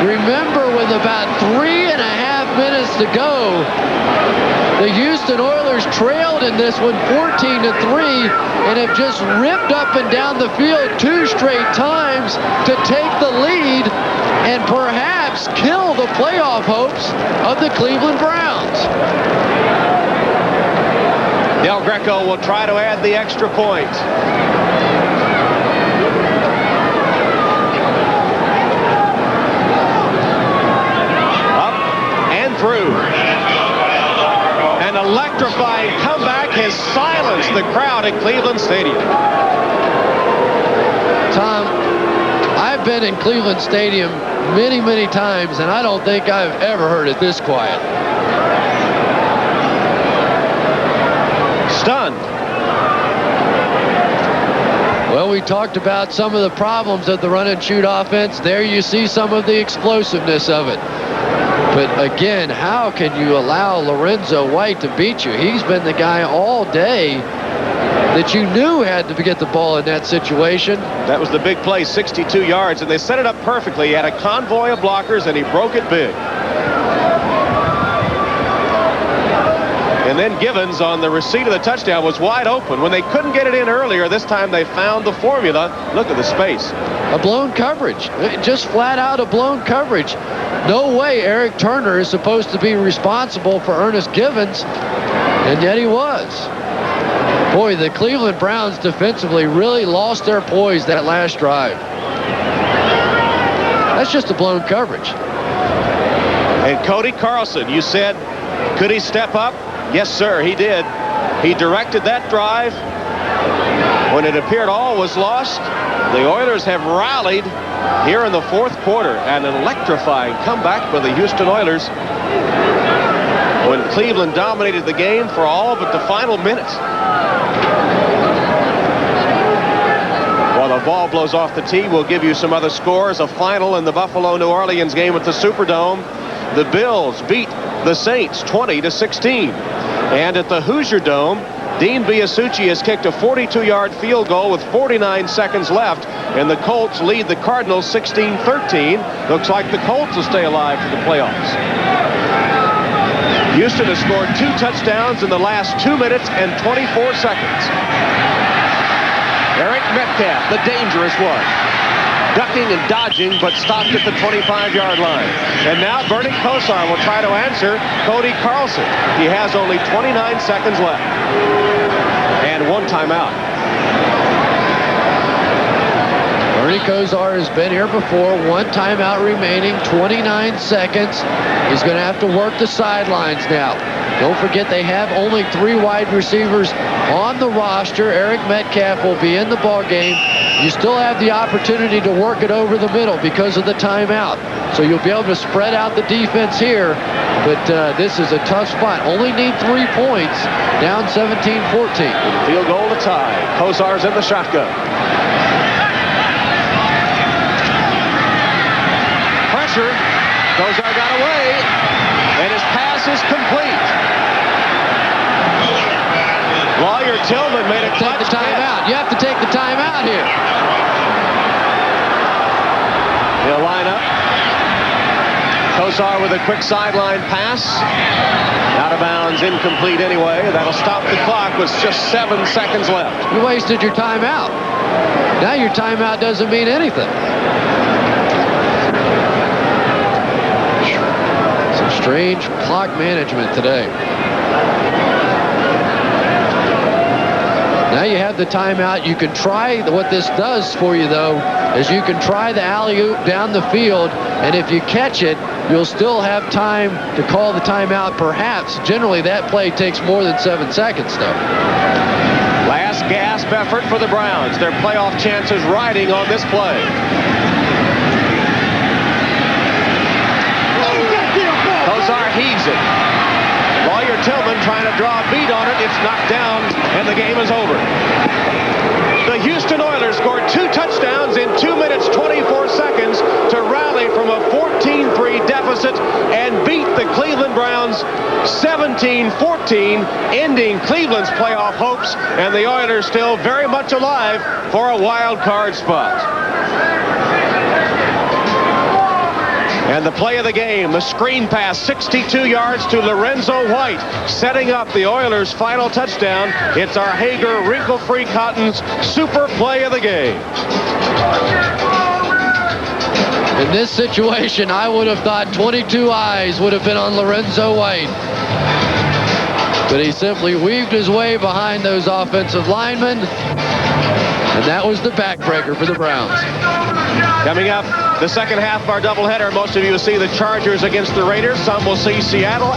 Remember, with about 3.5 minutes to go, the Houston Oilers Oilers trailed in this one 14-3 and have just ripped up and down the field 2 straight times to take the lead and perhaps kill the playoff hopes of the Cleveland Browns. Del Greco will try to add the extra point. Up and through. An electrifying comeback has silenced the crowd at Cleveland Stadium. Tom, I've been in Cleveland Stadium many, many times, and I don't think I've ever heard it this quiet. Stunned. Well, we talked about some of the problems of the run and shoot offense. There you see some of the explosiveness of it. But again, how can you allow Lorenzo White to beat you? He's been the guy all day that you knew had to get the ball in that situation. That was the big play, 62 yards, and they set it up perfectly. He had a convoy of blockers, and he broke it big. And then Givens on the receipt of the touchdown was wide open. When they couldn't get it in earlier, this time they found the formula. Look at the space. A blown coverage. Just flat out a blown coverage. No way Eric Turner is supposed to be responsible for Ernest Givens, and yet he was. Boy, the Cleveland Browns defensively really lost their poise that last drive. That's just a blown coverage. And Cody Carlson, you said, could he step up? Yes, sir, he did. He directed that drive. When it appeared all was lost, the Oilers have rallied here in the fourth quarter. An electrifying comeback for the Houston Oilers when Cleveland dominated the game for all but the final minutes. While the ball blows off the tee, we'll give you some other scores. A final in the Buffalo-New Orleans game at the Superdome. The Bills beat the Saints 20-16. And at the Hoosier Dome, Dean Biasucci has kicked a 42-yard field goal with 49 seconds left, and the Colts lead the Cardinals 16-13. Looks like the Colts will stay alive for the playoffs. Houston has scored 2 touchdowns in the last 2 minutes and 24 seconds. Eric Metcalf, the dangerous one, ducking and dodging, but stopped at the 25-yard line. And now Bernie Kosar will try to answer Cody Carlson. He has only 29 seconds left. And 1 timeout. Bernie Kosar has been here before. 1 timeout remaining, 29 seconds. He's going to have to work the sidelines now. Don't forget they have only 3 wide receivers on the roster. Eric Metcalf will be in the ball game. You still have the opportunity to work it over the middle because of the timeout. So you'll be able to spread out the defense here. But this is a tough spot. Only need 3 points. Down 17-14. Field goal to tie. Kosar's in the shotgun. Pressure. Kosar got away. And his pass is complete. Lawyer Tillman made a clutch Take the timeout. You have to take the timeout here. He'll line up. Kosar with a quick sideline pass. Out of bounds, incomplete anyway. That'll stop the clock with just 7 seconds left. You wasted your timeout. Now your timeout doesn't mean anything. Some strange clock management today. Now you have the timeout. You can try, what this does for you, though, is you can try the alley-oop down the field, and if you catch it, you'll still have time to call the timeout, perhaps. Generally, that play takes more than 7 seconds, though. Last gasp effort for the Browns. Their playoff chances riding on this play. Kosar heaves it. Lawyer Tillman trying to draw a beat on it. It's knocked down, and the game is over. The Houston Oilers scored 2 touchdowns in 2 minutes, 24 seconds to rally from a 14-3 deficit and beat the Cleveland Browns 17-14, ending Cleveland's playoff hopes, and the Oilers still very much alive for a wild card spot. And the play of the game, the screen pass, 62 yards to Lorenzo White, setting up the Oilers' final touchdown. It's our Hager Wrinkle-Free Cotton's super play of the game. In this situation, I would have thought 22 eyes would have been on Lorenzo White. But he simply weaved his way behind those offensive linemen. And that was the backbreaker for the Browns. Coming up, the second half of our doubleheader. Most of you will see the Chargers against the Raiders. Some will see Seattle.